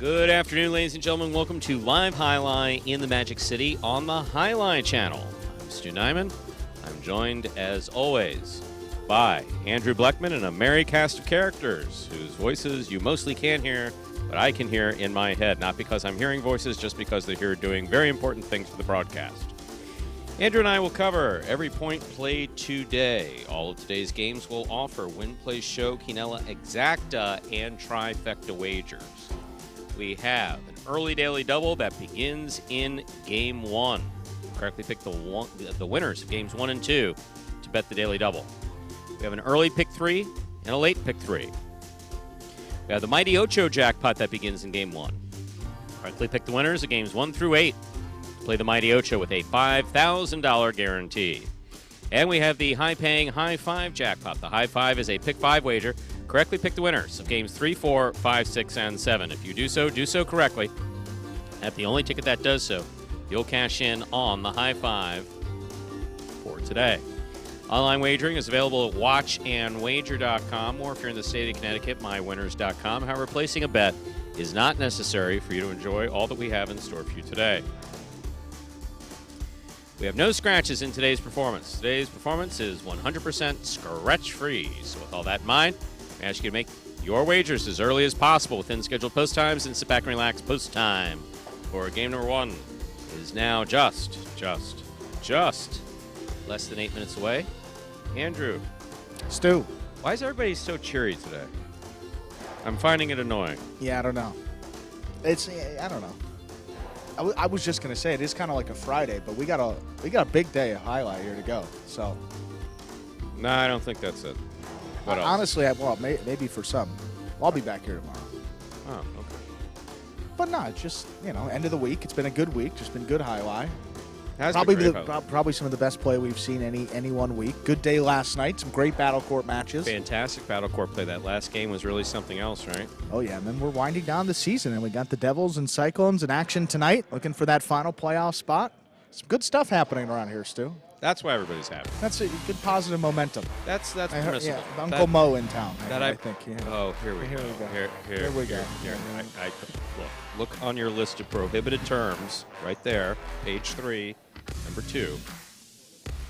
Good afternoon, ladies and gentlemen. Welcome to Live Highline in the Magic City on the Highline channel. I'm Stu Nyman. I'm joined, as always, by Andrew Bleckman and a merry cast of characters whose voices you mostly can't hear, but I can hear in my head. Not because I'm hearing voices, just because they're here doing very important things for the broadcast. Andrew and I will cover every point played today. All of today's games will offer Win, Play, Show, Quinella, Exacta, and Trifecta wagers. We have an early daily double that begins in Game 1. Correctly pick the winners of Games 1 and 2 to bet the daily double. We have an early pick 3 and a late pick 3. We have the Mighty Ocho jackpot that begins in Game 1. Correctly pick the winners of Games 1 through 8. Play the Mighty Ocho with a $5,000 guarantee. And we have the high-paying High 5 jackpot. The High 5 is a pick 5 wager. Correctly pick the winners of Games 3, 4, 5, 6, and 7. If you do so correctly. At the only ticket that does so, you'll cash in on the High 5 for today. Online wagering is available at watchandwager.com, or if you're in the state of Connecticut, mywinners.com. However, placing a bet is not necessary for you to enjoy all that we have in store for you today. We have no scratches in today's performance. Today's performance is 100% scratch-free. So with all that in mind, I ask you to make your wagers as early as possible within scheduled post times and sit back and relax post time. For game number 1 is now just less than 8 minutes away. Andrew. Stu. Why is everybody so cheery today? I'm finding it annoying. Yeah, I don't know. I don't know. I was just gonna say it is kind of like a Friday, but we got a big day of highlight here to go. So. No, I don't think that's it. What else? Honestly, maybe for some. I'll be back here tomorrow. Oh, okay. But no, it's just end of the week. It's been a good week. Just been good highlight. Probably some of the best play we've seen any one week. Good day last night. Some great Battle Court matches. Fantastic Battle Court play. That last game was really something else, right? Oh, yeah. And then we're winding down the season, and we got the Devils and Cyclones in action tonight, looking for that final playoff spot. Some good stuff happening around here, Stu. That's why everybody's happy. That's a good positive momentum. That's permissible. Yeah, Uncle Mo in town. I think. Yeah. Oh, here we go. Here we go. Look on your list of prohibited terms right there, page 3, number 2.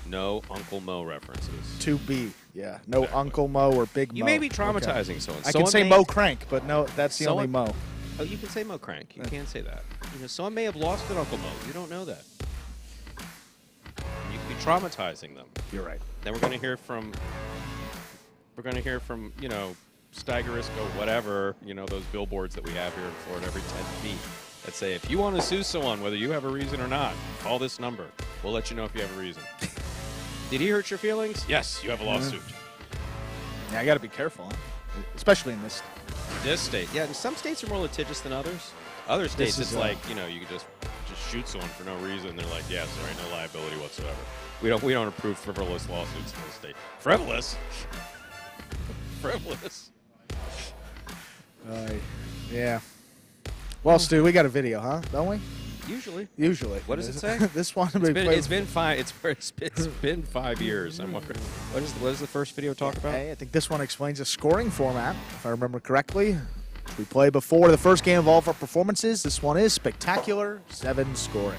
No Uncle Mo references. 2B. Yeah. No Uncle Mo or Big Mo. You may be traumatizing someone. I can say Mo Crank, but no, that's the only Mo. Oh, you can say Mo Crank. You can't say that. Someone may have lost an Uncle Mo. You don't know that. You could be traumatizing them. You're right. Then we're going to hear from Steigerisco, whatever, those billboards that we have here in Florida every 10 feet that say, if you want to sue someone, whether you have a reason or not, call this number. We'll let you know if you have a reason. Did he hurt your feelings? Yes, you have a lawsuit. Yeah, I got to be careful, especially in this state. Yeah, some states are more litigious than others. Other states, it's like, you can just shoot someone for no reason. They're like, yeah, sorry, no liability whatsoever. We don't approve frivolous lawsuits in this state. Frivolous? Frivolous. Yeah. Well, Stu, we got a video, huh? Don't we? Usually. What does it say? This one. It's been 5 years. What is the first video talk about? Okay, I think this one explains the scoring format, if I remember correctly. We play before the first game of all of our performances. This one is Spectacular 7 scoring.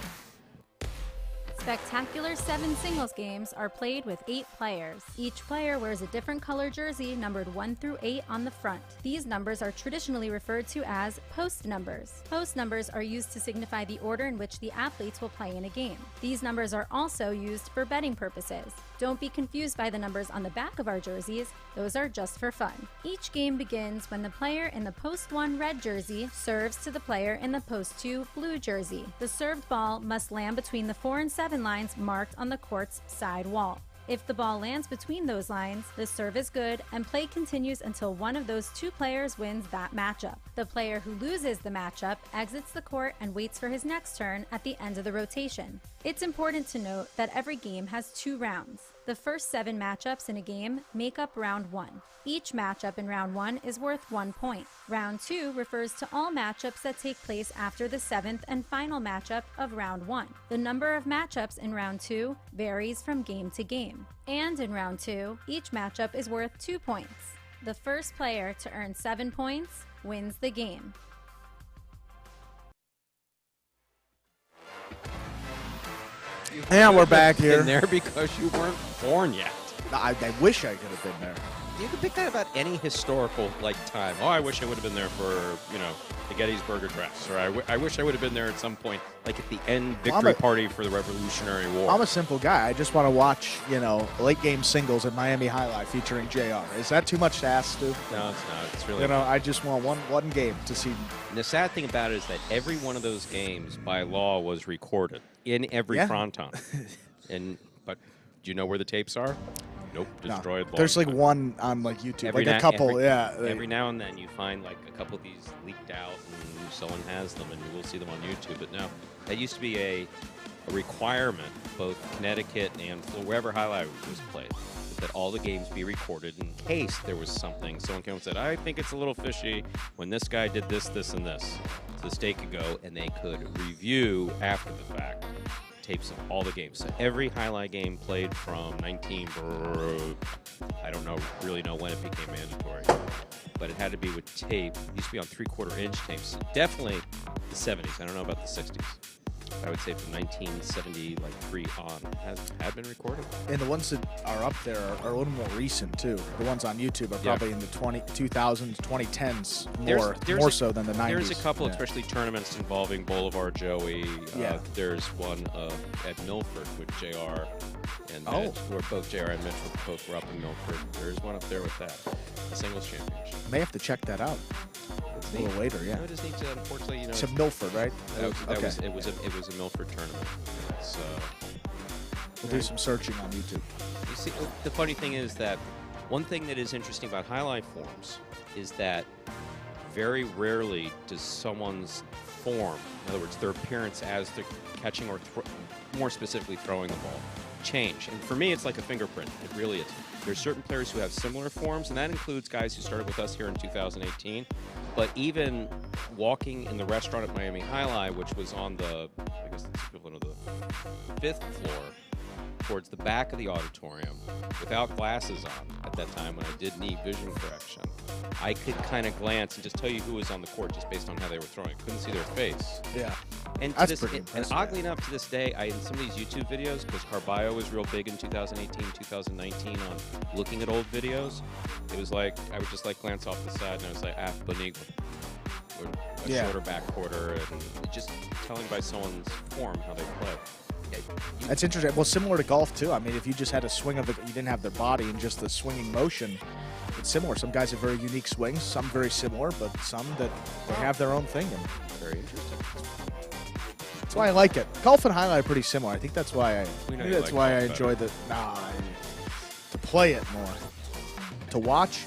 Spectacular 7 singles games are played with 8 players. Each player wears a different color jersey numbered 1 through 8 on the front. These numbers are traditionally referred to as post numbers. Post numbers are used to signify the order in which the athletes will play in a game. These numbers are also used for betting purposes. Don't be confused by the numbers on the back of our jerseys. Those are just for fun. Each game begins when the player in the post 1 red jersey serves to the player in the post 2 blue jersey. The served ball must land between the 4 and 7 lines marked on the court's side wall. If the ball lands between those lines, the serve is good and play continues until one of those 2 players wins that matchup. The player who loses the matchup exits the court and waits for his next turn at the end of the rotation. It's important to note that every game has 2 rounds. The first 7 matchups in a game make up round 1. Each matchup in round 1 is worth 1 point. Round 2 refers to all matchups that take place after the 7th and final matchup of round 1. The number of matchups in round 2 varies from game to game. And in round 2, each matchup is worth 2 points. The first player to earn 7 points wins the game. Yeah, we're back here. Been there because you weren't born yet. I wish I could have been there. You can pick that about any historical time. Oh, I wish I would have been there for the Gettysburg Address, or I wish I would have been there at some point, like at the end victory party for the Revolutionary War. I'm a simple guy. I just want to watch, late game singles at Miami High Life featuring JR. Is that too much to ask, Stu? No, it's not. It's really. I just want one game to see. And the sad thing about it is that every one of those games, by law, was recorded in every fronton. But do you know where the tapes are? Nope, destroyed. No. There's one on YouTube, every a couple. Every now and then you find a couple of these leaked out, and someone has them, and you will see them on YouTube. But no, that used to be a requirement, both Connecticut and wherever High Life was played, that all the games be recorded in case there was something. Someone came and said, "I think it's a little fishy when this guy did this, this, and this." So the state could go and they could review after the fact tapes of all the games. So every highlight game played from I don't really know when it became mandatory, but it had to be with tape. It used to be on 3/4 inch tapes. Definitely the 70s. I don't know about the 60s. I would say from 1973 on had been recorded. And the ones that are up there are a little more recent too. The ones on YouTube are probably in the 2000s, 2010s more so than the 90s. There's a couple, especially tournaments involving Boulevard Joey. There's one at Milford with JR and Mitch, where both JR and Mitch both were up in Milford. There's one up there with that, a singles championship. May have to check that out. A little later, yeah. I just need to, unfortunately, It's a Milford, right? It was a Milford tournament. So we'll do some searching on YouTube. You see, the funny thing is that one thing that is interesting about highlight forms is that very rarely does someone's form, in other words, their appearance as they're catching or more specifically throwing the ball, change. And for me, it's like a fingerprint. It really is. There's certain players who have similar forms, and that includes guys who started with us here in 2018. But even walking in the restaurant at Miami High Life, which was on the, I guess it's equivalent of the 5th floor, towards the back of the auditorium, without glasses on at that time when I did need vision correction, I could kind of glance and just tell you who was on the court just based on how they were throwing. Couldn't see their face. Yeah. And oddly enough, to this day, in some of these YouTube videos, because Carballo was real big in 2018, 2019 on looking at old videos, it was like I would just glance off the side and I was like, Bonigua, or a shorter back quarter, and just telling by someone's form how they play. That's interesting. Well, similar to golf too. I mean, if you just had a swing you didn't have their body and just the swinging motion, it's similar. Some guys have very unique swings, some very similar, but some that they have their own thing. And very interesting. That's why I like it. Golf and highlight are pretty similar. I think that's why I enjoy the to play it more. To watch.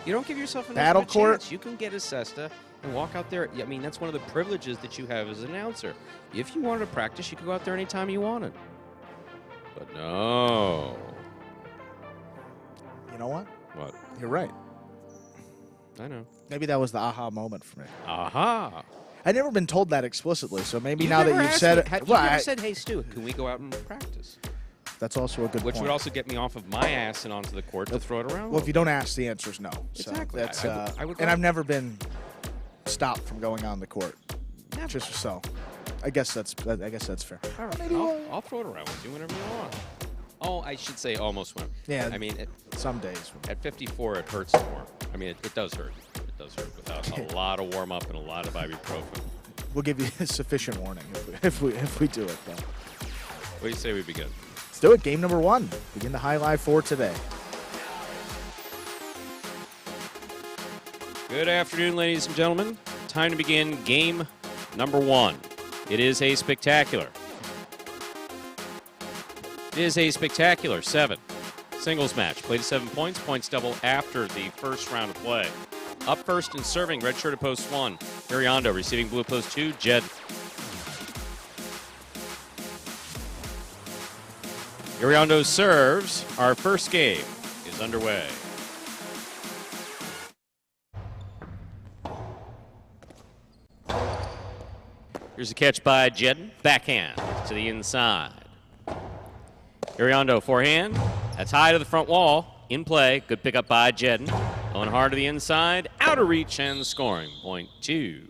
You don't give yourself enough battle of a court. Chance. You can get a cesta and walk out there. I mean, that's one of the privileges that you have as an announcer. If you wanted to practice, you could go out there anytime you wanted. But no. You know what? What? You're right. I know. Maybe that was the aha moment for me. Aha. I've never been told that explicitly, so maybe now that you've said it. You never said, hey, Stu, can we go out and practice? That's also a good point. Which would also get me off of my ass and onto the court to throw it around. Well, if you don't ask, the answer is no. Exactly. So that's, and I've never been stopped from going on the court. Never. Just so. I guess that's fair. All right. I'll throw it around with you whenever you want. Oh, I should say almost whenever. Yeah. I mean, some days. At 54, it hurts more. I mean, it does hurt. It does hurt without a lot of warm up and a lot of ibuprofen. We'll give you sufficient warning if we do it, though. What do you say we begin? Let's do it. Game number 1. Begin the highlight for today. Good afternoon, ladies and gentlemen. Time to begin game number 1. It is a spectacular. It is a spectacular 7 singles match. Played to 7 points. Points double after the first round of play. Up first and serving, red shirt at post 1. Iriondo receiving blue post 2. Jed. Iriondo serves. Our first game is underway. Here's a catch by Jed. Backhand to the inside. Iriondo forehand. That's high to the front wall. In play. Good pickup by Jedden. Going hard to the inside. Out of reach and scoring. Point 2.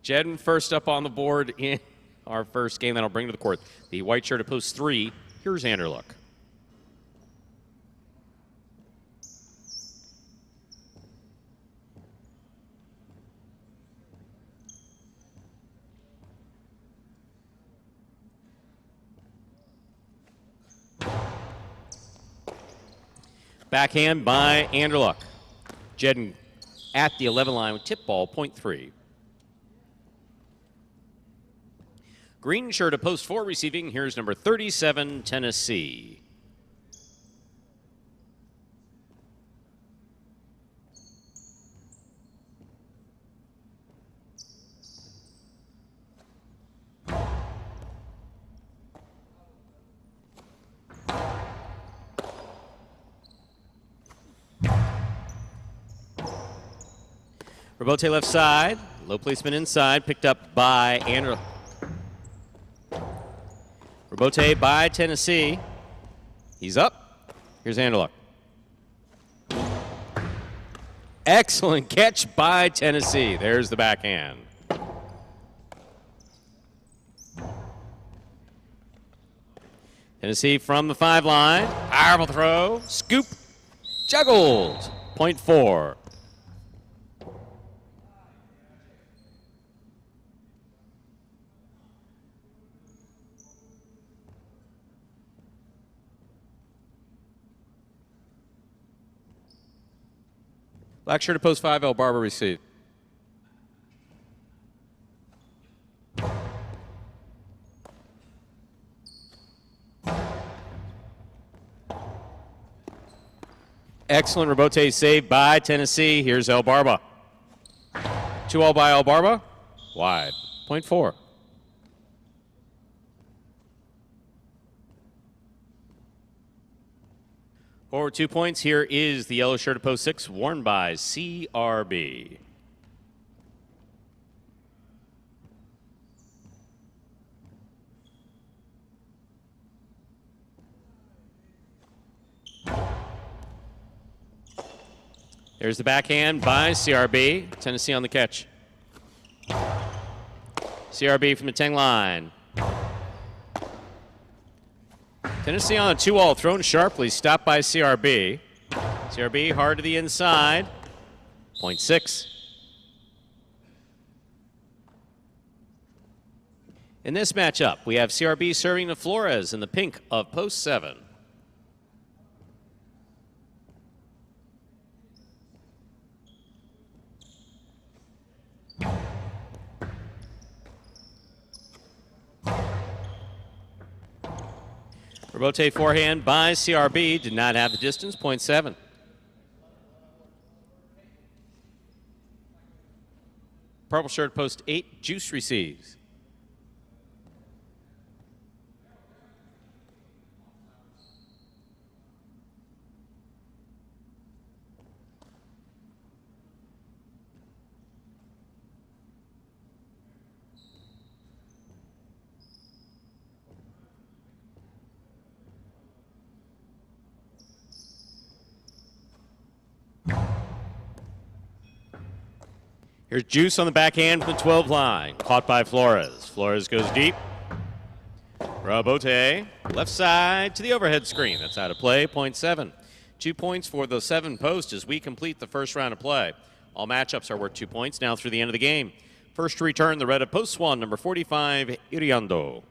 Jedden first up on the board in our first game that'll bring to the court. The white shirt at post 3. Here's Anderluck. Backhand by Anderluck. Jedden at the 11 line with tip ball, point 3. Green shirt at post 4 receiving. Here's number 37, Tennessee. Robote left side, low placement inside, picked up by Anderluck. Robote by Tennessee. He's up. Here's Anderluck. Excellent catch by Tennessee. There's the backhand. Tennessee from the 5 line. Powerful throw. Scoop. Juggled. Point 4. Black shirt at post 5, El Barber receive. Excellent Robote save by Tennessee. Here's El Barba. 2-all by El Barba. Wide. Point 4. Forward 2 points. Here is the yellow shirt at post 6, worn by CRB. There's the backhand by CRB. Tennessee on the catch. CRB from the 10 line. Tennessee on a 2-all, thrown sharply, stopped by CRB. CRB hard to the inside. Point 6. In this matchup, we have CRB serving to Flores in the pink of post 7. Robote forehand by CRB, did not have the distance, point 7. Purple shirt post 8, Juice receives. Here's Juice on the backhand from the 12 line. Caught by Flores. Flores goes deep. Robote, left side to the overhead screen. That's out of play, point 7. 2 points for the 7 post as we complete the first round of play. All matchups are worth 2 points now through the end of the game. First to return, the red at post 1, number 45, Iriando.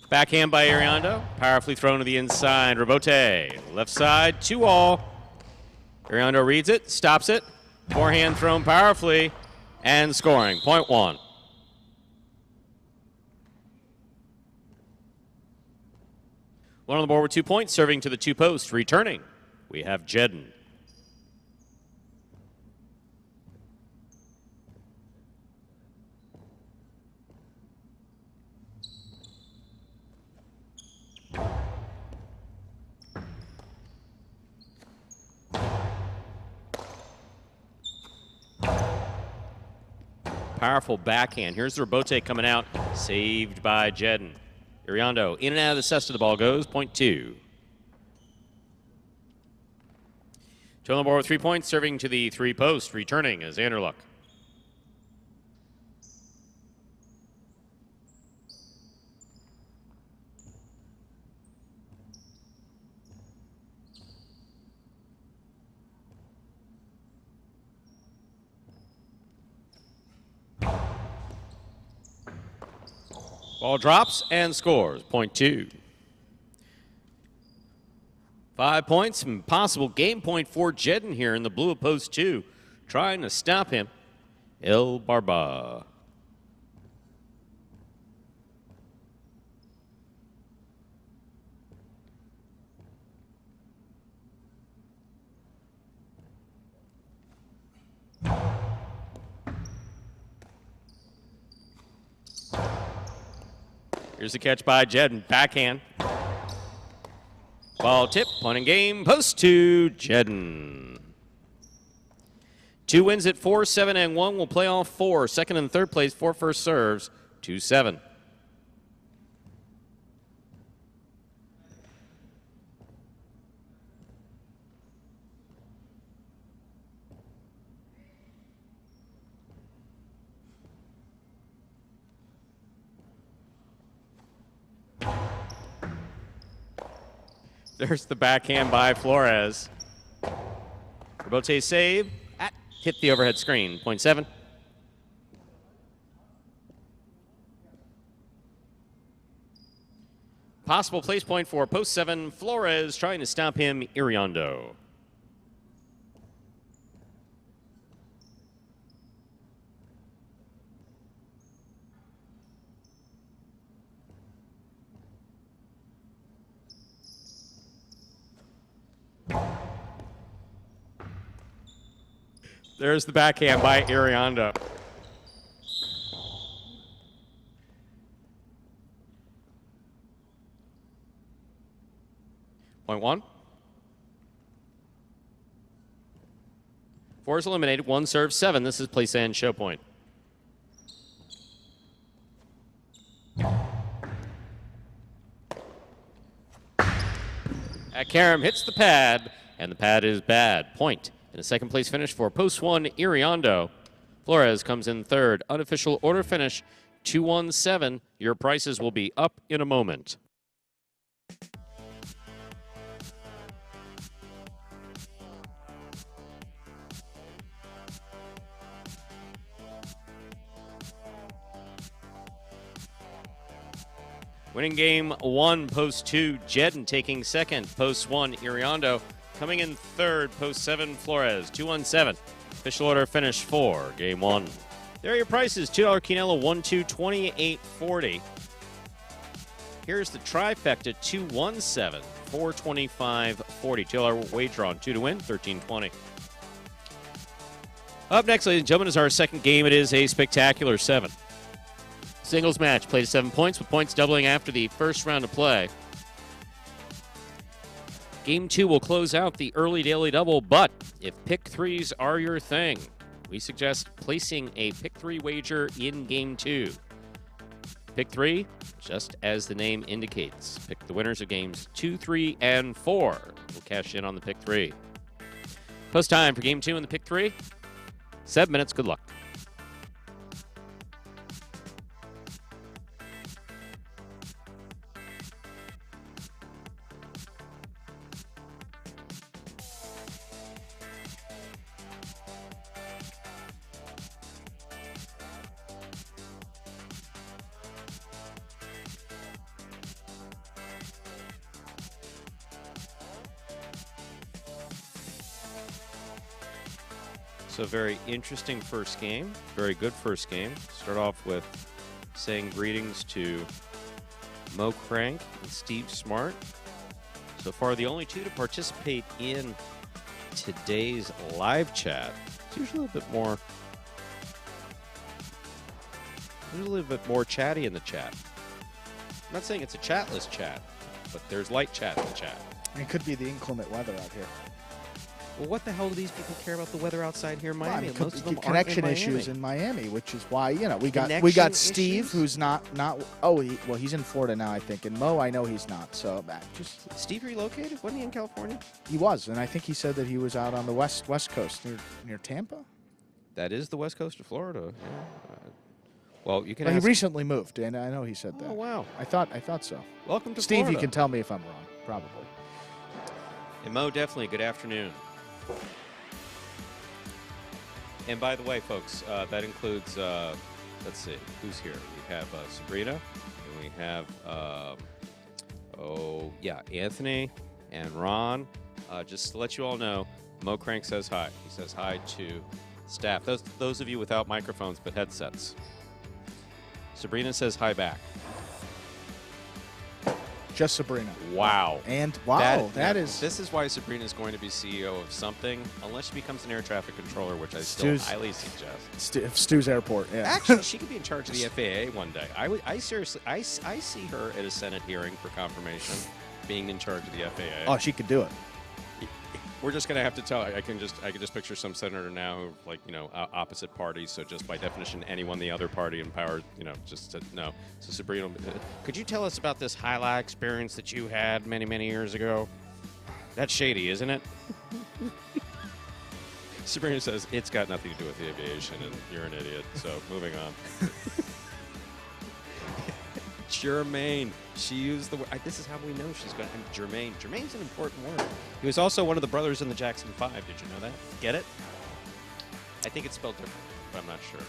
Backhand by Iriando, powerfully thrown to the inside. Robote, left side, 2-all. Iriando reads it, stops it. Forehand thrown powerfully, and scoring, point 1. One on the board with 2 points, serving to the 2 posts. Returning, we have Jedden. powerful backhand. Here's the rebote coming out, saved by Jedden. Iriondo in and out of the cesta, the ball goes, point 2. Total board with 3 points, serving to the 3 post, returning is Anderluck. Ball drops and scores, point 2. 5 points, possible game point for Jedden here in the blue of post 2. Trying to stop him, El Barba. Here's the catch by Jedden, backhand. Ball tip, point and game, post 2, Jedden. 2 wins at 4, 7, and 1 will play all 4. Second and third place, 4 first serves, 2-7. There's the backhand by Flores. Rebote save. Hit the overhead screen. Point 7. Possible place point for post 7. Flores trying to stop him. Iriondo. There's the backhand by Iriondo. Point 1. 4 is eliminated. 1 serves 7. This is place and show point. Karam hits the pad, and the pad is bad. Point. In a second place finish for post 1, Iriondo. Flores comes in third. Unofficial order finish, 2-1-7. Your prices will be up in a moment. Winning game 1, post 2, Jedden taking second. Post 1, Iriondo. Coming in third, post 7, Flores, 2-1-7. Official order finish 4, game 1. There are your prices, $2 Quinella, 1-2, $28.40. Here's the trifecta, 2-1-7, $425.40. $2 wager on 2 to win, $13.20. Up next, ladies and gentlemen, is our second game. It is a spectacular 7. Singles match, played to 7 points, with points doubling after the first round of play. Game 2 will close out the early daily double, but if pick 3s are your thing, we suggest placing a pick 3 wager in Game 2. Pick 3, just as the name indicates. Pick the winners of Games 2, 3, and 4. We'll cash in on the pick 3. Post time for Game 2 in the pick 3. 7 minutes. Good luck. So very interesting first game, very good first game. Start off with saying greetings to Mo Crank and Steve Smart. So far, the only 2 to participate in today's live chat. It's usually a little bit more chatty in the chat. I'm not saying it's a chatless chat, but there's light chat in the chat. It could be the inclement weather out here. Well, what the hell do these people care about the weather outside here in Well, I Miami? mean, Most of them connection aren't in issues Miami. in Miami, which is why we got Connection Steve, issues? who's not. Oh, he's in Florida now, I think, and Mo, I know he's not. So just Steve relocated? Wasn't he in California? he was, and I think he said that he was out on the west coast near Tampa. That is the west coast of Florida. Yeah. Well, you can. But he ask. recently moved, and I know he said that. Oh wow! I thought so. Welcome to Steve, Florida. you can tell me if I'm wrong, probably. And Mo, definitely. Good afternoon. And by the way, folks, that includes. Let's see, who's here? We have Sabrina, and we have. Anthony and Ron. Just to let you all know, Mo Crank says hi. He says hi to staff. Those of you without microphones but headsets. Sabrina says hi back. Just Sabrina. Wow. And wow, that is. This is why Sabrina is going to be CEO of something, unless she becomes an air traffic controller, which I still highly suggest. Stu's Airport. Yeah. Actually, she could be in charge of the FAA one day. I seriously, I see her at a Senate hearing for confirmation, being in charge of the FAA. Oh, she could do it. We're just gonna have to tell. I can just picture some senator now who, like, opposite parties. So just by definition, anyone the other party in power, just to no. So Sabrina, could you tell us about this highlight experience that you had many years ago? That's shady, isn't it? Sabrina says it's got nothing to do with the aviation, and you're an idiot. So moving on. Jermaine. She used the word. This is how we know she's got Jermaine. Jermaine's an important word. He was also one of the brothers in the Jackson 5. Did you know that? Get it? I think it's spelled different, but I'm not sure.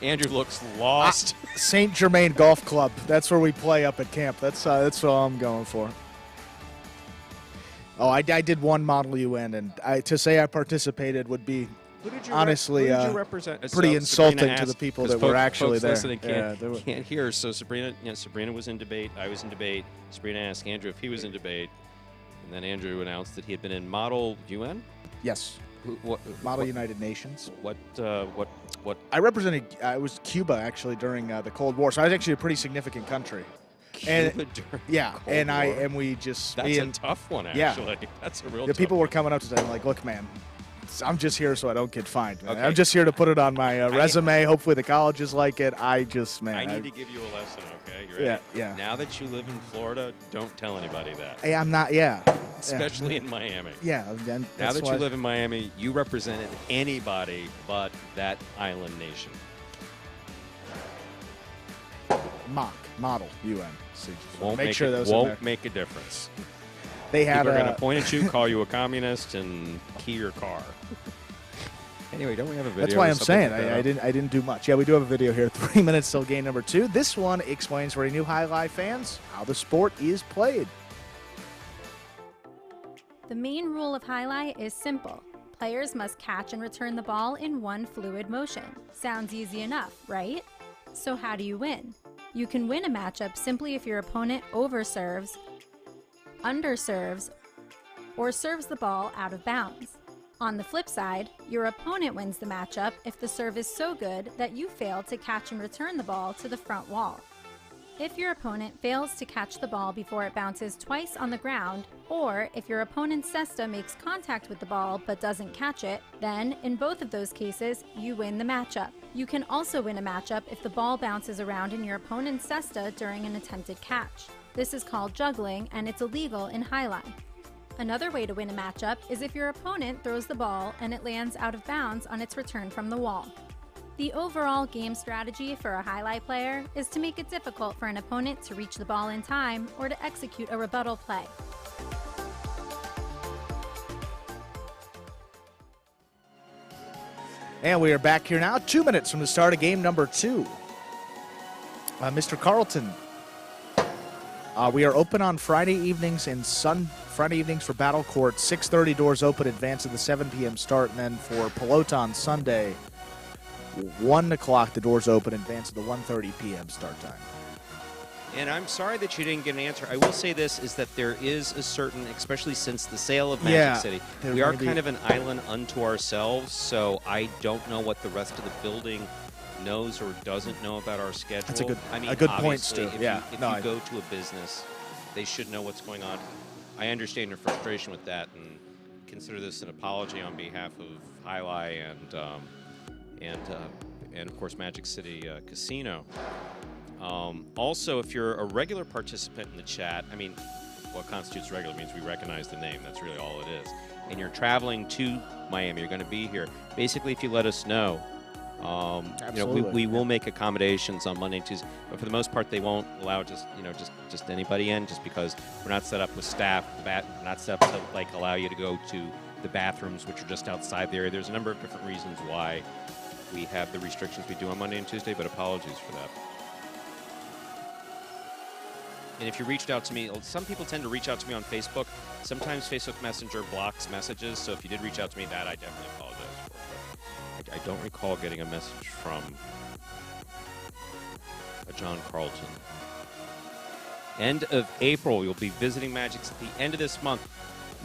Andrew looks lost. St. Germain Golf Club. That's where we play up at camp. That's what I'm going for. Oh, I did one Model UN, and to say I participated would be honestly pretty insulting to the people that were actually there. Can't hear. So Sabrina was in debate. I was in debate. Sabrina asked Andrew if he was in debate, and then Andrew announced that he had been in Model UN. Yes. Model United Nations. What? I represented. I was Cuba actually during the Cold War, so I was actually a pretty significant country. Cuba during yeah, Cold and War. That's a tough one, actually. Yeah. That's a real. The tough people one. were coming up to say, like, look, man, I'm just here so I don't get fined. Man. Okay. I'm just here to put it on my resume. Hopefully the colleges like it. I need to give you a lesson, okay? You ready? Yeah. Now that you live in Florida, don't tell anybody that. Hey, I'm not. Yeah. Especially in Miami. Yeah. Now that you live in Miami, you represented anybody but that island nation. Model UN. So won't make sure those won't make a difference. They had. People are going to point at you, call you a communist, and key your car. Anyway, don't we have a video? That's why I'm saying I didn't do much. Yeah, we do have a video here. 3 minutes till game number 2. This one explains for any new highlight fans how the sport is played. The main rule of highlight is simple. Players must catch and return the ball in one fluid motion. Sounds easy enough, right? So how do you win? You can win a matchup simply if your opponent overserves, underserves, or serves the ball out of bounds. On the flip side, your opponent wins the matchup if the serve is so good that you fail to catch and return the ball to the front wall. If your opponent fails to catch the ball before it bounces twice on the ground, or if your opponent's cesta makes contact with the ball but doesn't catch it, then in both of those cases, you win the matchup. You can also win a matchup if the ball bounces around in your opponent's cesta during an attempted catch. This is called juggling, and it's illegal in highline. Another way to win a matchup is if your opponent throws the ball and it lands out of bounds on its return from the wall. The overall game strategy for a highlight player is to make it difficult for an opponent to reach the ball in time or to execute a rebuttal play. And we are back here now, 2 minutes from the start of game number 2. Mr. Carlton, we are open on Friday evenings and Friday evenings for Battle Court. 6:30 doors open, advance to the 7 p.m. start, and then for Pelota on Sunday, 1 o'clock the doors open, advance to the 1:30 p.m. start time. And I'm sorry that you didn't get an answer. I will say this, is that there is a certain, especially since the sale of Magic City, we are kind of an island unto ourselves, so I don't know what the rest of the building knows or doesn't know about our schedule. That's a good, I mean, a good point, obviously, Stu. If you go to a business, they should know what's going on. I understand your frustration with that, and consider this an apology on behalf of Highlight and of course Magic City Casino. Also, if you're a regular participant in the chat, I mean, what constitutes regular means we recognize the name. That's really all it is. And you're traveling to Miami, you're going to be here. Basically, if you let us know, we will make accommodations on Monday and Tuesday, but for the most part, they won't allow just anybody in, just because we're not set up with staff. We're not set up to like allow you to go to the bathrooms, which are just outside the area. There's a number of different reasons why we have the restrictions we do on Monday and Tuesday, but apologies for that. And if you reached out to me, some people tend to reach out to me on Facebook. Sometimes Facebook Messenger blocks messages, so if you did reach out to me, that I definitely apologize for. But I don't recall getting a message from a John Carlton. End of April, you'll be visiting Magic at the end of this month.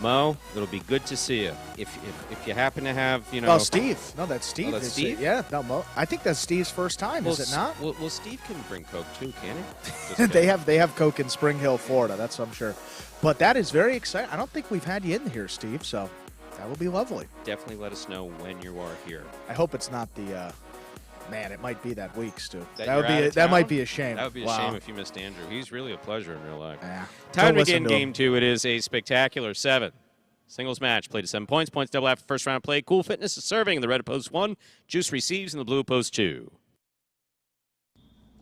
Mo, it'll be good to see you. If you happen to have, Oh, Steve. No, that's Steve. Oh, that's Steve? Yeah, no, Mo. I think that's Steve's first time, is it not? Well, Steve can bring Coke too, can he? They have Coke in Spring Hill, Florida. That's I'm sure. But that is very exciting. I don't think we've had you in here, Steve, so that will be lovely. Definitely let us know when you are here. I hope it's not the man, it might be that week, Stu. That might be a shame. That would be a shame if you missed Andrew. He's really a pleasure in real life. Yeah. Time to begin game 2. It is a spectacular 7. Singles match played to 7 points. Points double after first round of play. Cool Fitness is serving in the red post 1. Juice receives in the blue post 2.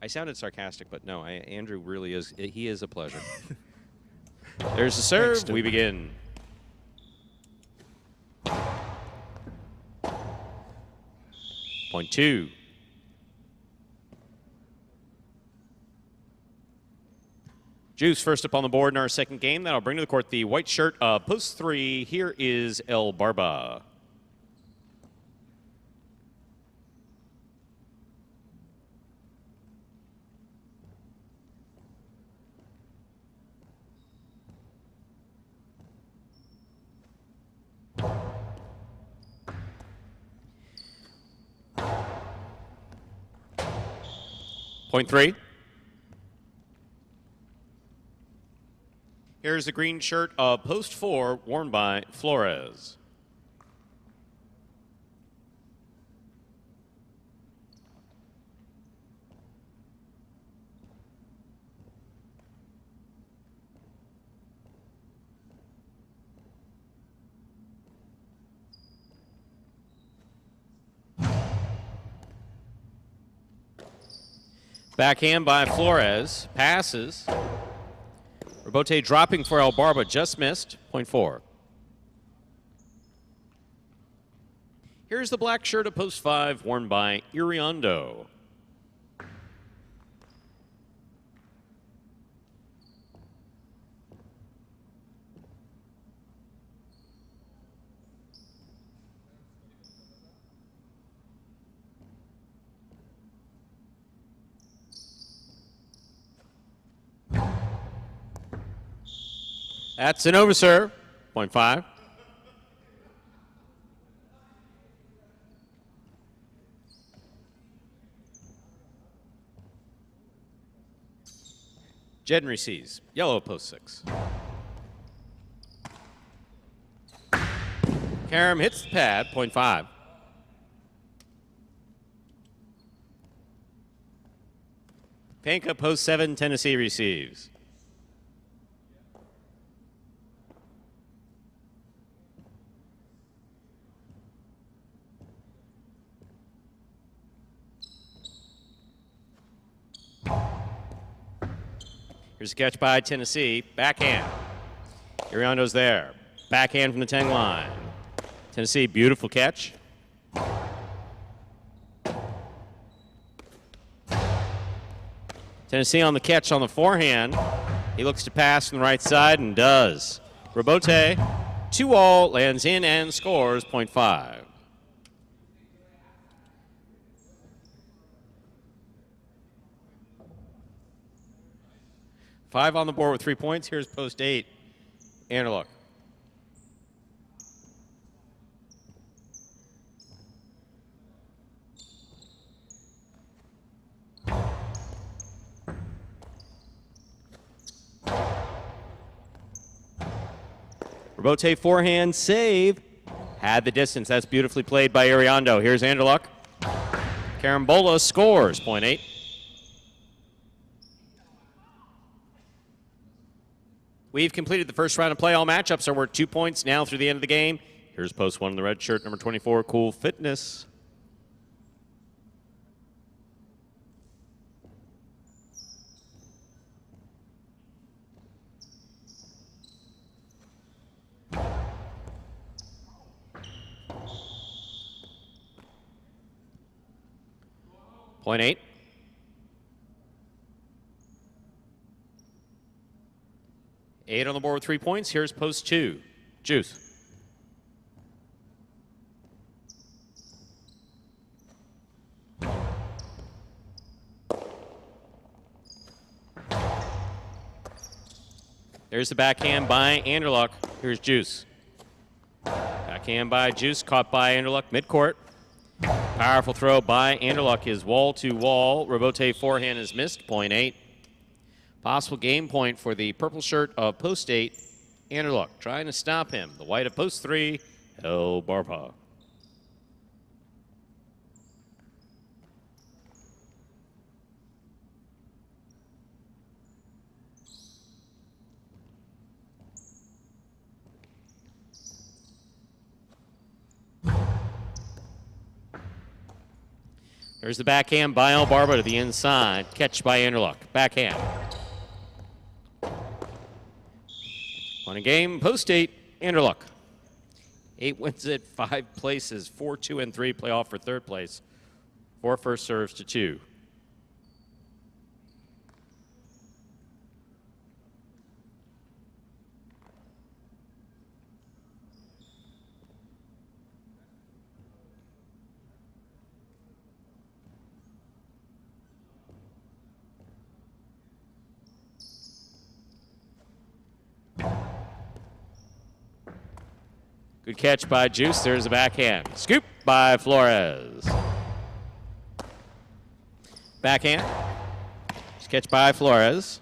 I sounded sarcastic, but no, Andrew really is. He is a pleasure. There's the serve. Thanks, we begin. Point 2. Juice first up on the board in our second game. That'll bring to the court the white shirt of post 3. Here is El Barba. Point 3. Here's the green shirt of post 4, worn by Flores. Backhand by Flores. Passes. Robote dropping for El Barba, just missed. Point 4. Here's the black shirt of post 5, worn by Iriondo. That's an overserve. Point 5. Jedden receives. Yellow post 6. Karam hits the pad. Point 5. Panka post 7. Tennessee receives. Here's a catch by Tennessee. Backhand. Iriondo's there. Backhand from the 10 line. Tennessee, beautiful catch. Tennessee on the catch on the forehand. He looks to pass from the right side and does. Robote, 2-all, lands in and scores. Point 5. Five on the board with 3 points. Here's post 8. Anderluck. Robote forehand save. Had the distance. That's beautifully played by Iriondo. Here's Anderluck. Carambola scores. Point 8. We've completed the first round of play. All matchups are worth 2 points now through the end of the game. Here's post 1 in the red shirt, number 24, Cool Fitness. Point 8. Eight on the board with 3 points. Here's post 2. Juice. There's the backhand by Anderluck. Here's Juice. Backhand by Juice, caught by Anderluck midcourt. Powerful throw by Anderluck is wall to wall. Robote forehand is missed. Point 8. Possible game point for the purple shirt of post 8. Anderluck trying to stop him. The white of post 3, El Barba. There's the backhand by El Barba to the inside. Catch by Anderluck. Backhand. Won a game, post 8, Anderluck. 8 wins it, 5 places, 4, 2, and 3 play off for third place. 4 first serves to 2. Good catch by Juice. There's a backhand. Scoop by Flores. Backhand. Catch by Flores.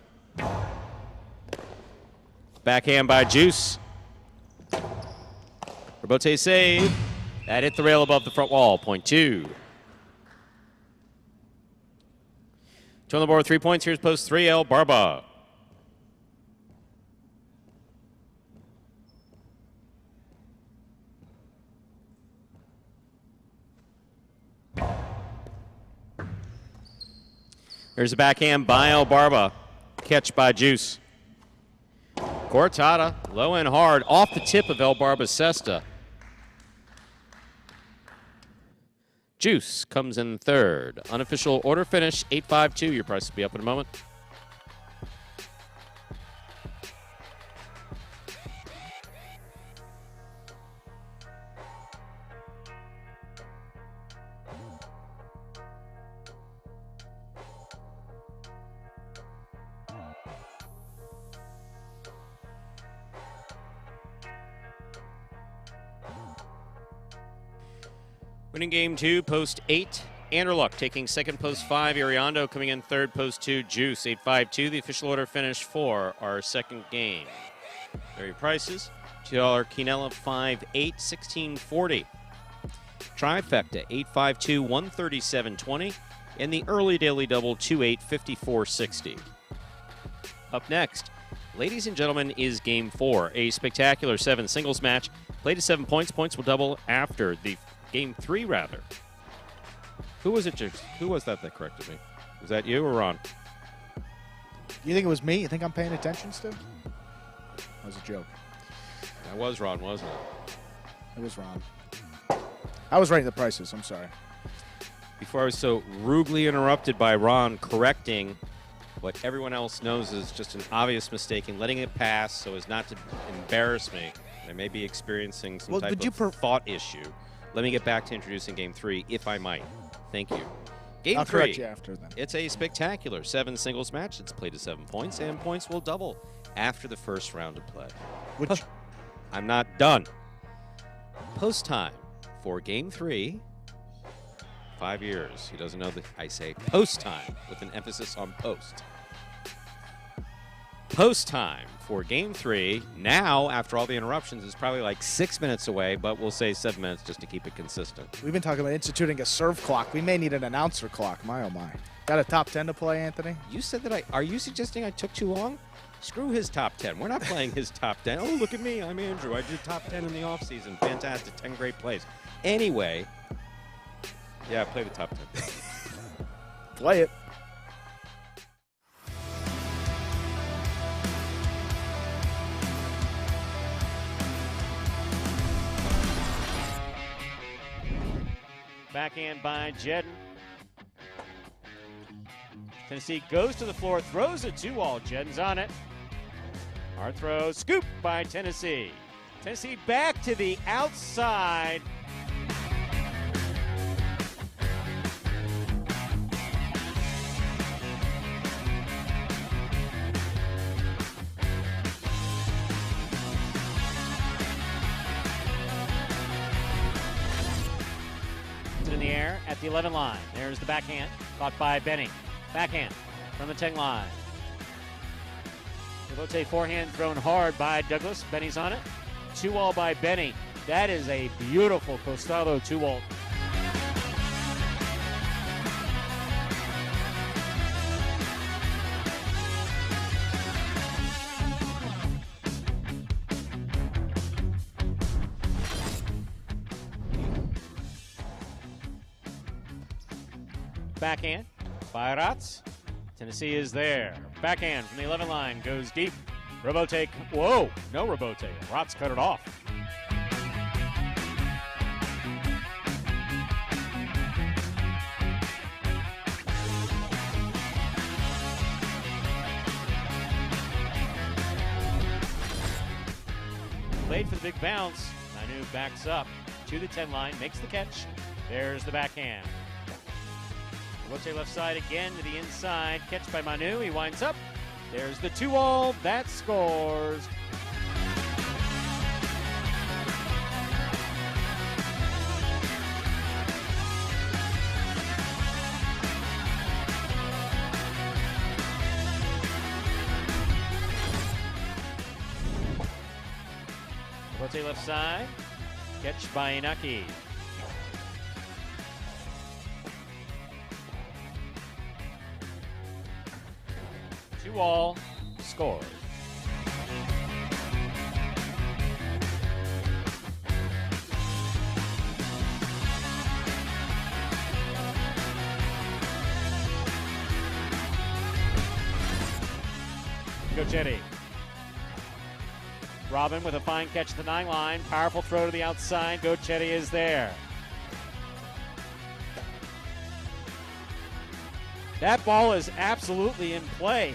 Backhand by Juice. Robote save. That hit the rail above the front wall. Point 2. 2 on the board, 3 points. Here's post 3, El Barba. There's a backhand by El Barba. Catch by Juice. Cortada, low and hard, off the tip of El Barba's cesta. Juice comes in third. Unofficial order finish, 8-5-2. Your price will be up in a moment. Winning game 2, post 8, Anderluck taking second, post 5, Iriondo coming in third, post 2, Juice, 8-5-2. The official order finish for our second game. There are your prices. $2 Quinella, 5-8, $16.40. Trifecta, 8-5-2, $137.20. And the early daily double, 2-8, $54.60. Up next, ladies and gentlemen, is game 4, a spectacular 7 singles match. Played to 7 points. Points will double after the game 3, rather. Who was it? Who was that corrected me? Was that you or Ron? You think it was me? You think I'm paying attention still? That was a joke. That was Ron, wasn't it? It was Ron. I was writing the prices. I'm sorry. Before I was so rudely interrupted by Ron correcting what everyone else knows is just an obvious mistake and letting it pass so as not to embarrass me. I may be experiencing some type of thought issue. Let me get back to introducing Game 3, if I might. Thank you. Game 3. I'll correct you after then. It's a spectacular 7 singles match. It's played to 7 points, and points will double after the first round of play. Which I'm not done. Post time for Game 3. 5 years. He doesn't know that I say post time with an emphasis on post. Post time for Game 3. Now, after all the interruptions, it's probably like 6 minutes away, but we'll say 7 minutes just to keep it consistent. We've been talking about instituting a serve clock. We may need an announcer clock. My, oh, my. Got a top 10 to play, Anthony? You said that are you suggesting I took too long? Screw his top 10. We're not playing his top 10. Oh, look at me. I'm Andrew. I did top 10 in the offseason. Fantastic. 10 great plays. Anyway, yeah, play the top 10. Play it. Backhand by Jedden. Tennessee goes to the floor, throws a 2-all. Jedden's on it. Hard throw, scoop by Tennessee. Tennessee back to the outside. In the air at the 11 line. There's the backhand, caught by Benny. Backhand from the 10 line. Devote forehand thrown hard by Douglas. Benny's on it. 2-all by Benny. That is a beautiful Costado 2-all. Backhand by Ratz. Tennessee is there. Backhand from the 11 line goes deep. Robote, whoa, no Robote. Ratz cut it off. Played for the big bounce. Manu backs up to the 10 line, makes the catch. There's the backhand. Robote left side again to the inside. Catch by Manu. He winds up. There's the 2-all. That scores. Robote left side. Catch by Inaki. 2-all, scores. Gochetti. Robin with a fine catch at the 9 line. Powerful throw to the outside. Gochetti is there. That ball is absolutely in play.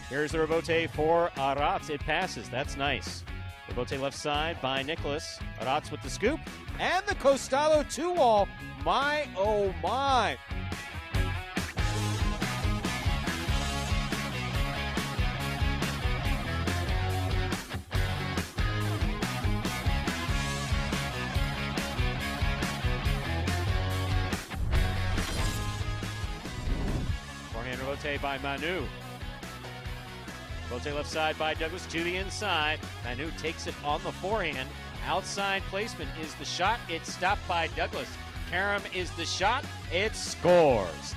Here's the Robote for Aratz. It passes. That's nice. Robote left side by Nicholas. Aratz with the scoop. And the Costalo 2-all. My, oh my. Forehand Robote by Manu. Robote left side by Douglas to the inside. Manu takes it on the forehand. Outside placement is the shot. It's stopped by Douglas. Karam is the shot. It scores.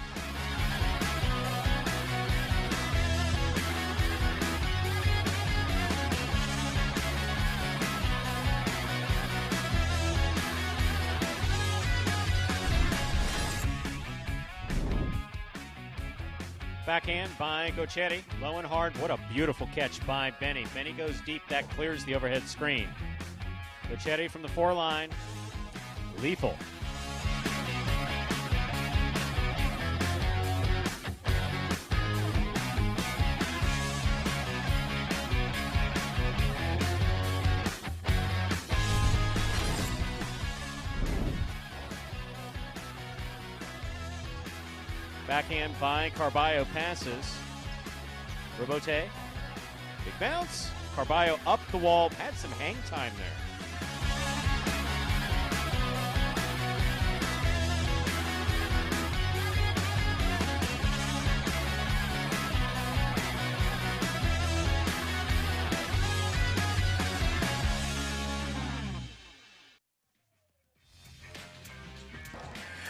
Backhand by Gochetti. Low and hard. What a beautiful catch by Benny. Benny goes deep. That clears the overhead screen. Gochetti from the 4 line. Lethal. Backhand by Carballo passes. Robote. Big bounce. Carballo up the wall. Had some hang time there.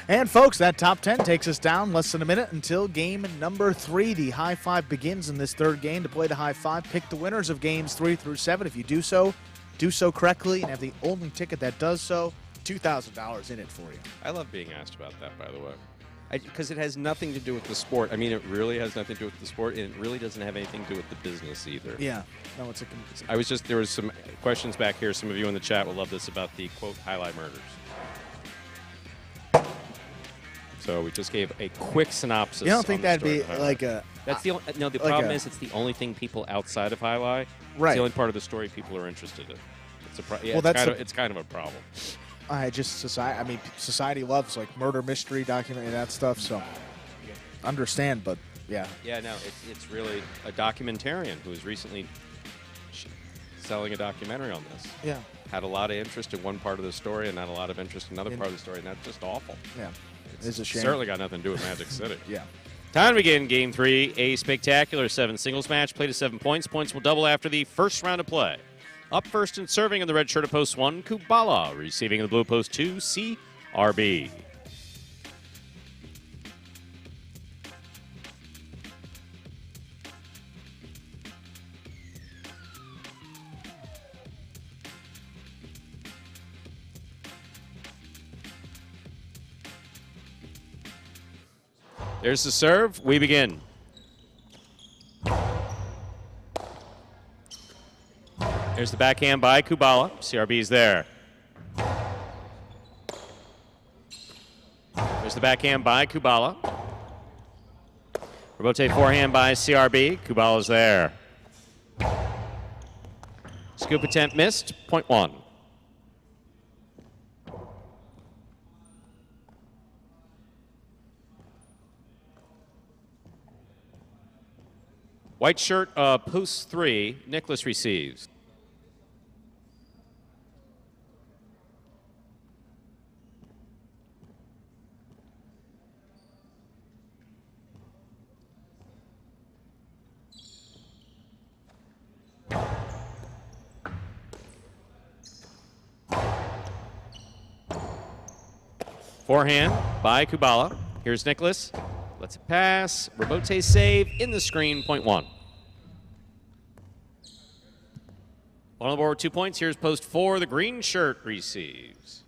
And folks, that top 10 takes us down less than a minute until game number 3. The high five begins in this third game. To play the high five, pick the winners of games 3 through 7. If you do so correctly and have the only ticket that does so, $2,000 in it for you. I love being asked about that, by the way. Because it has nothing to do with the sport. I mean, it really has nothing to do with the sport, and it really doesn't have anything to do with the business either. Yeah. No, it's a. There was some questions back here. Some of you in the chat will love this about the, quote, highlight murders. So we just gave a quick synopsis. You don't think that'd be like a... That's the no. The problem is it's the only thing people outside of highlight. Right. It's the only part of the story people are interested in. It's a well, it's kind of a problem. Society loves like murder mystery documentary that stuff. So understand, but yeah. Yeah, no, it's really a documentarian who is recently selling a documentary on this. Yeah. Had a lot of interest in one part of the story and not a lot of interest in another part of the story, and that's just awful. Yeah. It's a shame. Certainly got nothing to do with Magic City. Yeah. Time to begin Game 3, a spectacular 7 singles match, played to 7 points. Points will double after the first round of play. Up first and serving in the red shirt of post 1, Kubala. Receiving in the blue post 2, CRB. There's the serve. We begin. There's the backhand by Kubala. CRB's there. There's the backhand by Kubala. Robote forehand by CRB. Kubala's there. Scoop attempt missed. Point 1. White shirt, post 3. Nicholas receives. Forehand by Kubala. Here's Nicholas. Lets it pass. Robote save in the screen. Point 1. On the board, 2 points. Here's post 4. The green shirt receives.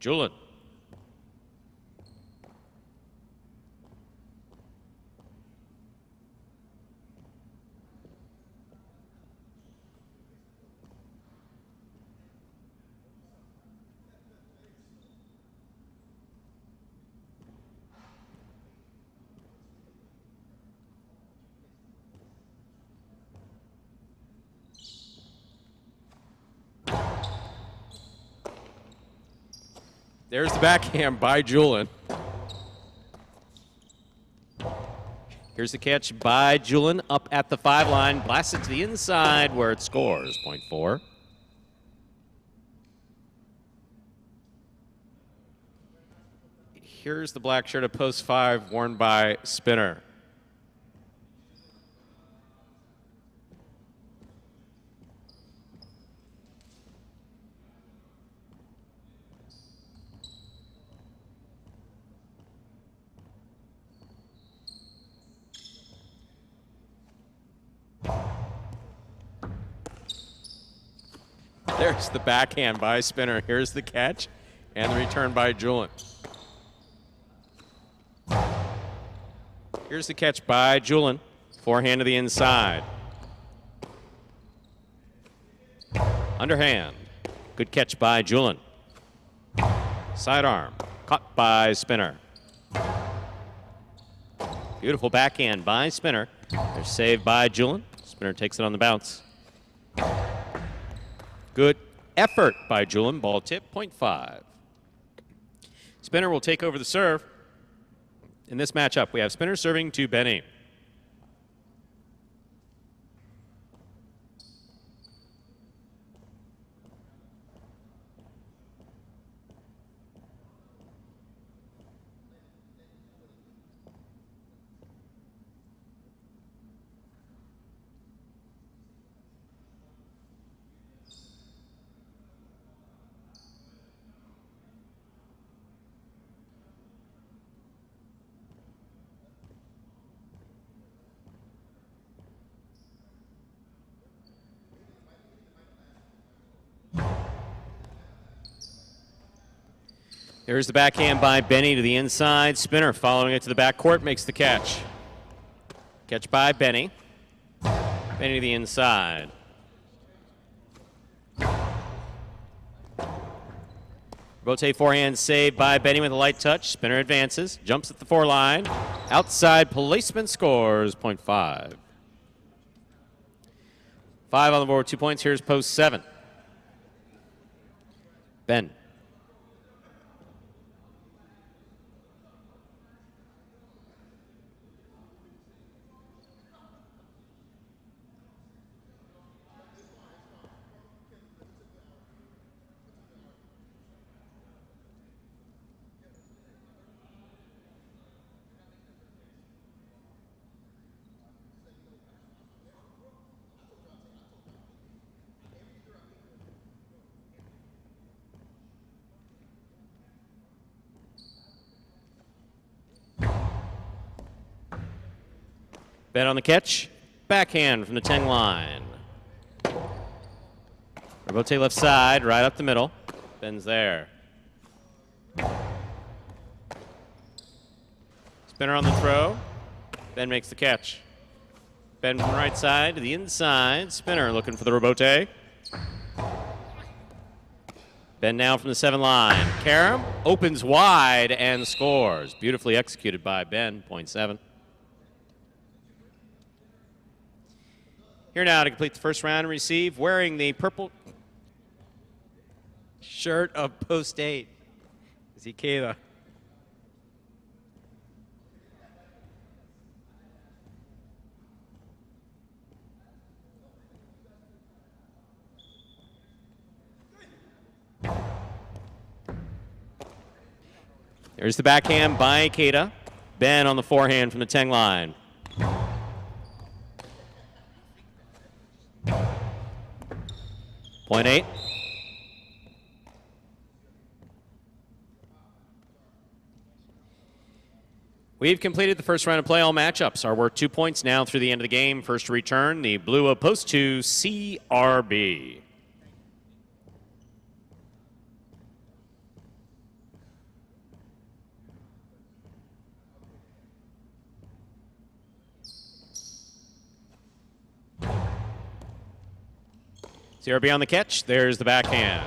Julin. There's the backhand by Julin. Here's the catch by Julin up at the 5 line. Blasts it to the inside where it scores. Point 4. Here's the black shirt of post 5 worn by Spinner. There's the backhand by Spinner. Here's the catch and the return by Julin. Here's the catch by Julin. Forehand to the inside. Underhand. Good catch by Julin. Sidearm. Caught by Spinner. Beautiful backhand by Spinner. They're saved by Julin. Spinner takes it on the bounce. Good effort by Julin. Ball tip, point 5. Spinner will take over the serve. In this matchup, we have spinner serving to Benny. There's the backhand by Benny to the inside. Spinner following it to the backcourt makes the catch. Catch by Benny. Benny to the inside. Rotate forehand save by Benny with a light touch. Spinner advances, jumps at the 4 line. Outside placement scores, point 5. 5 on the board, 2 points. Here's post 7. Ben. Ben on the catch. Backhand from the 10 line. Rotate left side, right up the middle. Ben's there. Spinner on the throw. Ben makes the catch. Ben from the right side to the inside. Spinner looking for the rebote. Ben now from the 7 line. Karam opens wide and scores. Beautifully executed by Ben, point 7. Here now to complete the first round and receive, wearing the purple shirt of post 8. Zikeda. There's the backhand by Ikeda. Ben on the forehand from the 10 line. Point 8. We've completed the first round of play. All matchups are worth 2 points now through the end of the game. First to return, the blue of post 2, CRB. CRB on the catch. There's the backhand.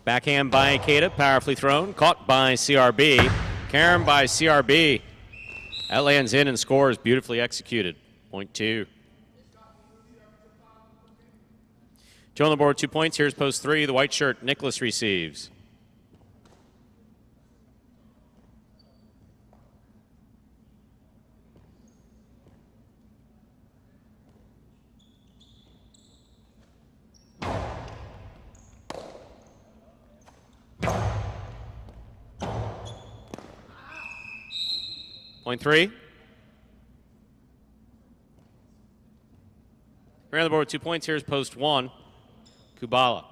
Backhand by Ikeda, powerfully thrown. Caught by CRB. Karam by CRB. That lands in and scores. Beautifully executed. Point 2. Joe on the board, 2 points. Here's post 3. The white shirt, Nicholas receives. Point 3. We're on the board with 2 points. Here's post 1. Kubala.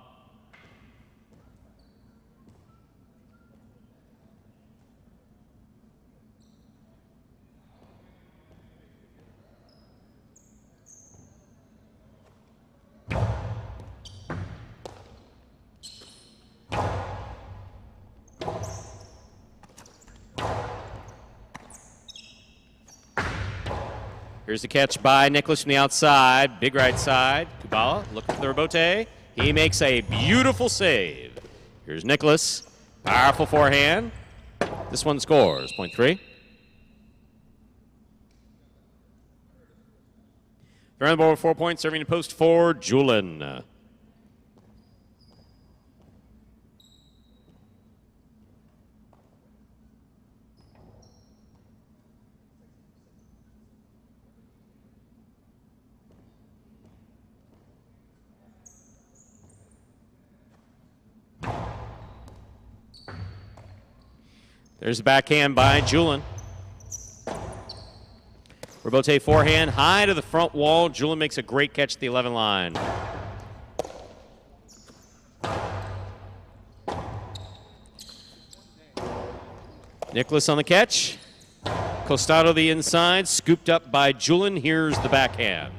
Here's the catch by Nicholas from the outside. Big right side. Kubala looking for the rebote. He makes a beautiful save. Here's Nicholas. Powerful forehand. This one scores. Point 3. They're on the board with 4 points, serving to post 4, Julin. There's a backhand by Julin. Robote forehand high to the front wall. Julin makes a great catch at the 11 line. Nicholas on the catch. Costado the inside, scooped up by Julin. Here's the backhand.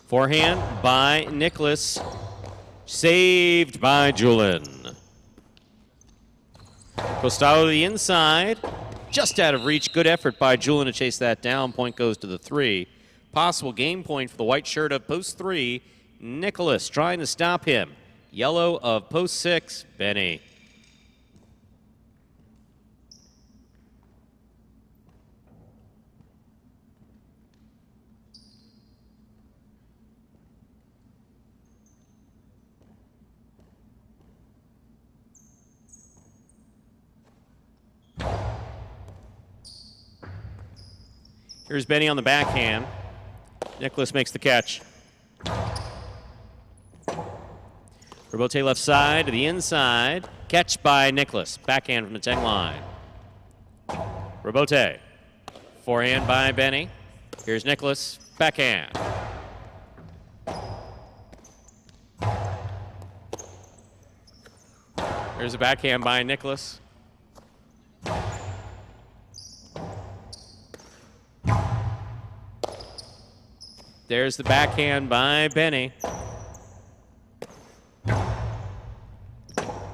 Forehand by Nicholas. Saved by Julin. Costado to the inside. Just out of reach. Good effort by Julin to chase that down. Point goes to the 3. Possible game point for the white shirt of post 3. Nicholas trying to stop him. Yellow of post 6. Benny. Here's Benny on the backhand. Nicholas makes the catch. Robote left side to the inside. Catch by Nicholas. Backhand from the 10 line. Robote. Forehand by Benny. Here's Nicholas. Backhand. Here's a backhand by Nicholas. There's the backhand by Benny.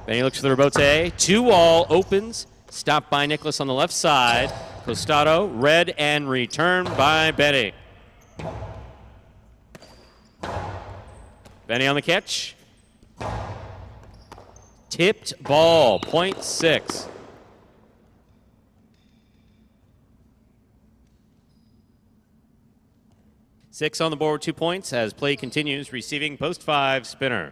Benny looks for the Robote. 2-all opens. Stopped by Nicholas on the left side. Costado, read and returned by Benny. Benny on the catch. Tipped ball, point 6. Six on the board with 2 points as play continues. Receiving post 5, Spinner.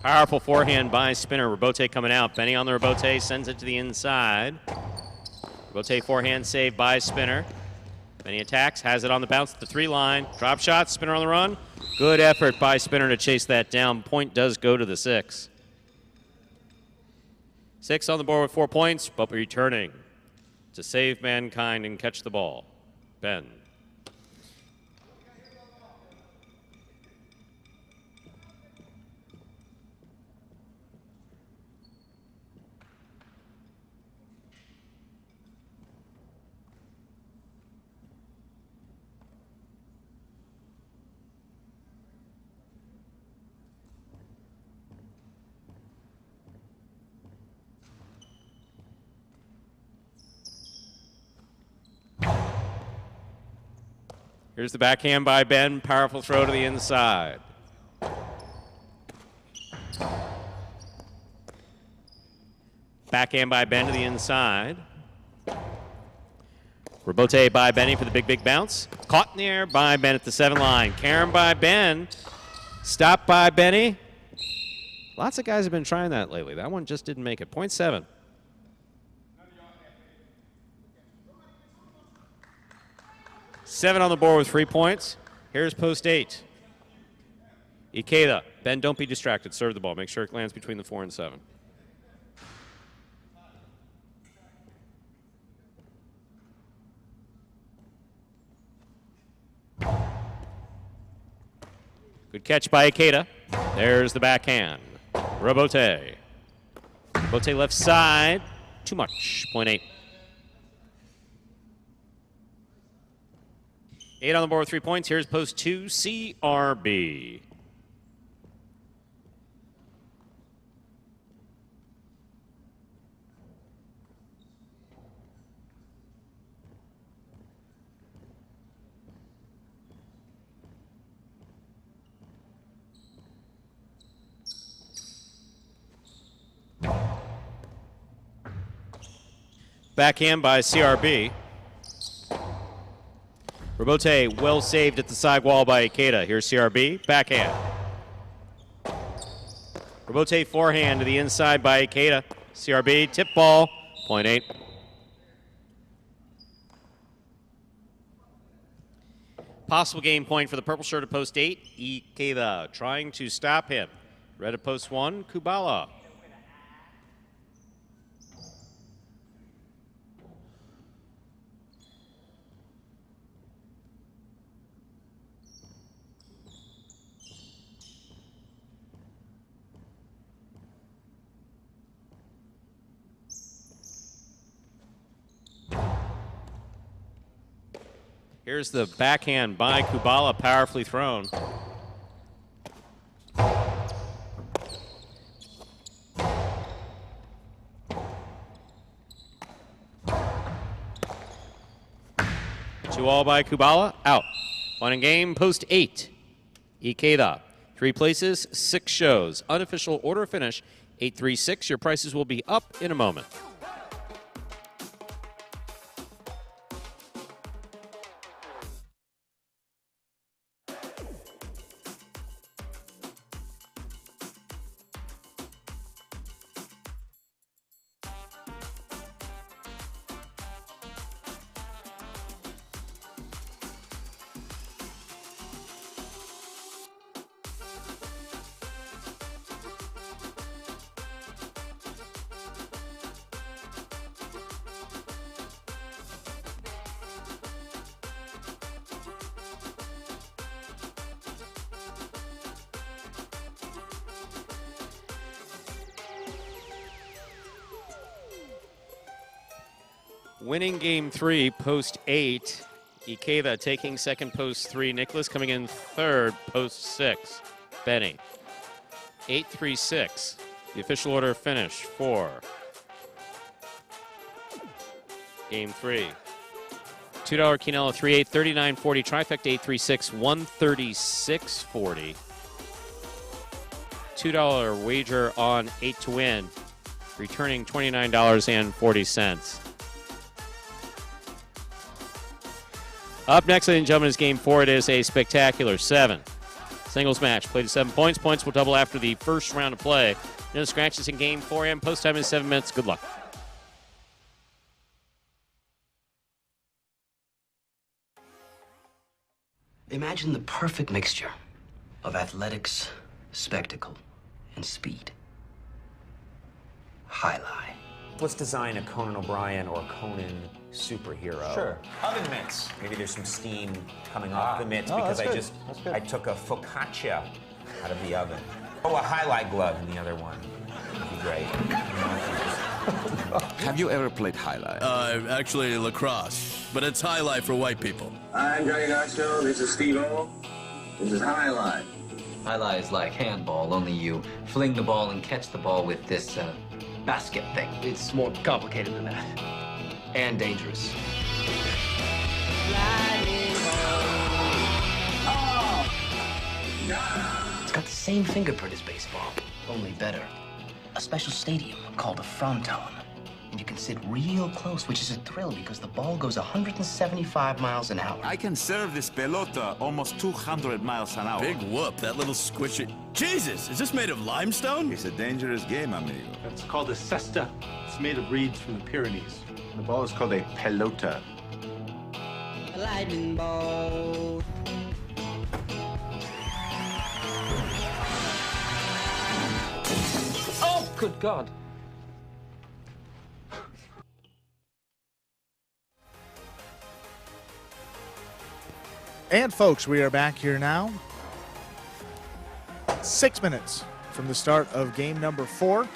Powerful forehand by Spinner. Robote coming out. Benny on the Robote, sends it to the inside. Robote forehand save by Spinner. Benny attacks, has it on the bounce at the 3 line. Drop shot, Spinner on the run. Good effort by Spinner to chase that down. Point does go to the 6. 6 on the board with 4 points, but returning to save mankind and catch the ball. Ben. Here's the backhand by Ben. Powerful throw to the inside. Backhand by Ben to the inside. Robote by Benny for the big bounce. Caught in the air by Ben at the 7 line. Karen by Ben. Stopped by Benny. Lots of guys have been trying that lately. That one just didn't make it. Point 7. Seven on the board with 3 points. Here's post 8. Ikeda. Ben, don't be distracted. Serve the ball. Make sure it lands between the 4 and 7. Good catch by Ikeda. There's the backhand. Robote. Robote left side. Too much. Point 8. 8 on the board with 3 points. Here's post 2, CRB. Backhand by CRB. Robote well saved at the side wall by Ikeda. Here's CRB. Backhand. Robote forehand to the inside by Ikeda. CRB tip ball. Point 8. Possible game point for the purple shirt at post 8. Ikeda trying to stop him. Red at post 1. Kubala. Here's the backhand by Kubala, powerfully thrown. Two all by Kubala, out. One in game, post 8. Ikeda, 3 places, 6 shows. Unofficial order of finish, 8-3-6. Your prices will be up in a moment. Winning game 3, post 8. Ikeda taking second, post 3. Nicholas coming in third, post 6. Benny. 8-3-6. The official order finish for game 3. $2 Quinella 3-8, 39.40. Trifecta 8-3-6, 136.40. $2 wager on 8 to win, returning $29.40. Up next, ladies and gentlemen, is game 4. It is a spectacular 7. Singles match. Played to 7 points. Points will double after the first round of play. No scratches in game 4 and post time is 7 minutes. Good luck. Imagine the perfect mixture of athletics, spectacle, and speed. Highlight. Let's design a Conan O'Brien or Conan superhero. Sure. Oven mitts. Maybe there's some steam coming off the mitts because I took a focaccia out of the oven. Oh, a highlight glove in the other one. That'd be great. Have you ever played highlight? Actually lacrosse, but it's highlight for white people. I'm Johnny Garcio. This is Steve-O. This is highlight. Highlight is like handball, only you fling the ball and catch the ball with this basket thing. It's more complicated than that. And dangerous. It's got the same fingerprint as baseball, only better. A special stadium called a fronton. And you can sit real close, which is a thrill because the ball goes 175 miles an hour. I can serve this pelota almost 200 miles an hour. Big whoop, that little squishy. Jesus, is this made of limestone? It's a dangerous game, amigo. It's called a cesta. It's made of reeds from the Pyrenees. The ball is called a pelota. A lightning ball. Oh, good God. And folks, we are back here now. 6 minutes from the start of game number 4.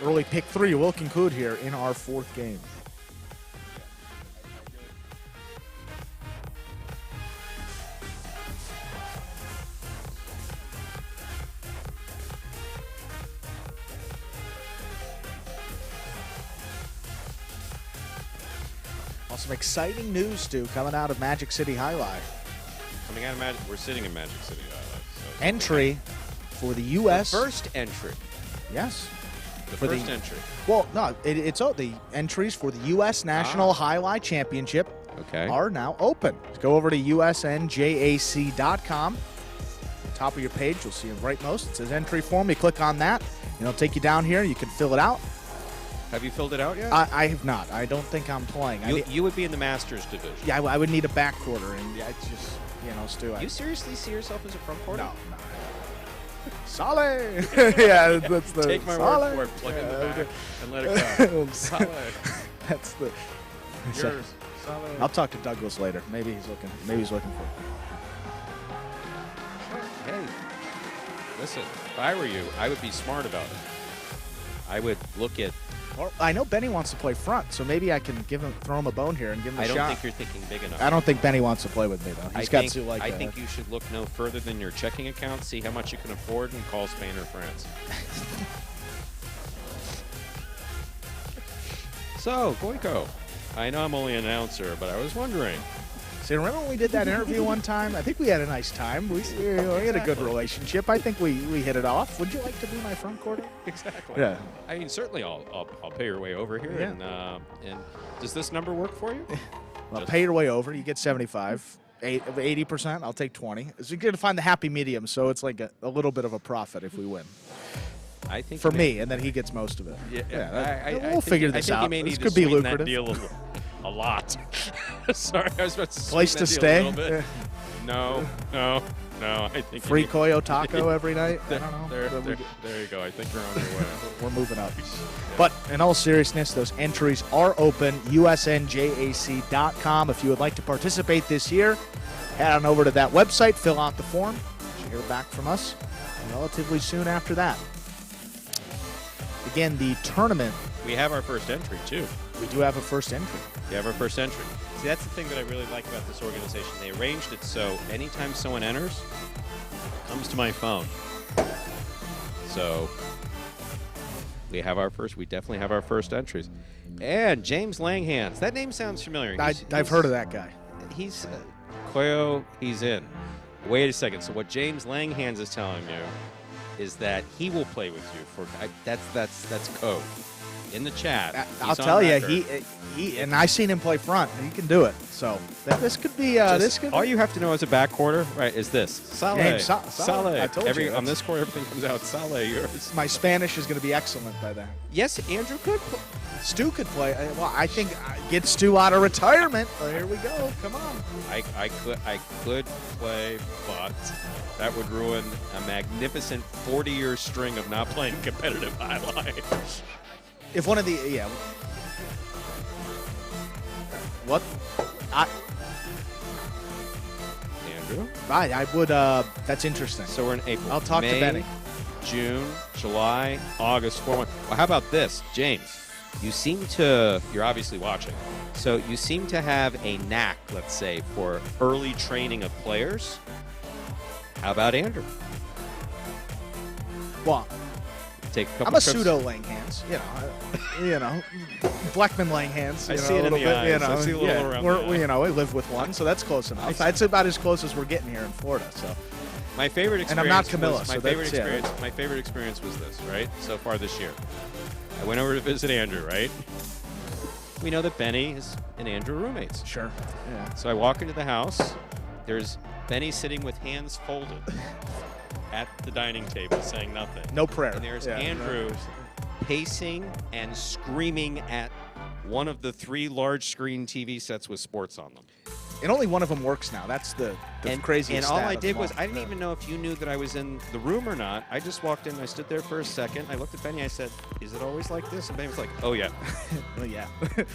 Early pick 3 will conclude here in our 4th game. Some exciting news, Stu, coming out of Magic City Highlight. Coming out of Magic, we're sitting in Magic City Highlight. So entry for the U.S. The first entry. Yes. The first entry. Well, no, it's the entries for the U.S. National Highlight Championship are now open. Go over to usnjac.com. Top of your page, you'll see it rightmost. It says entry form. You click on that, and it'll take you down here. You can fill it out. Have you filled it out yet? I have not. I don't think I'm playing. You would be in the Masters division. Yeah, I would need a back quarter, and it's just, Stu. You seriously see yourself as a front quarter? No. Sale! Yeah, that's the Take my word for it. Plug in the back and let it go. Sale. That's the. Yours. I'll talk to Douglas later. Maybe he's looking for it. Hey, listen, if I were you, I would be smart about it. I would look at. Well, I know Benny wants to play front, so maybe I can throw him a bone here and give him a shot. I don't think you're thinking big enough. I don't think Benny wants to play with me, though. I think you should look no further than your checking account, see how much you can afford, and call Spain or France. So, Goico, I know I'm only an announcer, but I was wondering. See, remember when we did that interview one time? I think we had a nice time. We had a good relationship. I think we hit it off. Would you like to be my front quarter? Exactly. Yeah. I mean, certainly I'll pay your way over here. Yeah. And does this number work for you? Well, pay your way over. You get 75. 80%, I'll take 20. So you're going to find the happy medium, so it's like a little bit of a profit if we win. I think for me, and then he gets most of it. We'll figure this out. This could be lucrative. That deal a lot. Sorry, I was about to place to stay. A little bit. No. I think free Koyo taco every night. I don't know. There you go. I think you're on your way. We're moving up. But in all seriousness, those entries are open. usnjac.com. If you would like to participate this year, head on over to that website, fill out the form. You should hear back from us relatively soon after that. Again, the tournament. We have our first entry, too. We do have a first entry. We have our first entry. See, that's the thing that I really like about this organization. They arranged it so anytime someone enters, it comes to my phone. So we definitely have our first entries. And James Langhans. That name sounds familiar. I've heard of that guy. He's Koyo, he's in. Wait a second. So what James Langhans is telling you is that he will play with you for that's code. In the chat, I'll tell you, he and I seen him play front. He can do it. So this could be. All you have to know as a back quarter, right, is this. Sale. Sale. I told you. On this court, everything comes out. Sale. Yours. My Spanish is going to be excellent by then. Yes, Andrew could. Stu could play. Well, I think get Stu out of retirement. Well, here we go. Come on. I could play, but that would ruin a magnificent 40-year string of not playing competitive highlight. If one of the what? Andrew? I would. That's interesting. So we're in April. I'll talk to Benny. June, July, August, 4 months. Well, how about this, James? You're obviously watching, so you seem to have a knack, let's say, for early training of players. How about Andrew? Well, take a couple I'm a trips. pseudo Langhans, Blackman Langhans. I see it in the eyes. I see a little around the eye. We live with one, so that's close enough. That's about as close as we're getting here in Florida. So, my favorite experience. And I'm not Camilla. My favorite experience was this. Right, so far this year, I went over to visit Andrew. Right, we know that Benny is and Andrew roommates. Sure. Yeah. So I walk into the house. There's Benny sitting with hands folded at the dining table saying nothing. No prayer. And there's Andrew pacing and screaming at one of the 3 large screen TV sets with sports on them. And only one of them works now. That's the craziest. And all I did was, I didn't even know if you knew that I was in the room or not. I just walked in, I stood there for a second, I looked at Benny, I said, is it always like this? And Benny was like, oh yeah. Oh yeah.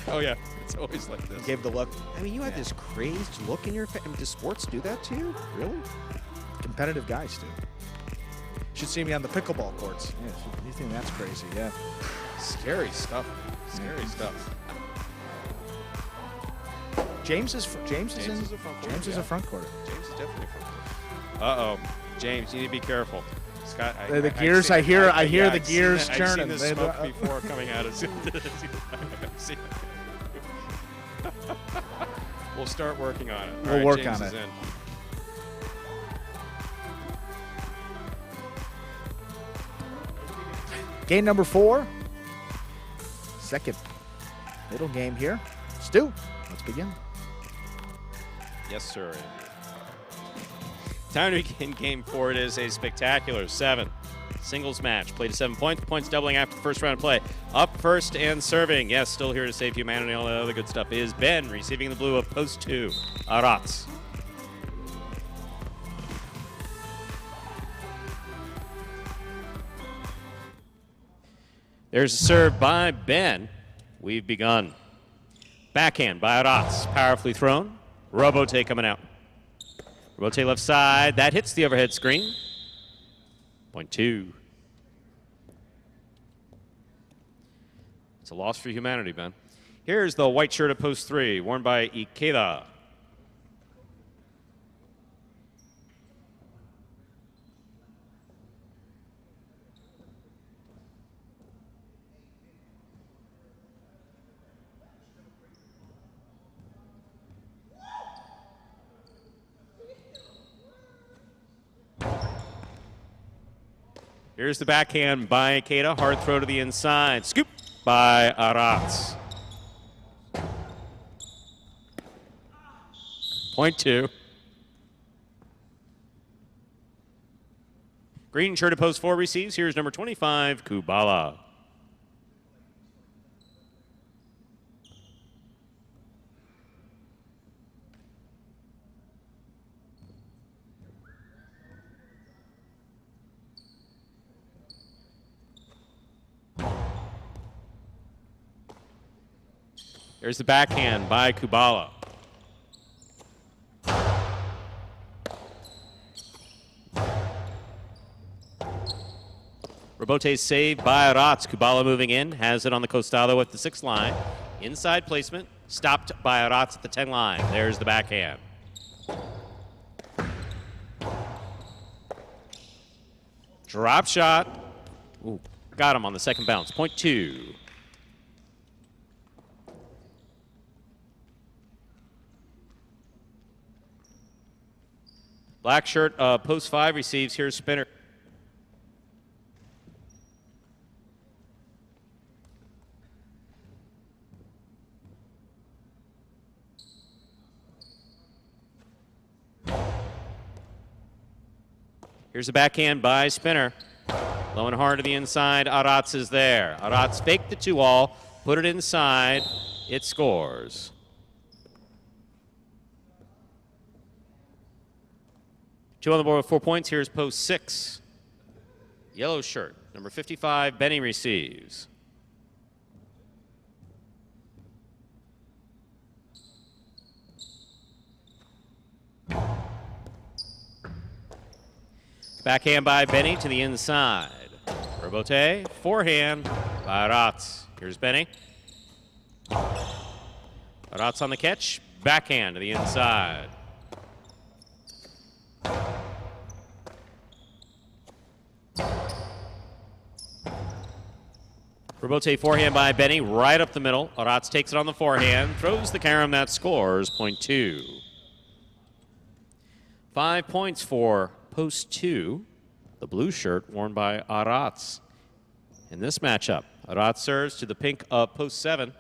Oh yeah, it's always like this. Gave the look. I mean, you had this crazed look in your face. I mean, does sports do that to you? Really? Competitive guys do. Should see me on the pickleball courts. Yeah, you think that's crazy? Yeah. Scary stuff. Scary stuff. James is a front court. James is a front court. James is definitely a front court. Uh-oh. James, you need to be careful. Scott, the gears, I hear the gears churning. I've seen this smoke before coming out of We'll start working on it. We'll work on it. In. Game number 4, second middle game here. Stu, let's begin. Yes, sir. Time to begin game 4. It is a spectacular 7 singles match. Played to 7 points. Points doubling after the first round of play. Up first and serving. Yes, still here to save humanity. All that other good stuff is Ben receiving the blue of post 2. Arats. There's a serve by Ben. We've begun. Backhand by Arats. Powerfully thrown. Robote coming out. Robote left side. That hits the overhead screen. Point 2. It's a loss for humanity, Ben. Here's the white shirt at post 3, worn by Ikeda. Here's the backhand by Ikeda. Hard throw to the inside. Scoop by Arats. Point 2. Green shirt at post 4 receives. Here's number 25, Kubala. There's the backhand by Kubala. Robote's saved by Arats. Kubala moving in, has it on the costado at the 6 line. Inside placement, stopped by Arats at the 10 line. There's the backhand. Drop shot. Ooh, got him on the second bounce. Point 2. Black shirt, post 5 receives. Here's spinner. Here's a backhand by spinner. Low and hard to the inside. Arats is there. Arats faked the 2-all, put it inside. It scores. Two on the board with 4 points. Here's post 6. Yellow shirt, number 55, Benny receives. Backhand by Benny to the inside. Robote, forehand by Arats. Here's Benny. Arats on the catch. Backhand to the inside. Robote forehand by Benny, right up the middle. Arats takes it on the forehand, throws the carom, that scores, point 2. 5 points for post 2, the blue shirt worn by Arats. In this matchup, Arats serves to the pink of post 7,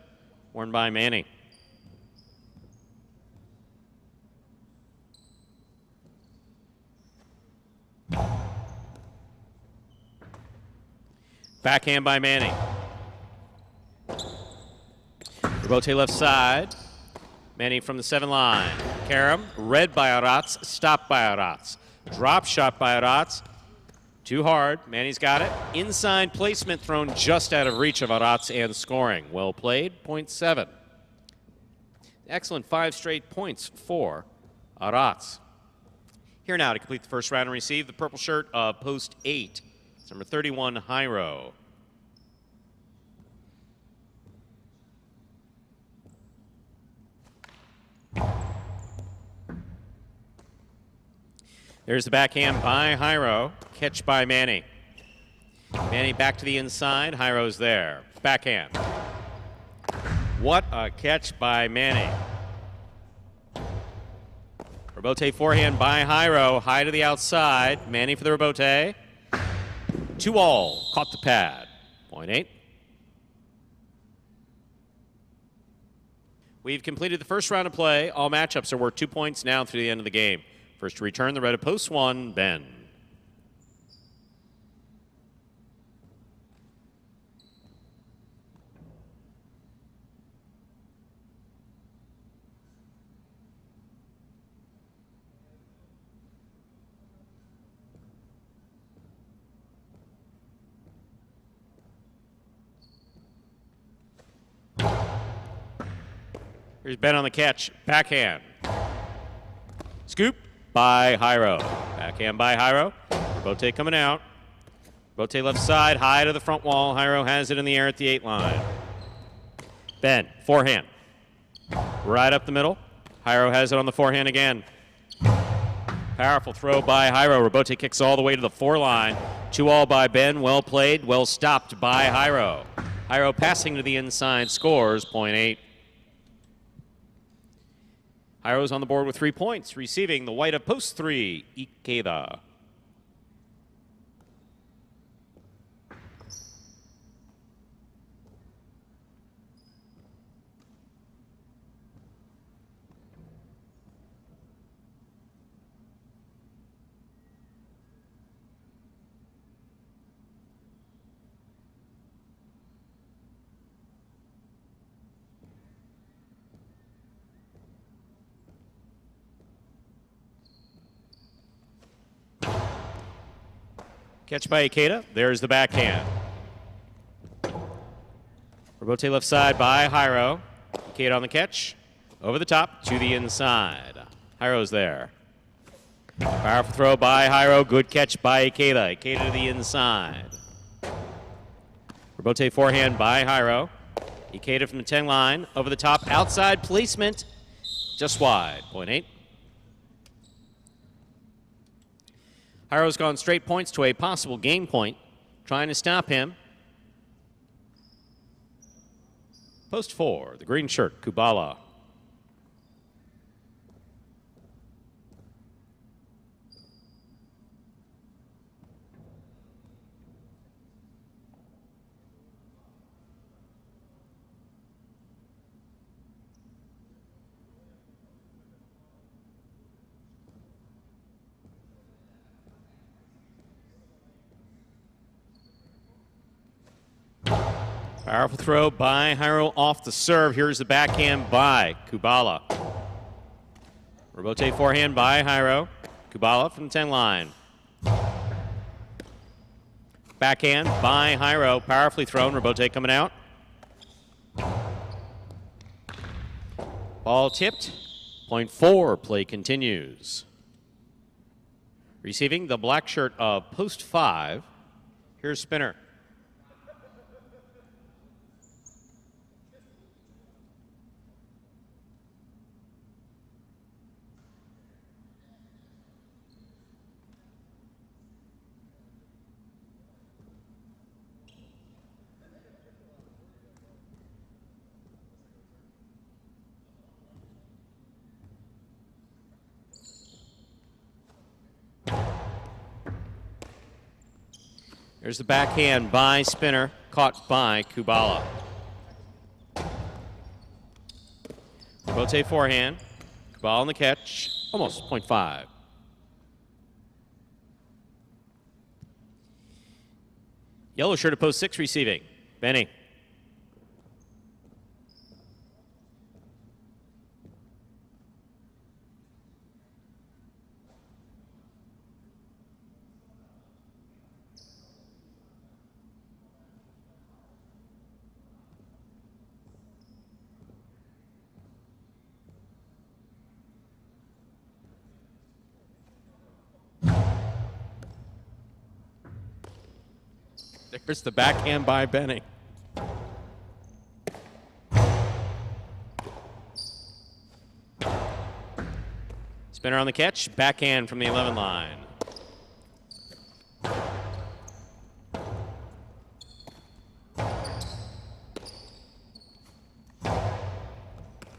worn by Manny. Backhand by Manny. Robote left side. Manny from the 7 line. Karam, read by Arats, stopped by Arats. Drop shot by Arats. Too hard. Manny's got it. Inside placement thrown just out of reach of Arats and scoring. Well played. Point 7. Excellent 5 straight points for Arats. Here now to complete the first round and receive the purple shirt of post 8. It's number 31, Hyro. There's the backhand by Hyro. Catch by Manny. Manny back to the inside. Hyro's there. Backhand. What a catch by Manny. Robote forehand by Hyro. High to the outside. Manny for the Robote. 2-all. Caught the pad. Point 8. We've completed the first round of play. All matchups are worth 2 points now through the end of the game. First to return, the red of post 1, Ben. Here's Ben on the catch. Backhand. Scoop by Jairo. Backhand by Jairo. Robote coming out. Robote left side, high to the front wall. Jairo has it in the air at the 8 line. Ben, forehand. Right up the middle. Jairo has it on the forehand again. Powerful throw by Jairo. Robote kicks all the way to the 4 line. 2-all by Ben. Well played, well stopped by Jairo. Jairo passing to the inside, scores .8. Jairo's on the board with 3 points, receiving the white of post 3, Ikeda. Catch by Ikeda. There's the backhand. Robote left side by Jairo. Ikeda on the catch. Over the top to the inside. Jairo's there. Powerful throw by Jairo. Good catch by Ikeda. Ikeda to the inside. Robote forehand by Jairo. Ikeda from the 10 line. Over the top. Outside placement. Just wide. .8. Jairo's gone straight points to a possible game point, trying to stop him. Post 4, the green shirt, Kubala. Powerful throw by Jairo off the serve. Here's the backhand by Kubala. Robote forehand by Jairo. Kubala from the 10 line. Backhand by Jairo. Powerfully thrown. Robote coming out. Ball tipped. .4. Play continues. Receiving the black shirt of post 5. Here's Spinner. There's the backhand by Spinner, caught by Kubala. Robote forehand. Kubala on the catch. Almost .5. Yellow shirt at post 6 receiving. Benny. There's the backhand by Benny. Spinner on the catch, backhand from the 11 line.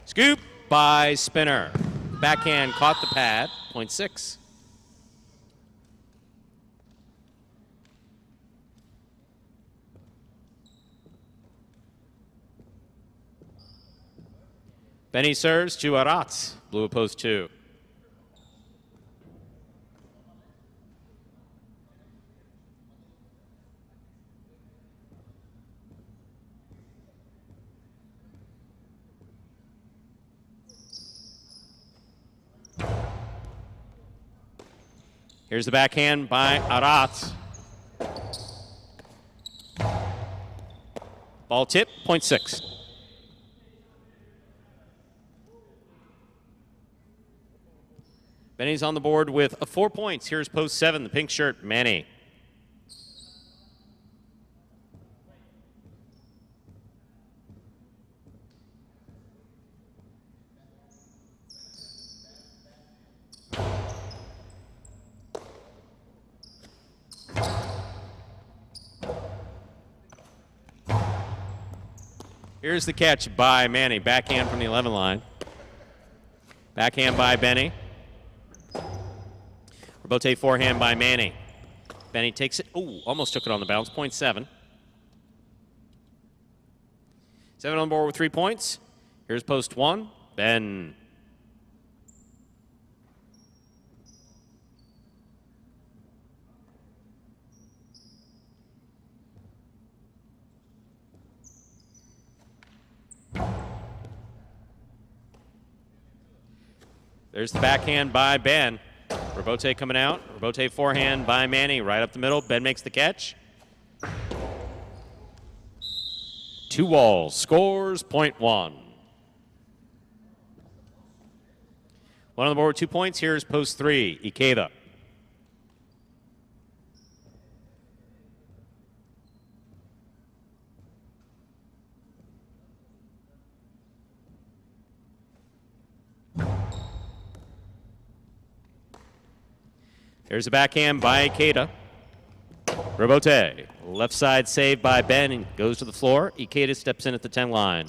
Scoop by Spinner. Backhand caught the pad, .6. Benny serves to Aratz. Blue at post 2. Here's the backhand by Aratz. Ball tip, point 6. Benny's on the board with 4 points. Here's post 7, the pink shirt, Manny. Here's the catch by Manny. Backhand from the 11 line. Backhand by Benny. Rebote forehand by Manny. Benny takes it. Ooh, almost took it on the bounce. Point 7. 7 on the board with 3 points. Here's post 1. Ben. There's the backhand by Ben. Rebote coming out. Rebote forehand by Manny. Right up the middle. Ben makes the catch. 2 walls. Scores point 1. 1 on the board with 2 points. Here's post 3. Ikeda. There's a backhand by Ikeda. Rebote. Left side save by Ben and goes to the floor. Ikeda steps in at the 10 line.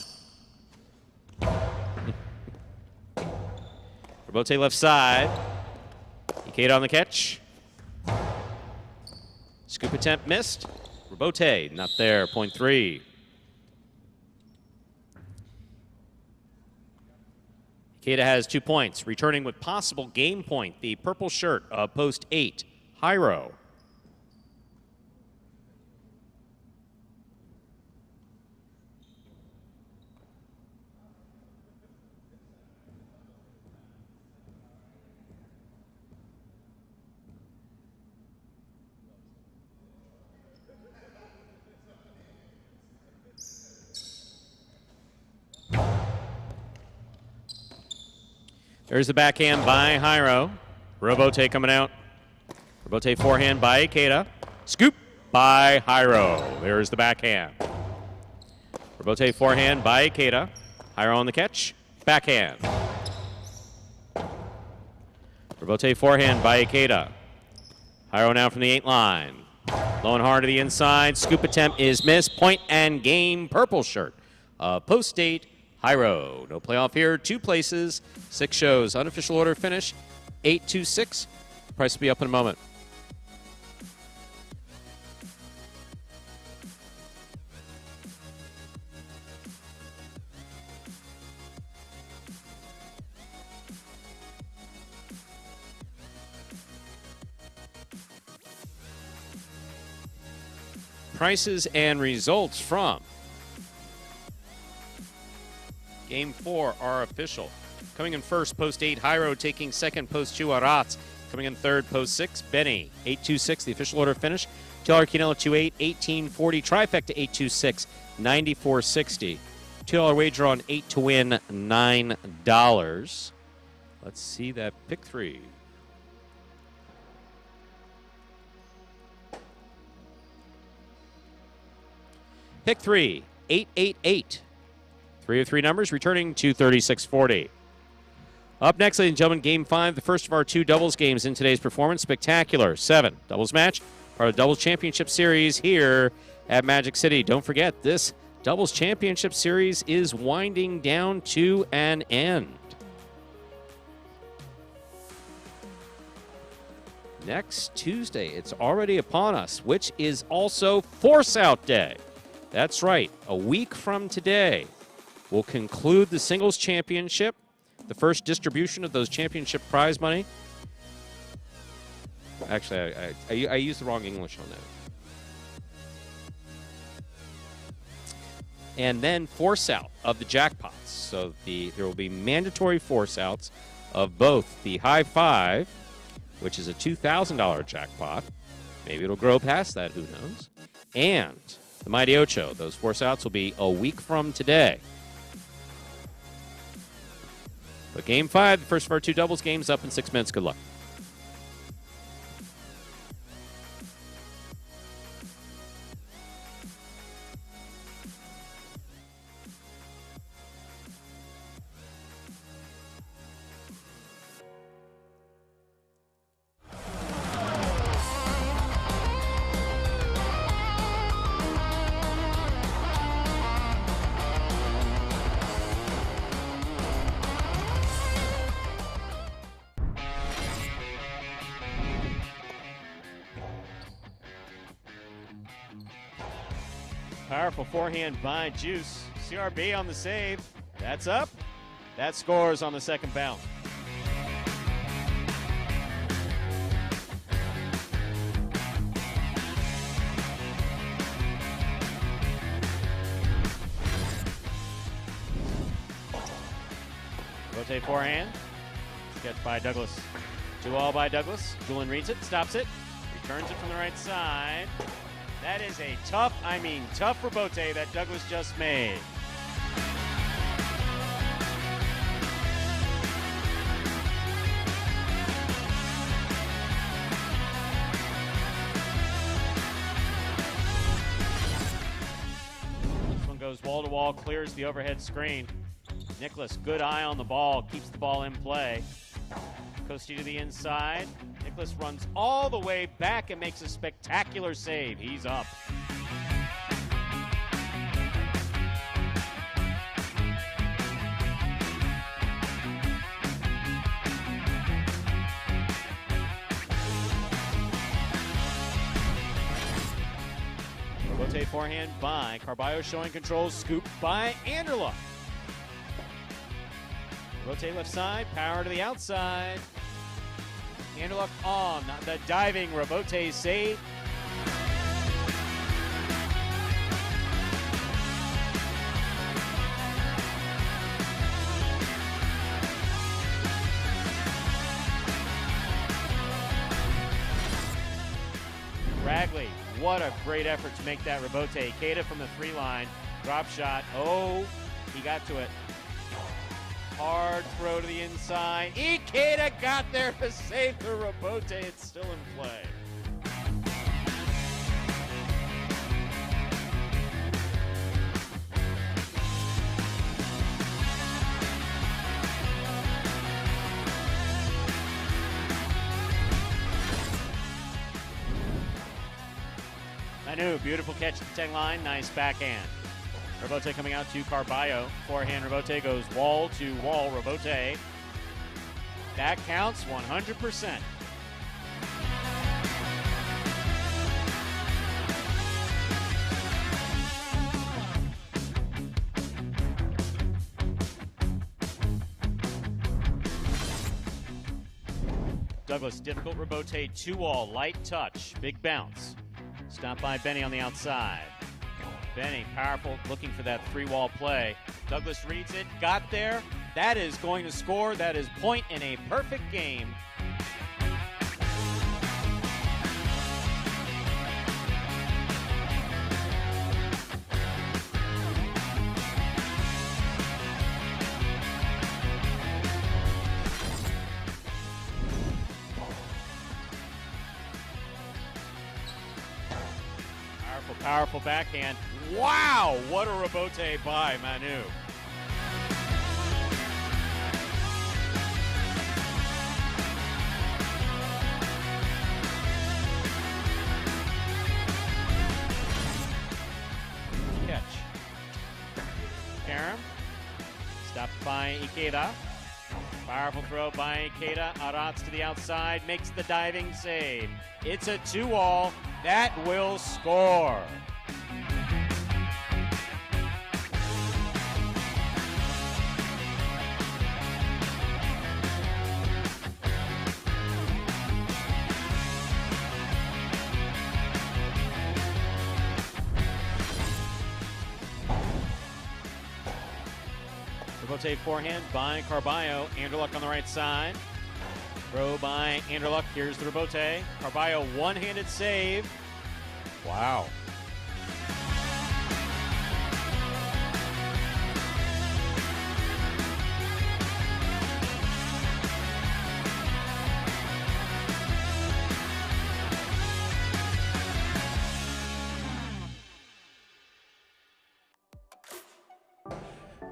Rebote left side. Ikeda on the catch. Scoop attempt missed. Rebote not there. Point 3. Ikeda has 2 points. Returning with possible game point, the purple shirt of post 8, Hyro. There's the backhand by Hyro. Rebote coming out. Rebote forehand by Ikeda. Scoop by Hyro. There's the backhand. Rebote forehand by Ikeda. Hyro on the catch. Backhand. Rebote forehand by Ikeda. Hyro now from the 8 line. Low and hard to the inside. Scoop attempt is missed. Point and game. Purple shirt. Post 8. Hyro. No playoff here. 2 places. 6 shows. Unofficial order finish. 8-2-6. Price will be up in a moment. Prices and results from Game 4 are official. Coming in first, post 8, Hyro. Taking second, post 2, Aratz. Coming in third, post 6, Benny. 8-2-6, the official order finish. $2 Quinella 2-8, 18-40. Trifecta 8-2-6, 94-60. $2 wager on 8 to win, $9. Let's see that pick 3. Pick 3, 888. 3 of 3 numbers, returning to 3640. Up next, ladies and gentlemen, Game 5, the first of our 2 doubles games in today's performance. Spectacular 7 doubles match, part of the Doubles Championship Series here at Magic City. Don't forget, this Doubles Championship Series is winding down to an end. Next Tuesday, it's already upon us, which is also Force Out Day. That's right, a week from today. will conclude the singles championship. The first distribution of those championship prize money. Actually, I used the wrong English on that. And then force out of the jackpots. So there will be mandatory force outs of both the high five, which is a $2,000 jackpot. Maybe it'll grow past that, who knows? And the Mighty Ocho. Those force outs will be a week from today. But Game 5, the first of our 2 doubles games, up in 6 minutes. Good luck. Powerful forehand by Juice. CRB on the save. That's up. That scores on the second bounce. Rotate forehand. Catch by Douglas. 2-all by Douglas. Doolin reads it, stops it, returns it from the right side. That is a tough rebote that Douglas just made. This one goes wall to wall, clears the overhead screen. Nicholas, good eye on the ball, keeps the ball in play. Costi to the inside. Nicholas runs all the way back and makes a spectacular save. He's up. Rotate forehand by Carballo, showing control, scoop by Anderluck. Rotate left side, power to the outside. Anderluck on the diving rebote save. Ragley, what a great effort to make that rebote. Ikeda from the 3 line, drop shot. Oh, he got to it. Hard throw to the inside. Ikeda got there to save the rebote. It's still in play. Manu, beautiful catch at the 10 line. Nice backhand. Rebote coming out to Carballo. Forehand rebote goes wall to wall rebote. That counts 100%. Douglas, difficult rebote, 2-all, light touch, big bounce. Stop by Benny on the outside. Benny, powerful, looking for that 3-wall play. Douglas reads it, got there. That is going to score. That is point in a perfect game. Powerful backhand. Wow, what a rebote by Manu. Catch. Karam. Stopped by Ikeda. Powerful throw by Ikeda. Arats to the outside. Makes the diving save. It's a 2-all. That will score. Rebote forehand by Carballo. Anderluck on the right side. Throw by Anderluck. Here's the rebote. Carballo one-handed save. Wow.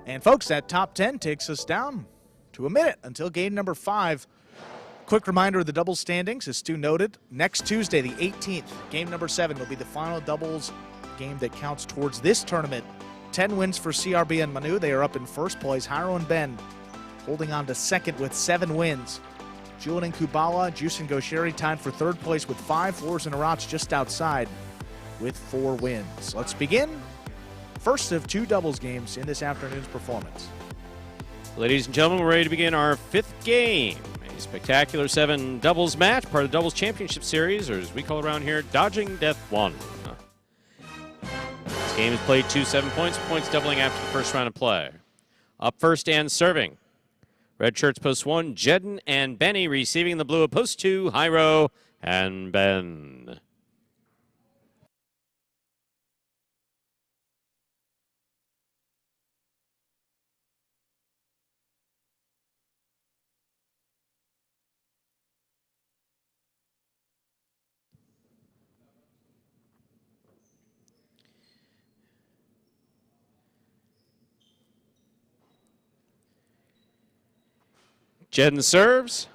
And folks, that top 10 takes us down to a minute until game number 5. Quick reminder of the doubles standings, as Stu noted. Next Tuesday, the 18th, game number 7 will be the final doubles game that counts towards this tournament. 10 wins for CRB and Manu. They are up in first place. Hiro and Ben holding on to second with 7 wins. Julian Kubala, Juicen Gosheri tied for third place with 5. Flores and Arats just outside with 4 wins. Let's begin. First of 2 doubles games in this afternoon's performance. Ladies and gentlemen, we're ready to begin our 5th game. A spectacular 7 doubles match, part of the Doubles Championship Series, or as we call it around here, Dodging Death 1. This game is played 2 7 points doubling after the first round of play. Up first and serving. Red shirts post 1, Jedden and Benny receiving the blue of post 2, Hiro and Ben. Jedden serves.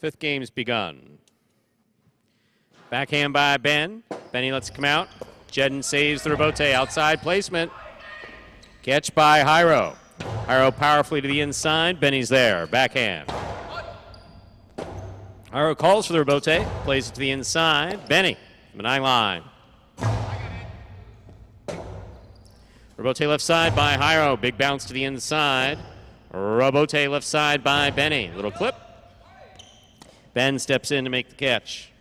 5th game's begun. Backhand by Ben. Benny lets it come out. Jedden saves the rebote. Outside placement. Catch by Hiro. Hiro powerfully to the inside. Benny's there. Backhand. Hiro calls for the rebote. Plays it to the inside. Benny from the 9 line. Rebote left side by Hiro. Big bounce to the inside. Rebote left side by Benny. Little clip. Ben steps in to make the catch.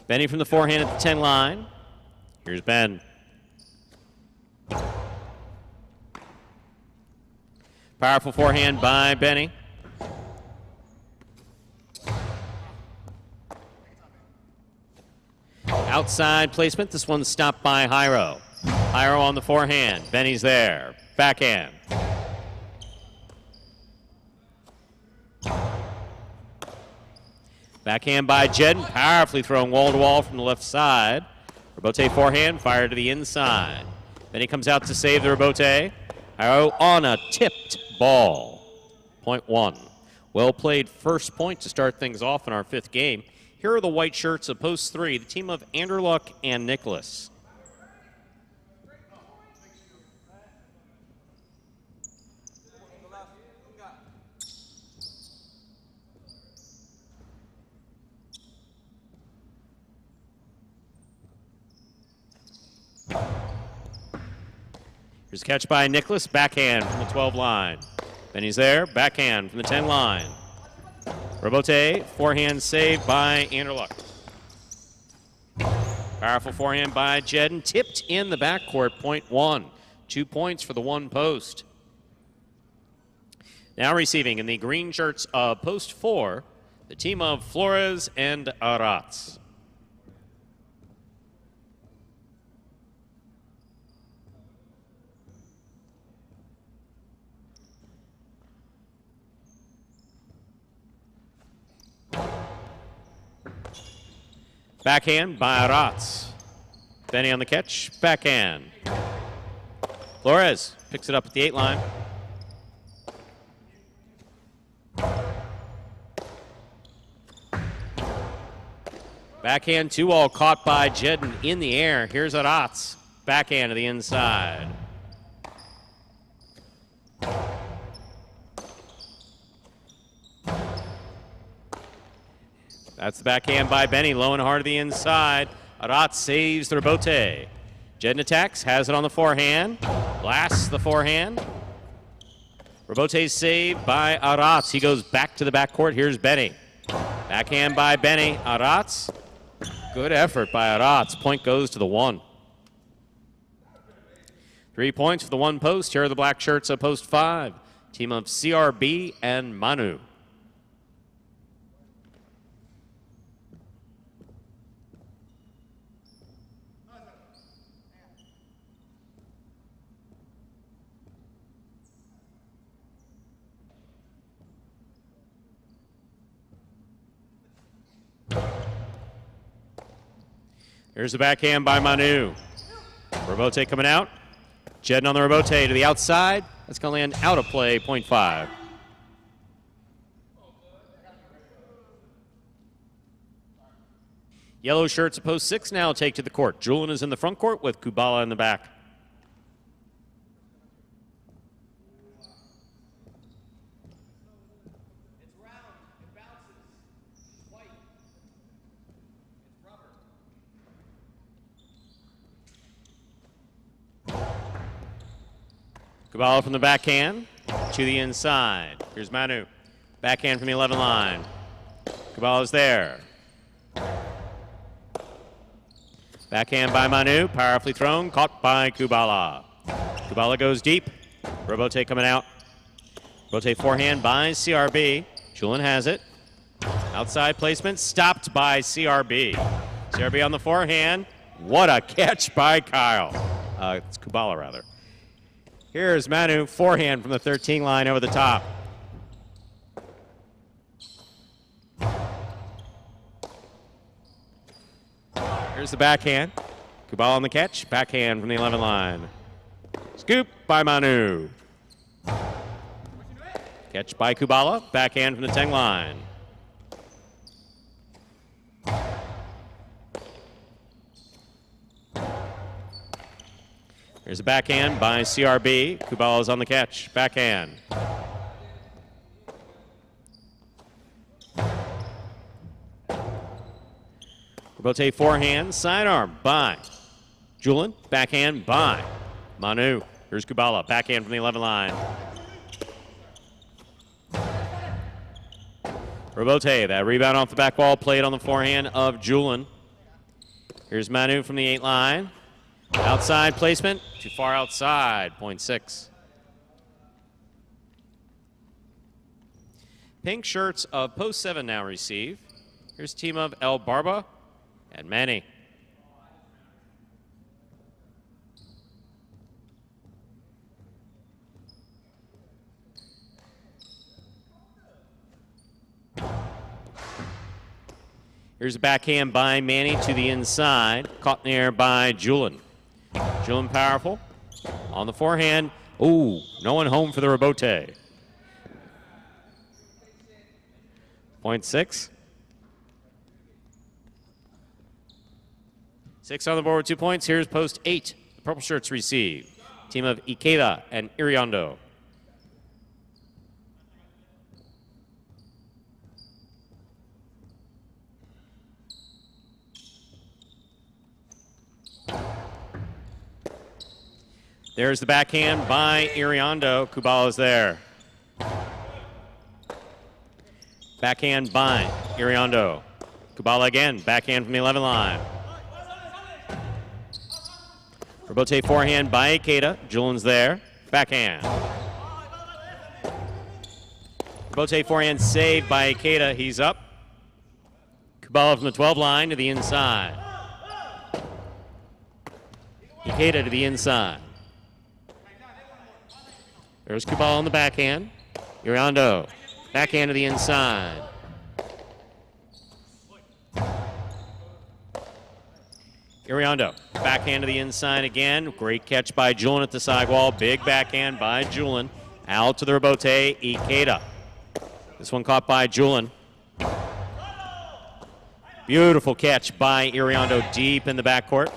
Benny from the forehand at the 10 line. Here's Ben. Powerful forehand by Benny. Outside placement. This one's stopped by Hiro. Hiro on the forehand. Benny's there. Backhand. Backhand by Jedden. Powerfully thrown wall to wall from the left side. Rebote forehand. Fire to the inside. Benny comes out to save the rebote. Hiro on a tipped ball. Point 1. Well played first point to start things off in our 5th game. Here are the white shirts of post 3, the team of Anderluck and Nicholas. Here's a catch by Nicholas, backhand from the 12 line. Benny's there, backhand from the 10 line. Rebote, forehand save by Anderluck. Powerful forehand by Jedden, tipped in the backcourt, point 1. 2 points for the 1 post. Now receiving in the green shirts of post 4, the team of Flores and Arats. Backhand by Arats. Benny on the catch, backhand. Flores picks it up at the 8 line. Backhand 2-all caught by Jedden in the air. Here's Arats, backhand to the inside. That's the backhand by Benny, low and hard to the inside. Arats saves the rebote. Jedden attacks, has it on the forehand. Blasts the forehand. Rebote saved by Arats. He goes back to the backcourt. Here's Benny. Backhand by Benny. Arats. Good effort by Arats. Point goes to the 1. 3 points for the one post. Here are the black shirts of post 5. Team of CRB and Manu. Here's the backhand by Manu. Robote coming out. Jetting on the Robote to the outside. That's going to land out of play, point 5. Yellow shirts of post 6 now take to the court. Julian is in the front court with Kubala in the back. Kubala from the backhand to the inside. Here's Manu. Backhand from the 11 line. Kubala's there. Backhand by Manu. Powerfully thrown. Caught by Kubala. Kubala goes deep. Robote coming out. Robote forehand by CRB. Julian has it. Outside placement. Stopped by CRB. CRB on the forehand. What a catch by Kyle. It's Kubala, rather. Here's Manu, forehand from the 13 line over the top. Here's the backhand. Kubala on the catch. Backhand from the 11 line. Scoop by Manu. Catch by Kubala. Backhand from the 10 line. Here's a backhand by CRB. Kubala is on the catch. Backhand. Robote forehand. Sidearm by Julian. Backhand by Manu. Here's Kubala. Backhand from the 11 line. Robote, that rebound off the back wall, played on the forehand of Julian. Here's Manu from the 8 line. Outside placement, too far outside, point 6. Pink shirts of post 7 now receive. Here's team of El Barba and Manny. Here's a backhand by Manny to the inside, caught in the air by Julian. Julian powerful. On the forehand. Ooh, no one home for the Robote. Point 6. 6 on the board with 2 points. Here's post 8. The purple shirts receive. Team of Ikeda and Iriondo. There's the backhand by Iriondo. Kubala's there. Backhand by Iriondo. Kubala again. Backhand from the 11 line. Robote forehand by Ikeda. Julian's there. Backhand. Robote forehand saved by Ikeda. He's up. Kubala from the 12 line to the inside. Ikeda to the inside. There's Kubala on the backhand. Iriondo, backhand to the inside. Iriondo, backhand to the inside again. Great catch by Julian at the sidewall. Big backhand by Julian. Out to the Robote, Ikeda. This one caught by Julian. Beautiful catch by Iriondo deep in the backcourt.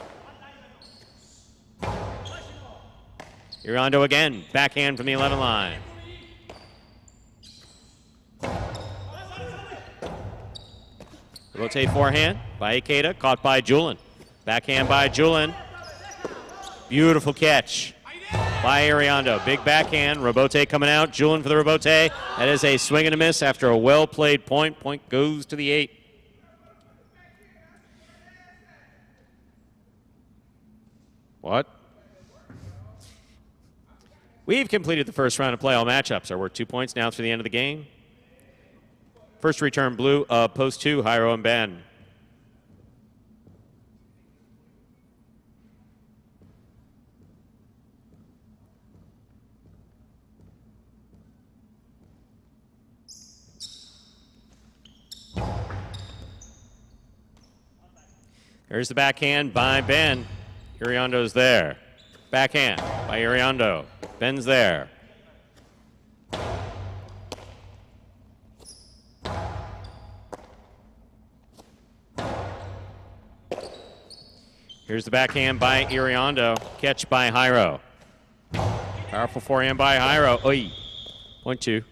Iriondo again, backhand from the 11 line. Robote forehand by Ikeda, caught by Julian. Backhand by Julian. Beautiful catch by Iriondo. Big backhand, Robote coming out. Julian for the Robote. That is a swing and a miss after a well-played point. Point goes to the 8. What? We've completed the first round of play. All matchups are worth 2 points now through the end of the game. First return blue of post 2, Jairo and Ben. There's the backhand by Ben. Iriondo's there. Backhand by Iriondo. Ben's there. Here's the backhand by Iriondo. Catch by Jairo. Powerful forehand by Jairo. Oi. Point 2.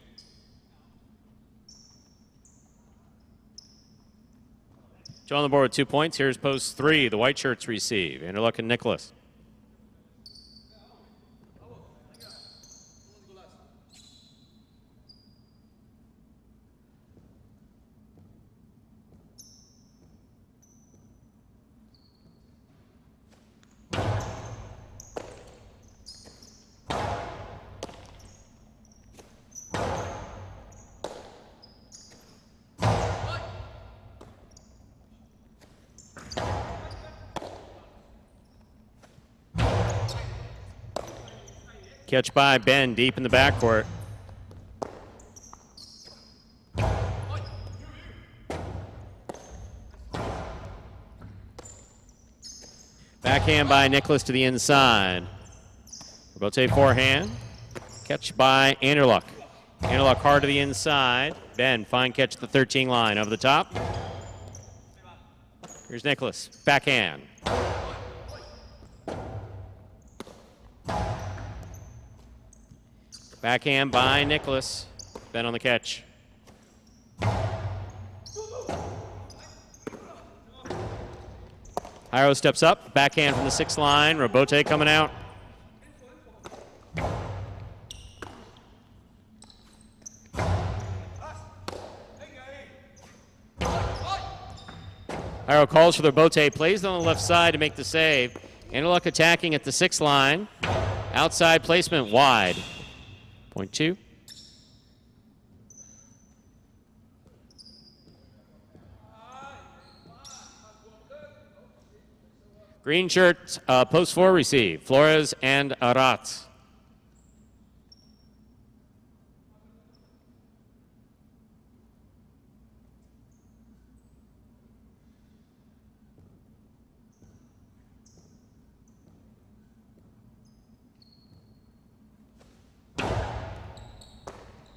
Joe on the board with 2 points. Here's post 3. The white shirts receive. Interluck and Nicholas. Catch by Ben deep in the backcourt. Backhand by Nicholas to the inside. Rotate forehand. Catch by Anderluck. Anderluck hard to the inside. Ben, fine catch at the 13 line over the top. Here's Nicholas. Backhand. Backhand by Nicholas. Ben on the catch. Jairo steps up. Backhand from the 6th line. Robote coming out. Jairo calls for the Robote. Plays on the left side to make the save. Anderluck attacking at the 6th line. Outside placement wide. Point 2. Green shirt, post 4 receive. Flores and Arat.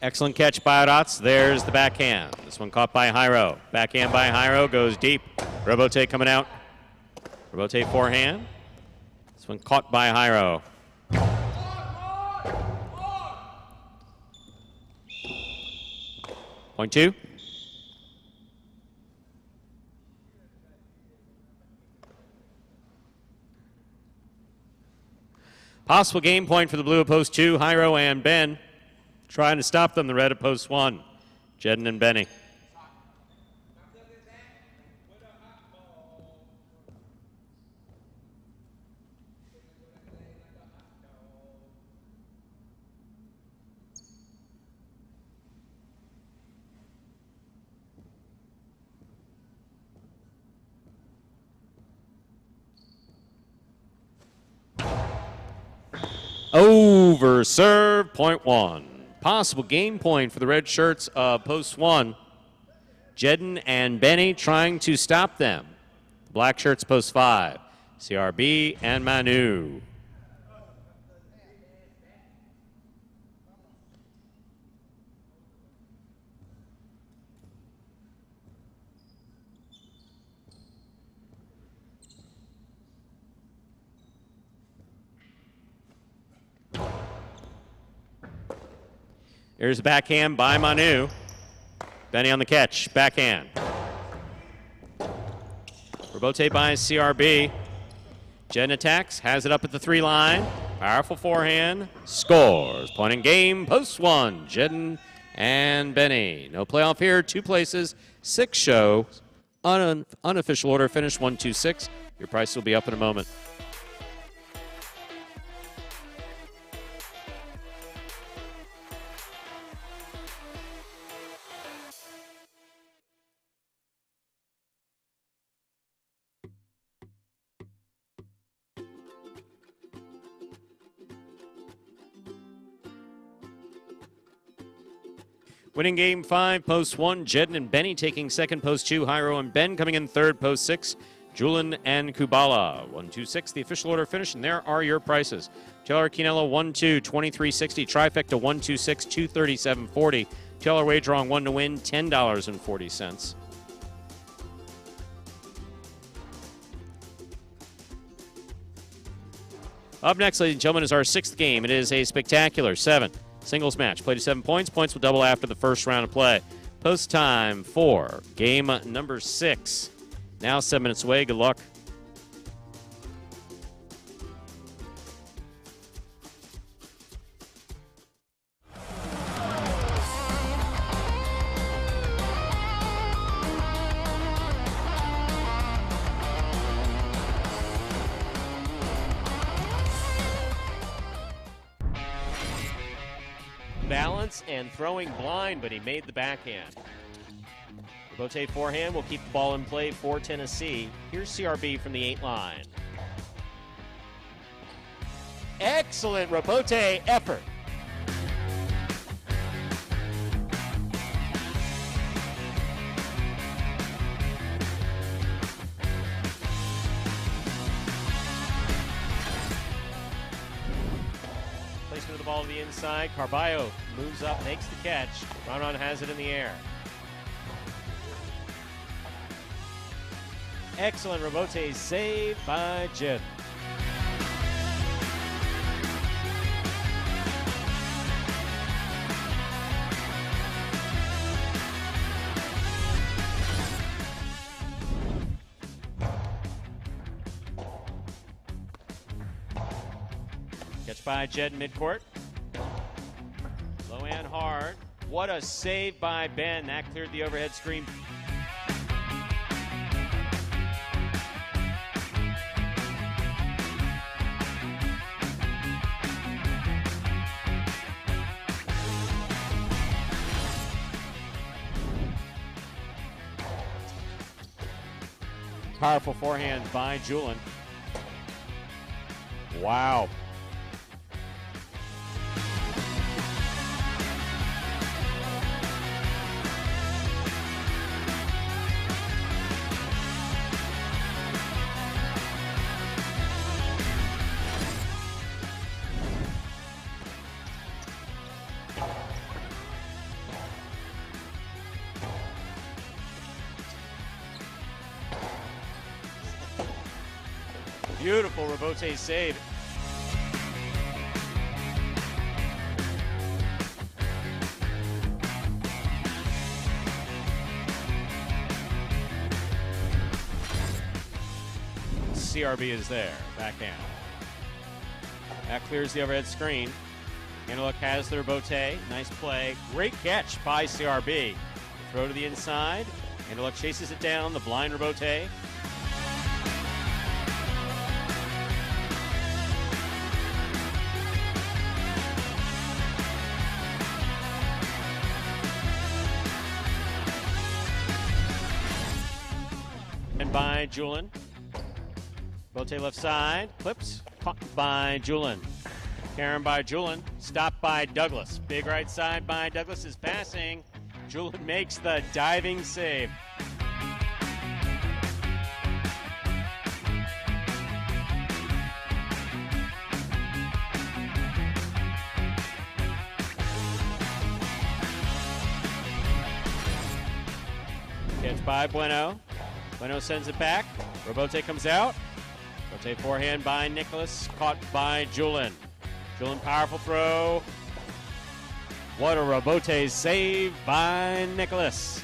Excellent catch by Aratz. There's the backhand. This one caught by Jairo. Backhand by Jairo goes deep. Robote coming out. Robote forehand. This one caught by Jairo. Point 2. Possible game point for the blue at post 2, Jairo and Ben. Trying to stop them, the red at post 1, Jedden and Benny. Over serve, point 1. Possible game point for the red shirts of post 1. Jedden and Benny trying to stop them. Black shirts post 5. CRB and Manu. Here's the backhand by Manu. Benny on the catch. Backhand. Robote by CRB. Jedden attacks. Has it up at the 3 line. Powerful forehand. Scores. Point in game. Post 1. Jedden and Benny. No playoff here. 2 places. 6 show. Unofficial order finish 1-2-6. Your price will be up in a moment. Winning game 5, post 1, Jedden and Benny taking second, post 2, Hyro and Ben coming in third, post 6, Julian and Kubala. 1, 2, 6, the official order finish, and there are your prices. Taylor Quinello 1, 2, 23.60. Trifecta 1, 2, 6, 237.40. Taylor wager on 1 to win, $10.40. Up next, ladies and gentlemen, is our 6th game. It is a spectacular 7 singles match. Play to 7 points. Points will double after the first round of play. Post time for game number 6. Now 7 minutes away. Good luck. Balance and throwing blind, but he made the backhand. Robote forehand will keep the ball in play for Tennessee. Here's CRB from the 8 line. Excellent Robote effort. Placement of the ball to the inside. Carballo moves up, makes the catch. Ronan has it in the air. Excellent Robote save by Jed. Catch by Jed midcourt. Low and hard. What a save by Ben. That cleared the overhead screen. Powerful forehand by Julian. Wow. Beautiful Robote save. CRB is there, backhand. That clears the overhead screen. Antelope has the Robote, nice play. Great catch by CRB. Throw to the inside. Antelope chases it down, the blind Robote. By Julian. Bote left side. Clips. Caught by Julian. Karen by Julian. Stopped by Douglas. Big right side by Douglas is passing. Julian makes the diving save. Catch by Bueno. Bueno sends it back. Robote comes out. Robote forehand by Nicholas. Caught by Julian. Julian powerful throw. What a Robote save by Nicholas.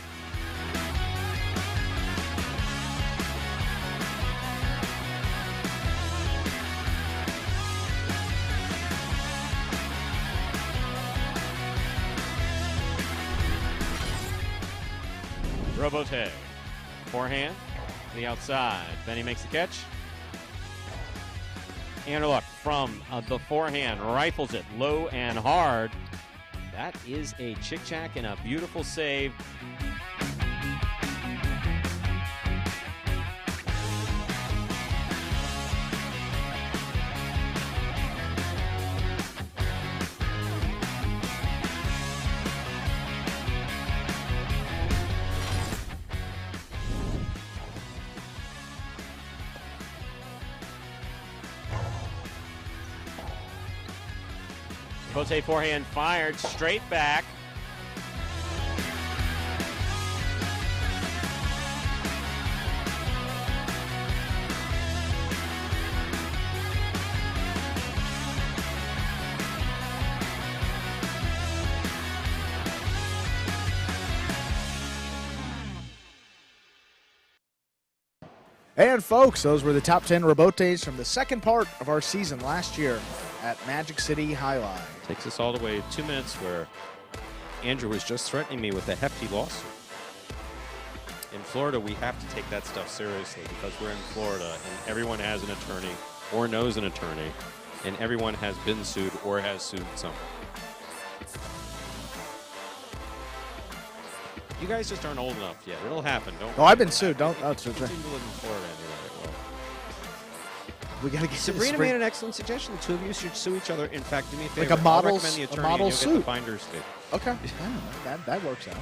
Robote. Forehand. The outside. Benny makes the catch. Anderluck from the forehand rifles it low and hard. That is a chick-chack and a beautiful save. Rebote forehand fired straight back. And folks, those were the top 10 rebotes from the second part of our season last year at Magic City Highline. Takes us all the way 2 minutes where Andrew was just threatening me with a hefty lawsuit. In Florida, we have to take that stuff seriously because we're in Florida and everyone has an attorney or knows an attorney, and everyone has been sued or has sued someone. You guys just aren't old enough yet. It'll happen. Don't. Oh, I've been sued. Don't. Oh, you seem to live in Florida anyway. Well, we gotta get Sabrina made an excellent suggestion. The two of you should sue each other. In fact, do me a favor. Like a model, I'll recommend the attorney a model and you'll suit. get the finder's fee. Okay, yeah, that works out.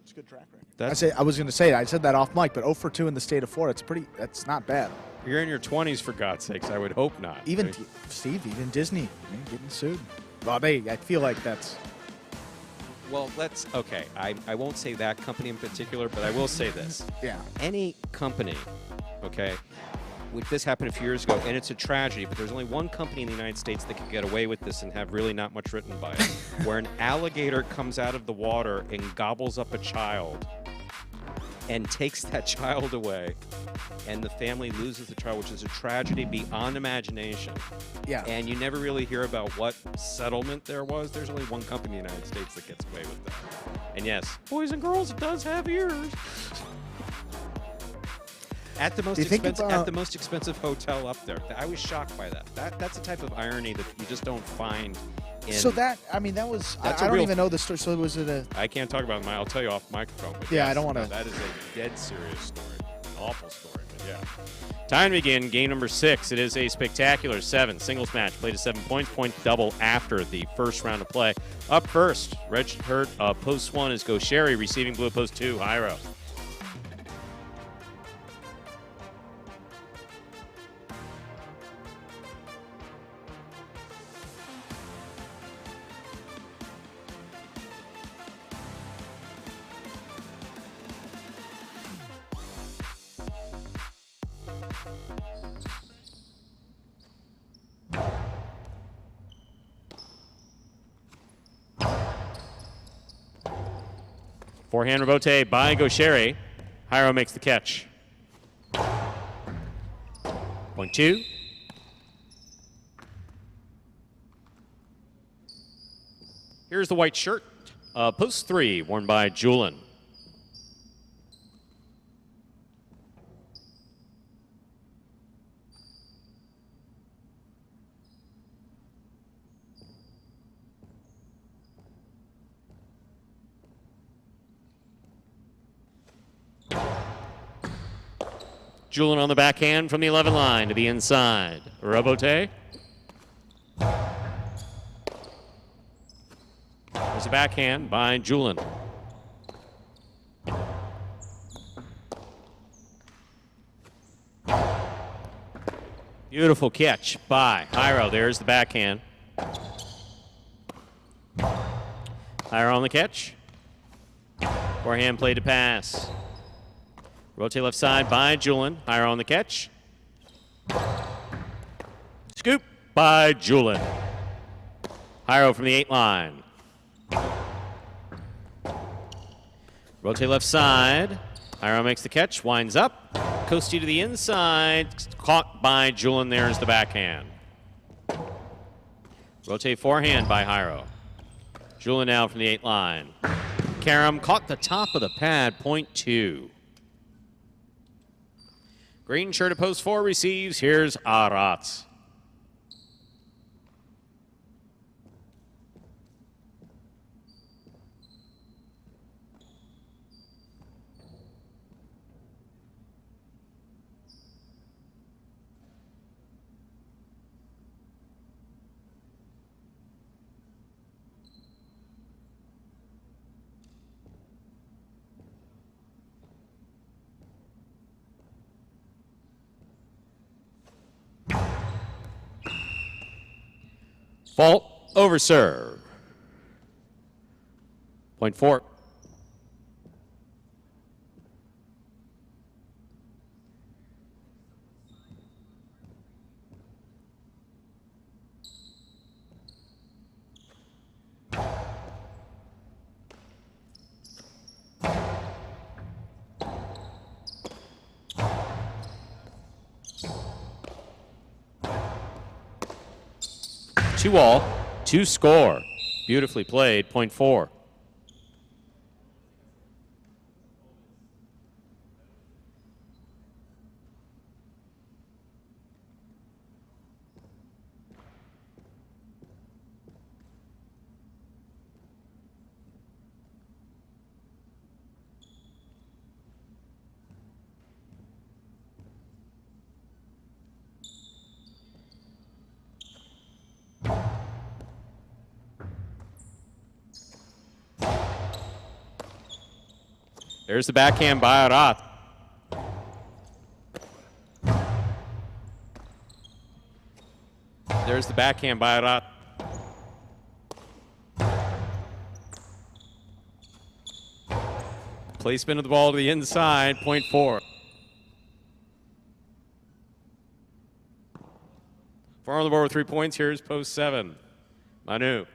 It's a good track record. I was going to say I said that off mic, but 0 for 2 in the state of Florida. That's not bad. You're in your 20s, for God's sakes. I would hope not. Even Steve, even Disney, getting sued. Well, I feel like that's. Well, okay. I won't say that company in particular, but I will say this. Yeah. Any company, okay, this happened a few years ago, and it's a tragedy, but there's only one company in the United States that can get away with this and have really not much written by it, where an alligator comes out of the water and gobbles up a child and takes that child away, and the family loses the child, which is a tragedy beyond imagination. Yeah. And you never really hear about what settlement there was. There's only one company in the United States that gets away with that. And yes, boys and girls, it does have ears. At the most expensive hotel up there. I was shocked by that. That's a type of irony that you just don't find. So that was. I don't even know the story. So was it a? I can't talk about it. I'll tell you off microphone. But yeah, yes, I don't want to. That is a dead serious story. An awful story, but yeah. Time to begin. Game number 6. It is a spectacular 7 singles match. Played to 7 points. Point double after the first round of play. Up first, red shirt post 1 is Gaucheri, receiving blue post 2. Jairo. Forehand rebote by Gaucheri. Jairo makes the catch. Point 2. Here's the white shirt. Post 3, worn by Julin. Julin on the backhand from the 11 line to the inside. Rebote. There's a backhand by Julin. Beautiful catch by Jairo. There's the backhand. Jairo on the catch. Forehand play to pass. Rotate left side by Julin. Jairo on the catch. Scoop by Julin. Jairo from the 8 line. Rotate left side. Jairo makes the catch. Winds up. Coasty to the inside. Caught by Julin. There's the backhand. Rotate forehand by Jairo. Julin now from the 8 line. Karam caught the top of the pad. Point 2. Green shirt at post 4 receives. Here's Aratz. Fault over serve. Point 4. Two all, 2 score. Beautifully played, point 4. There's the backhand by Arat. There's the backhand by Arat. Placement of the ball to the inside, point 4. Far on the board with 3 points. Here's post 7. Manu.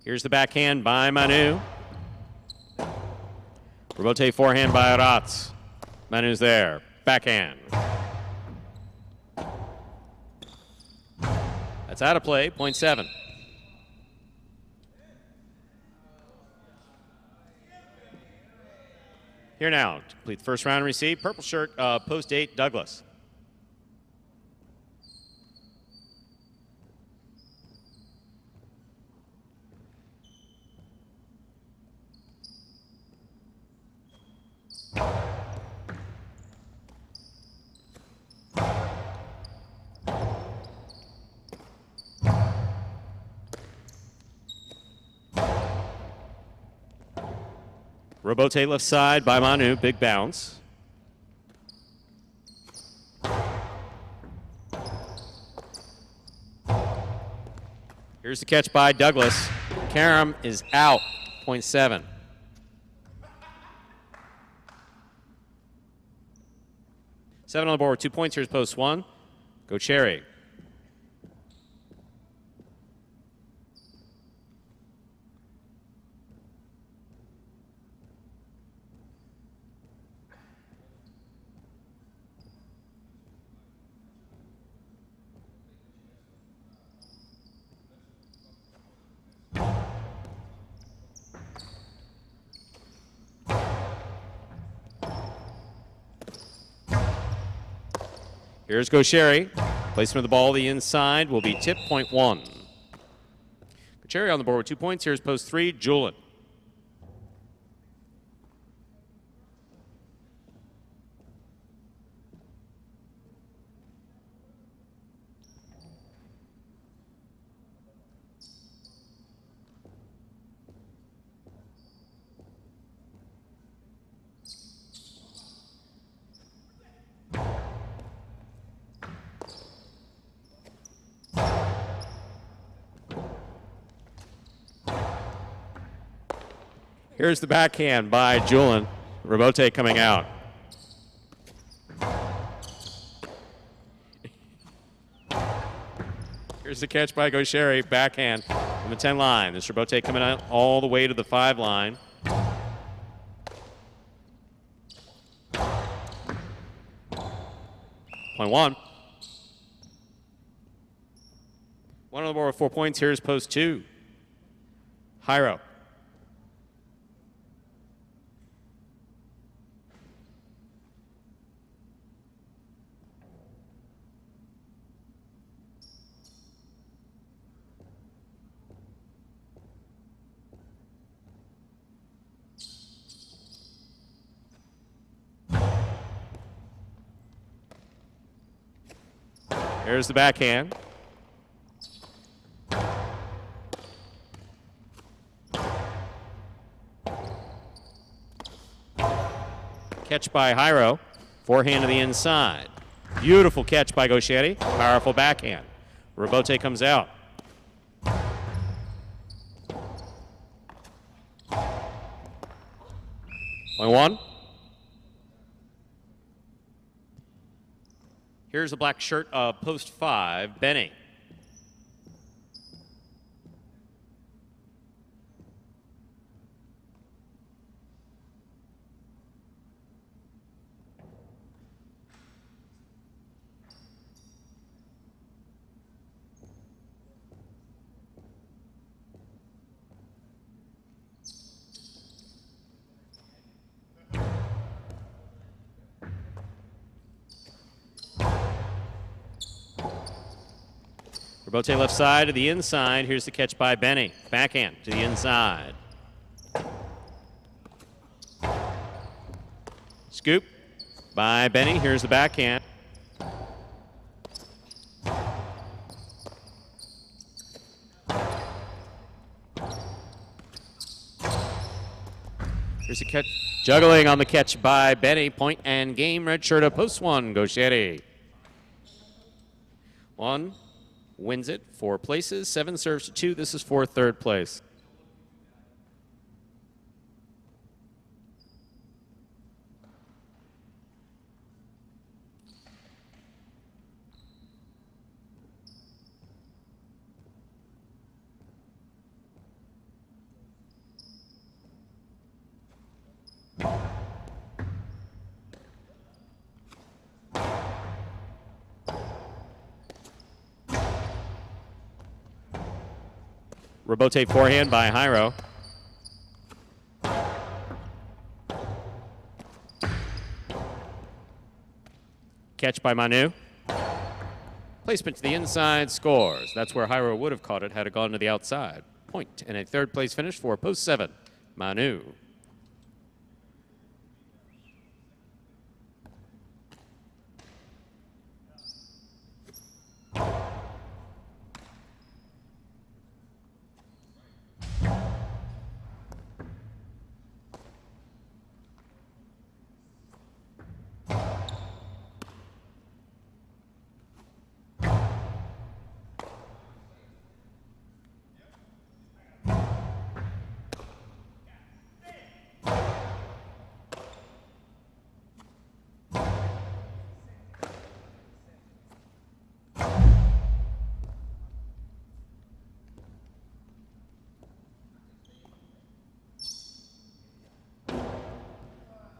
Here's the backhand by Manu. Rebote forehand by Aratz. Manu's there. Backhand. That's out of play. Point 7. Here now to complete the first round and receive. Purple shirt, post 8, Douglas. Rebote left side by Manu, big bounce. Here's the catch by Douglas. Karam is out, point 7. 7 on the board, 2 points. Here's post 1. Go Cherry. Here's Gaucheri. Placement of the ball the inside will be tip, point 1. Gaucheri on the board with 2 points. Here's post 3, Julin. Here's the backhand by Julin. Rebote coming out. Here's the catch by Gaucheri, backhand from the 10 line. This Rebote coming out all the way to the 5 line. Point 1. 1 on the board with 4 points. Here's post 2. Hyro. Here's the backhand. Catch by Jairo. Forehand to the inside. Beautiful catch by Gauchetti. Powerful backhand. Robote comes out. Point one. Here's the black shirt of post 5, Benny. Robote left side to the inside. Here's the catch by Benny. Backhand to the inside. Scoop by Benny. Here's the backhand. Here's the catch. Juggling on the catch by Benny. Point and game. Red shirt of post 1. Gauchetti. 1. Wins it 4 places, 7 serves to 2. This is for 3rd place. Robote forehand by Jairo. Catch by Manu. Placement to the inside, scores. That's where Jairo would have caught it had it gone to the outside. Point and a 3rd place finish for post 7, Manu.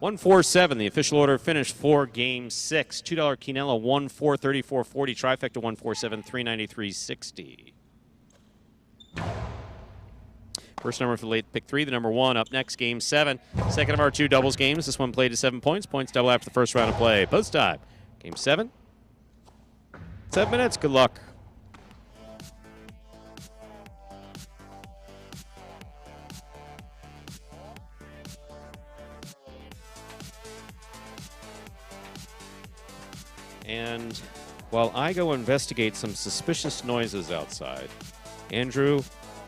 $1-4-7, the official order finished for Game 6. $2 Quinella, 1-4-34-40. Trifecta, 1-4-7, 393.60. First number for late pick 3, the number 1 up next, Game 7. Second of our 2 doubles games. This one played to 7 points. Points double after the first round of play. Post time. Game 7. 7 minutes. Good luck. And while I go investigate some suspicious noises outside, Andrew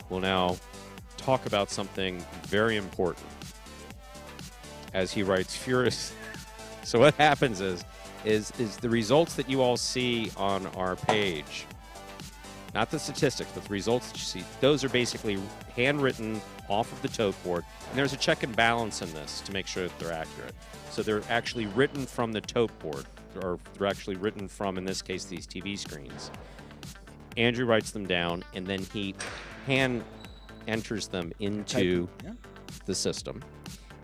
will now talk about something very important as he writes furious. So what happens is the results that you all see on our page, not the statistics, but the results that you see, those are basically handwritten off of the tote board. And there's a check and balance in this to make sure that they're accurate. So they're actually written from the tote board, or they're actually written from, in this case, these TV screens. Andrew writes them down, and then he hand enters them into the system.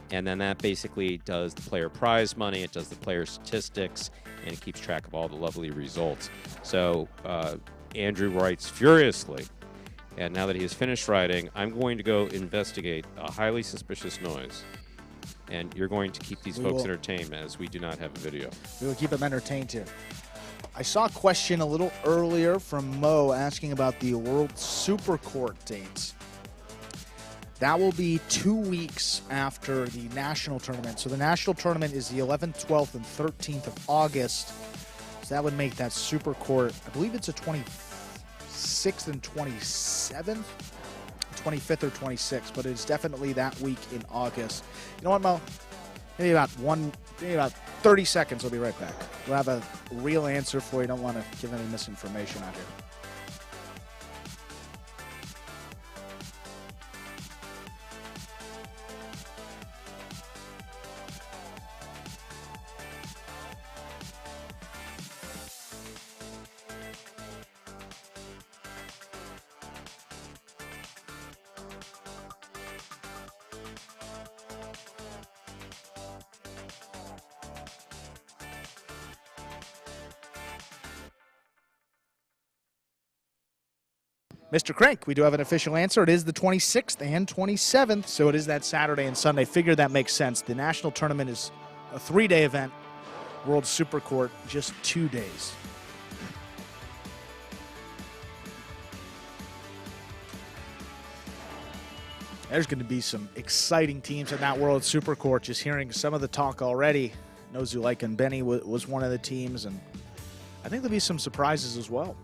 And then that basically does the player prize money, it does the player statistics, and it keeps track of all the lovely results. So Andrew writes furiously, and now that he has finished writing, I'm going to go investigate a highly suspicious noise. And you're going to keep these folks entertained, as we do not have a video. We will keep them entertained here. I saw a question a little earlier from Mo asking about the World Super Court dates. That will be 2 weeks after the national tournament. So the national tournament is the 11th, 12th, and 13th of August. So that would make that super court, I believe it's a 26th and 27th, 25th or 26th, but it's definitely that week in August. You know what, Mo? Maybe about 30 seconds. We'll be right back. We'll have a real answer for you. Don't want to give any misinformation out here. Mr. Crank, we do have an official answer. It is the 26th and 27th, so it is that Saturday and Sunday. Figure that makes sense. The national tournament is a 3-day event. World Super Court, just 2 days. There's going to be some exciting teams in that World Super Court. Just hearing some of the talk already. I know Zuleika and Benny was one of the teams, and I think there'll be some surprises as well.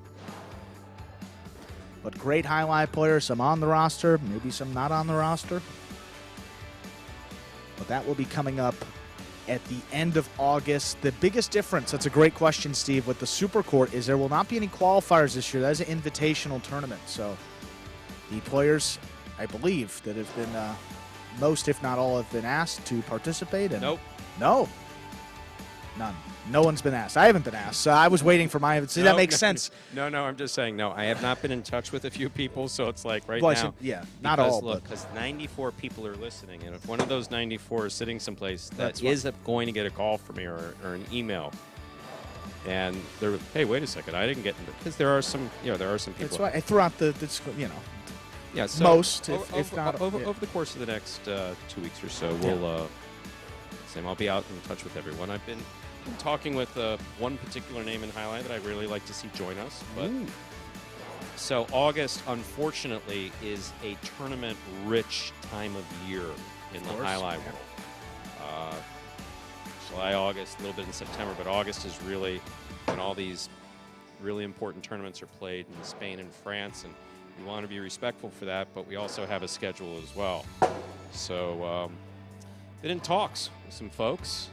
But great highlight players, some on the roster, maybe some not on the roster. But that will be coming up at the end of August. The biggest difference, that's a great question, Steve, with the Super Court is there will not be any qualifiers this year. That is an invitational tournament. So the players, I believe, that have been most, if not all, have been asked to participate. And nope. No. None. No one's been asked. I haven't been asked. So I was waiting for my. See, that makes sense. No, I'm just saying no. I have not been in touch with a few people, so it's like right well, now. Yeah, not all. Look, because 94 people are listening, and if one of those 94 is sitting someplace, that is going to get a call from me or an email. And they're, hey, wait a second, I didn't get into, because there are some, there are some people. That's why I threw out the Yeah, so most, if not over the course of the next 2 weeks or so, we'll. I'll be out in touch with everyone. I've been talking with one particular name in highlight that I really like to see join us. But so August, unfortunately, is a tournament-rich time of year in the highlight world. July, August, a little bit in September, but August is really when all these really important tournaments are played in Spain and France, and we want to be respectful for that, but we also have a schedule as well. So been in talks with some folks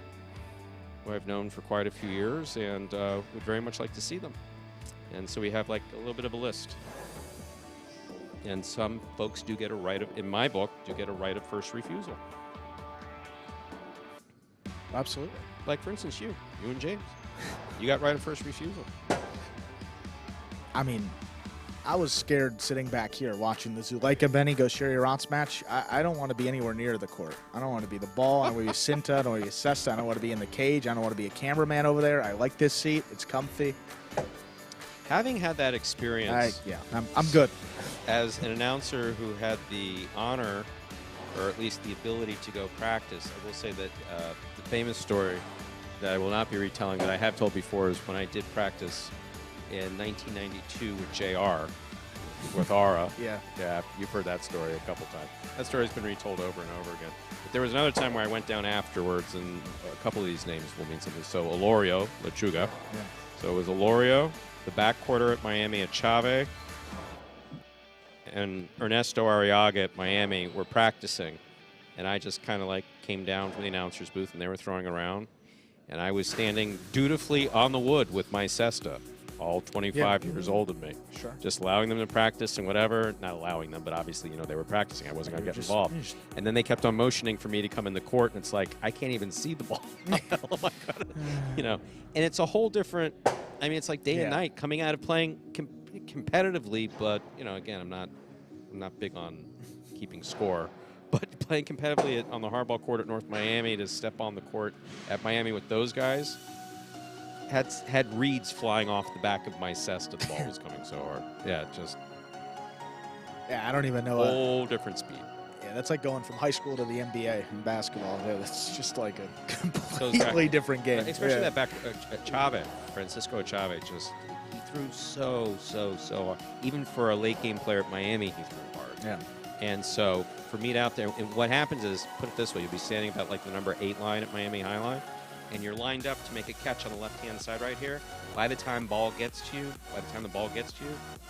who I've known for quite a few years, and would very much like to see them. And so we have like a little bit of a list. And some folks do get a right of, in my book, do get a right of first refusal. Absolutely. Like, for instance, you and James. You got right of first refusal. I mean, I was scared sitting back here watching the Zuleika Benny go share your odds match. I don't want to be anywhere near the court. I don't want to be the ball. I don't want to be Cinta. I don't want to be Sesta. I don't want to be in the cage. I don't want to be a cameraman over there. I like this seat. It's comfy. Having had that experience, I'm good. As an announcer who had the honor, or at least the ability to go practice, I will say that the famous story that I will not be retelling that I have told before is when I did practice in 1992 with JR, with Aura. Yeah, you've heard that story a couple times. That story's been retold over and over again. But there was another time where I went down afterwards, and a couple of these names will mean something. So Olorio, Lechuga. So it was Olorio, the back quarter at Miami at Chave, and Ernesto Arriaga at Miami were practicing. And I just kind of like came down from the announcer's booth, and they were throwing around. And I was standing dutifully on the wood with my Cesta, all 25 years old of me. Sure. Just allowing them to practice and whatever. Not allowing them, but obviously, they were practicing. I wasn't going to get involved. And then they kept on motioning for me to come in the court, and it's like, I can't even see the ball. Oh my God. And it's a whole different, it's like day and night coming out of playing competitively, but, again, I'm not big on keeping score. But playing competitively on the hardball court at North Miami, to step on the court at Miami with those guys, had reeds flying off the back of my Cesta. The ball was coming so hard. Yeah, just. Yeah, I don't even know. Whole different speed. Yeah, that's like going from high school to the NBA in basketball. Yeah, that's just like a completely different game. Especially that back Chave, Francisco Chave, he threw so hard. Even for a late game player at Miami, he threw hard. Yeah. And so for me to out there, and what happens is, put it this way, you'll be standing about like the number 8 line at Miami High Line, and you're lined up to make a catch on the left-hand side right here, by the time the ball gets to you,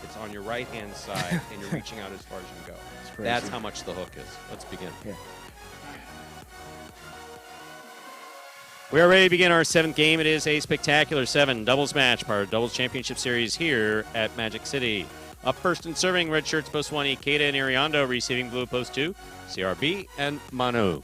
it's on your right-hand side, and you're reaching out as far as you can go. That's how much the hook is. Let's begin. Yeah. We are ready to begin our 7th game. It is a spectacular 7 doubles match, part of Doubles Championship Series here at Magic City. Up first and serving, red shirts, post 1, Ikeda and Iriondo, receiving blue, post 2, CRB and Manu.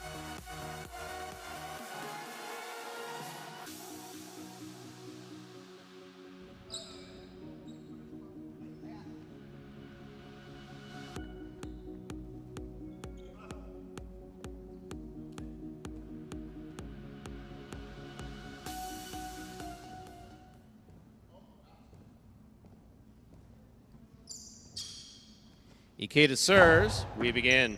Ikeda serves. We begin.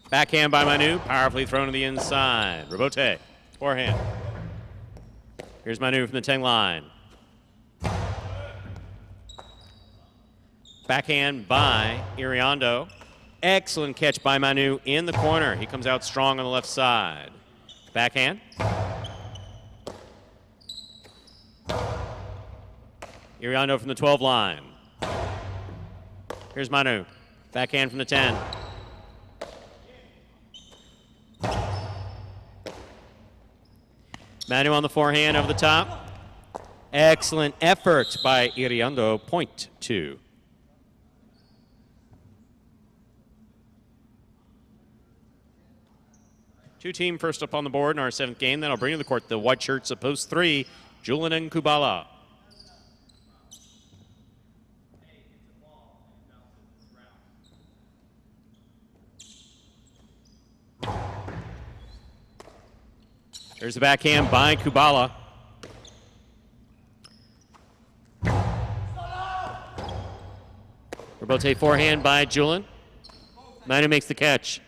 Backhand by Manu. Powerfully thrown to the inside. Robote. Forehand. Here's Manu from the 10 line. Backhand by Iriondo. Excellent catch by Manu in the corner. He comes out strong on the left side. Backhand. Iriondo from the 12 line. Here's Manu. Backhand from the 10. Manu on the forehand over the top. Excellent effort by Iriondo. Point 2. Two team first up on the board in our 7th game. Then I'll bring to the court the white shirts of post 3, Julian and Kubala. There's the backhand by Kubala. Robote forehand by Julian. Manu makes the catch.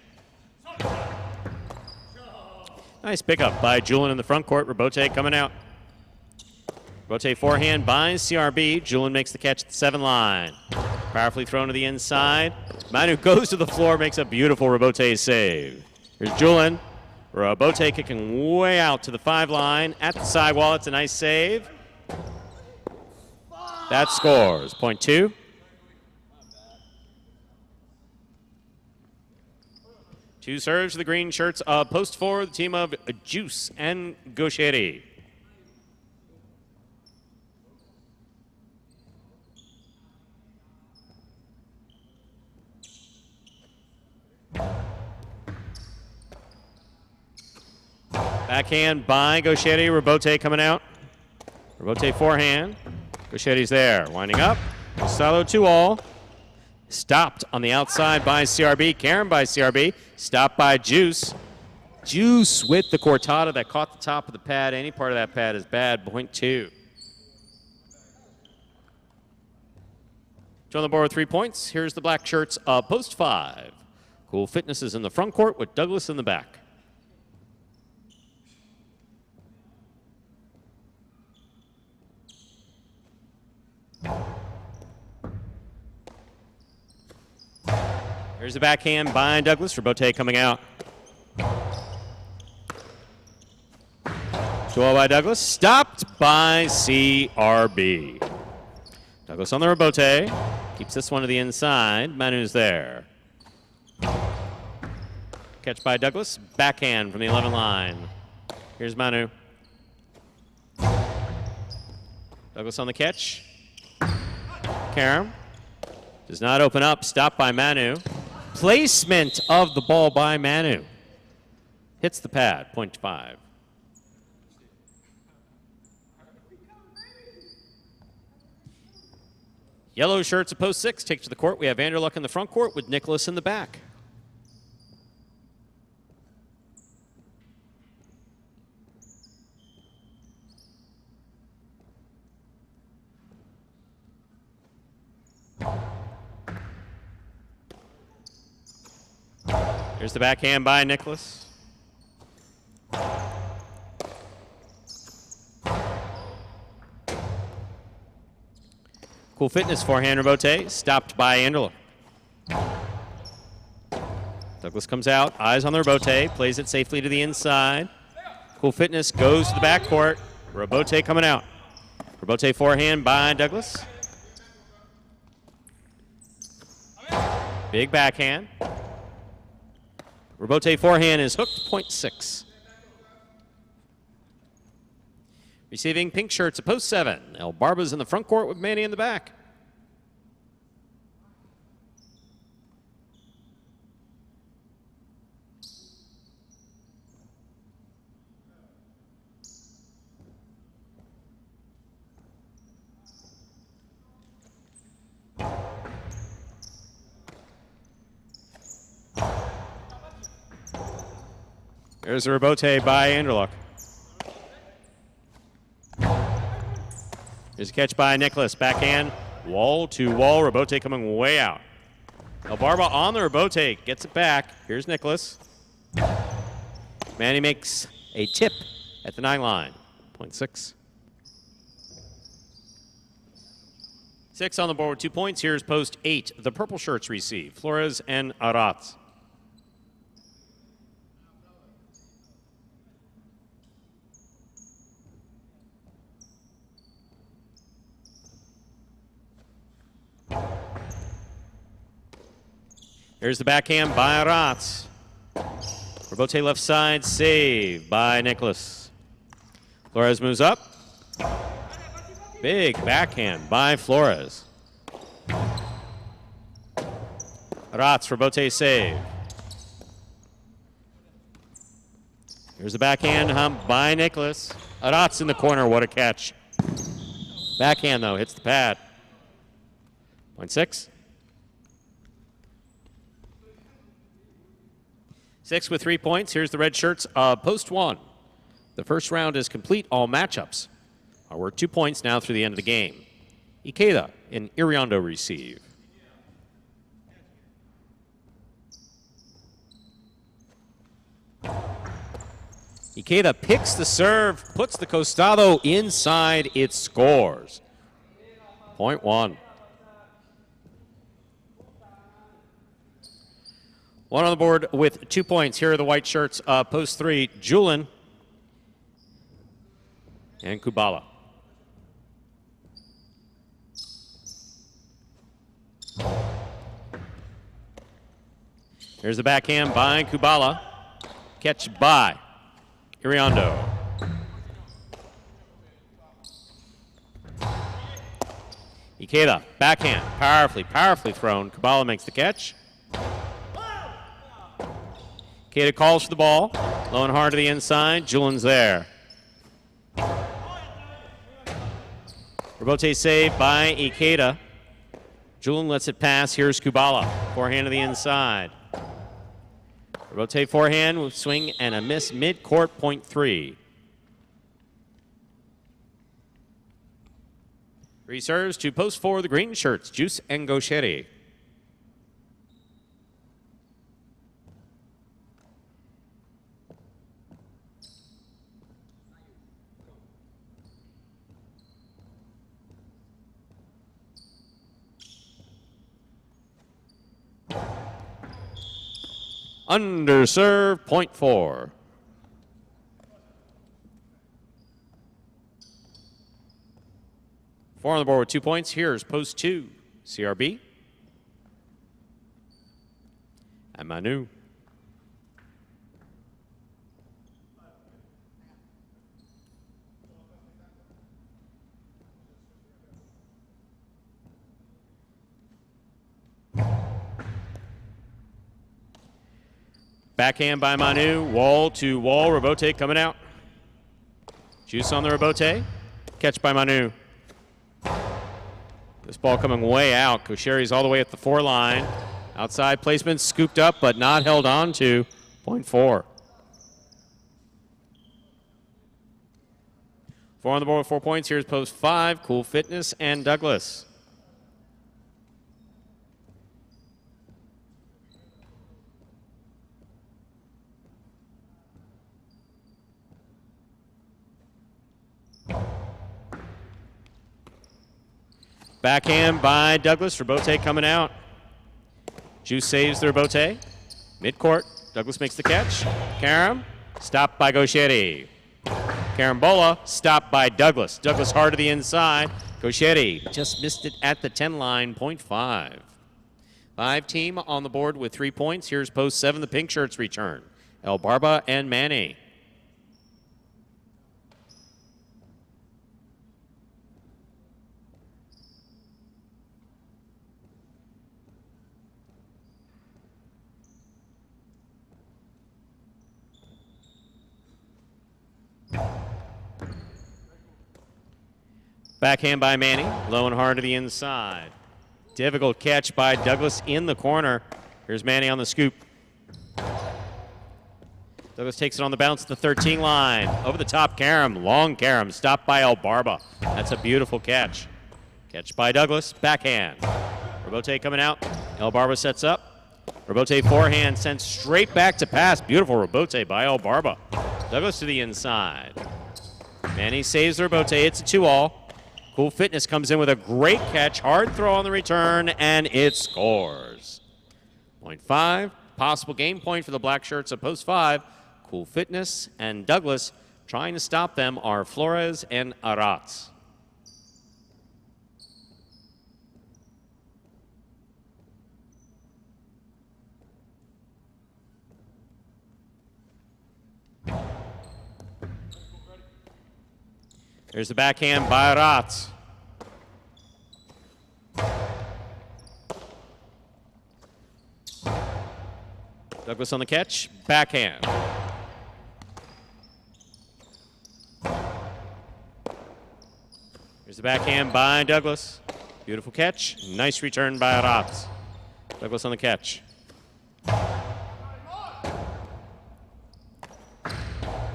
Nice pickup by Julian in the front court. Robote coming out. Robote forehand by CRB. Julian makes the catch at the 7 line. Powerfully thrown to the inside. Manu goes to the floor, makes a beautiful Robote save. Here's Julian. Robote kicking way out to the 5 line at the sidewall. It's a nice save. That scores. Point 2. Two serves to the green shirts of post 4, the team of Juice and Gosheri. Backhand by Gosheri. Robote coming out. Robote forehand. Gosheri's there. Winding up. Salo 2-all. Stopped on the outside by CRB. Karen by CRB. Stopped by Juice. Juice with the cortada that caught the top of the pad. Any part of that pad is bad. Point 2. On the board with 3 points. Here's the black shirts of post 5. Cool Fitness is in the front court with Douglas in the back. Here's the backhand by Douglas. Robote coming out. 2-all by Douglas. Stopped by CRB. Douglas on the Robote. Keeps this one to the inside. Manu's there. Catch by Douglas. Backhand from the 11 line. Here's Manu. Douglas on the catch. Karam. Does not open up. Stopped by Manu. Placement of the ball by Manu. Hits the pad. Point 5. Yellow shirts of post 6 take to the court. We have Vanderluck in the front court with Nicholas in the back. Here's the backhand by Nicholas. Cool Fitness forehand Robote, stopped by Anderler. Douglas comes out, eyes on the Robote, plays it safely to the inside. Cool Fitness goes to the backcourt. Robote coming out. Robote forehand by Douglas. Big backhand. Robote forehand is hooked, .6. Receiving pink shirts at post 7. El Barba's in the front court with Manny in the back. There's a Robote by Anderluck. There's a catch by Nicholas. Backhand, wall to wall. Robote coming way out. El Barba on the Robote, gets it back. Here's Nicholas. Manny makes a tip at the 9 line. .6. 6 on the board with 2 points. Here's post 8. The purple shirts receive. Flores and Aratz. Here's the backhand by Aratz. Robote left side, save by Nicholas. Flores moves up. Big backhand by Flores. Aratz, Robote save. Here's the backhand hump by Nicholas. Aratz in the corner, what a catch. Backhand though, hits the pad. .6. 6 with 3 points. Here's the red shirts. Post 1. The first round is complete. All matchups are worth 2 points now through the end of the game. Ikeda and Iriondo receive. Ikeda picks the serve, puts the costado inside, it scores. .1. 1 on the board with 2 points. Here are the white shirts. Post 3, Julin and Kubala. Here's the backhand by Kubala. Catch by Iriondo. Ikeda, backhand, powerfully thrown. Kubala makes the catch. Ikeda calls for the ball. Low and hard to the inside. Julin's there. Robote saved by Ikeda. Julin lets it pass. Here's Kubala. Forehand to the inside. Robote forehand with swing and a miss mid-court, .3. Reserves to post 4, the green shirts, Juice and Gaucheri. Underserve, .4. Four on the board with 2 points. Here's post 2, CRB and Manu. Backhand by Manu, wall to wall, Robote coming out. Juice on the Robote, catch by Manu. This ball coming way out. Gaucheri's all the way at the 4 line. Outside placement, scooped up but not held on to, .4. 4 on the board with 4 points. Here's post 5, Cool Fitness and Douglas. Backhand by Douglas. Robote coming out. Juice saves the Robote. Midcourt. Douglas makes the catch. Karam. Stopped by Gaucheri. Carambola stopped by Douglas. Douglas hard to the inside. Gauchetti just missed it at the 10 line, point 5. 5 team on the board with 3 points. Here's post 7, the pink shirts return. El Barba and Manny. Backhand by Manny, low and hard to the inside. Difficult catch by Douglas in the corner. Here's Manny on the scoop. Douglas takes it on the bounce at the 13 line. Over the top, Karam, long Karam, stopped by El Barba. That's a beautiful catch. Catch by Douglas, backhand. Robote coming out. El Barba sets up. Robote forehand sent straight back to pass. Beautiful Robote by El Barba. Douglas to the inside. Manny saves the Robote. It's a 2-all. Cool Fitness comes in with a great catch. Hard throw on the return, and it scores. Point 5. Possible game point for the black shirts at post 5. Cool Fitness and Douglas. Trying to stop them are Flores and Aratz. There's the backhand by Aratz. Douglas on the catch, backhand. Here's the backhand by Douglas. Beautiful catch, nice return by Aratz. Douglas on the catch.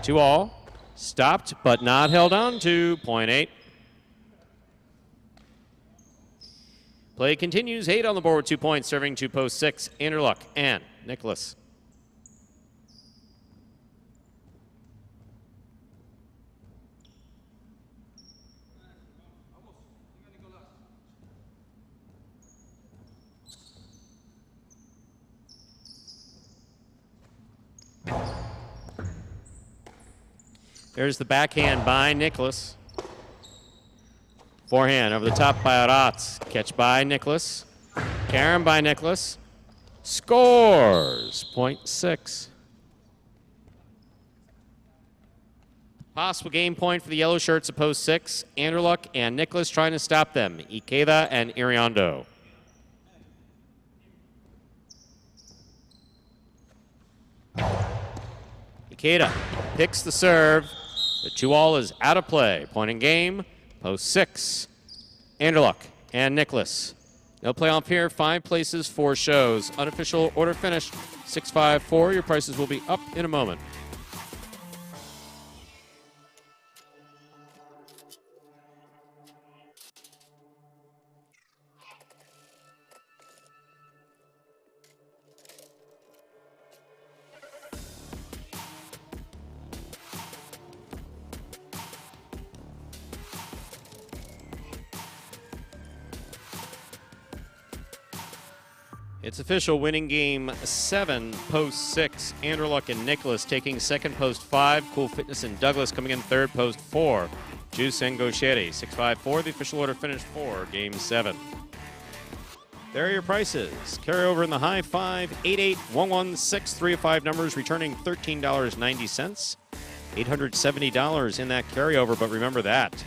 2-all. Stopped, but not held on to. Point 8. Play continues. 8 on the board with 2 points, serving to post 6. Anderluck and Nicholas. There's the backhand by Nicholas. Forehand over the top by Aratz. Catch by Nicholas. Karam by Nicholas. Scores. Point 6. Possible game point for the yellow shirts at post 6. Anderluck and Nicholas trying to stop them. Ikeda and Iriondo. Ikeda picks the serve. The 2-all is out of play. Point in game, post 6. Anderluck and Nicholas. No playoff here. 5 places, 4 shows. Unofficial order finished 6-5-4. Your prices will be up in a moment. It's official, winning game 7, post 6. Anderluck and Nicholas taking second, post 5. Cool Fitness and Douglas coming in third, post 4. Juice and Gauchetti, 6-5-4. The official order finished for game 7. There are your prices. Carryover in the high 5, 88, 116, 3 of 5 numbers, returning $13.90. $870 in that carryover, but remember that.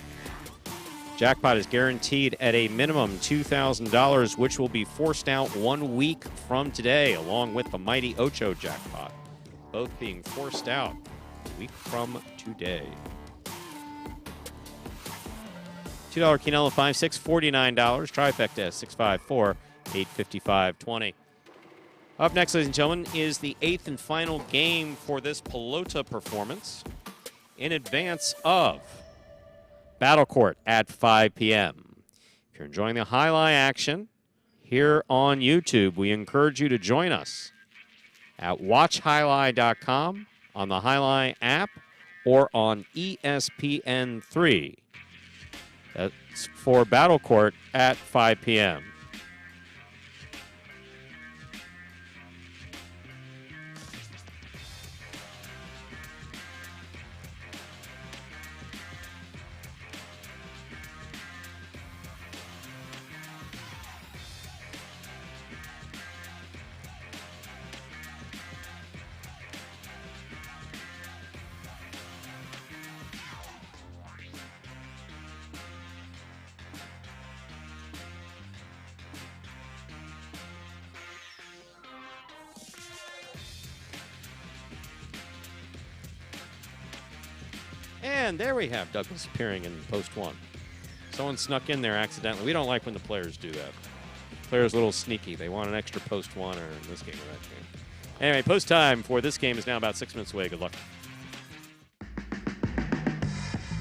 Jackpot is guaranteed at a minimum $2,000, which will be forced out 1 week from today, along with the mighty Ocho jackpot, both being forced out a week from today. $2 Quinella 5-6, $49. Trifecta 654, $855.20. Up next, ladies and gentlemen, is the 8th and final game for this Pelota performance in advance of Battle Court at 5 p.m. If you're enjoying the highlight action here on YouTube, we encourage you to join us at watchhighlight.com, on the Highlight app, or on ESPN3. That's for Battle Court at 5 p.m. And there we have Douglas appearing in post 1. Someone snuck in there accidentally. We don't like when the players do that. Players a little sneaky. They want an extra post 1 or in this game or that game. Anyway, post time for this game is now about 6 minutes away. Good luck.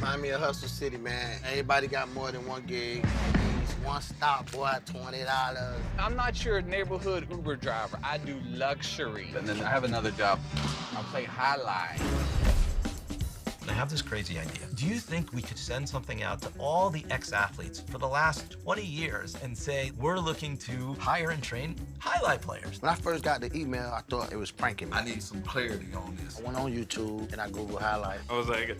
Remind me of Hustle City, man. Everybody got more than one gig. One stop, boy, $20. I'm not your neighborhood Uber driver. I do luxury. And then I have another job. I play highlight. I have this crazy idea. Do you think we could send something out to all the ex-athletes for the last 20 years and say, we're looking to hire and train highlight players? When I first got the email, I thought it was pranking me. I need some clarity on this. I went on YouTube and I Googled highlight. I was like,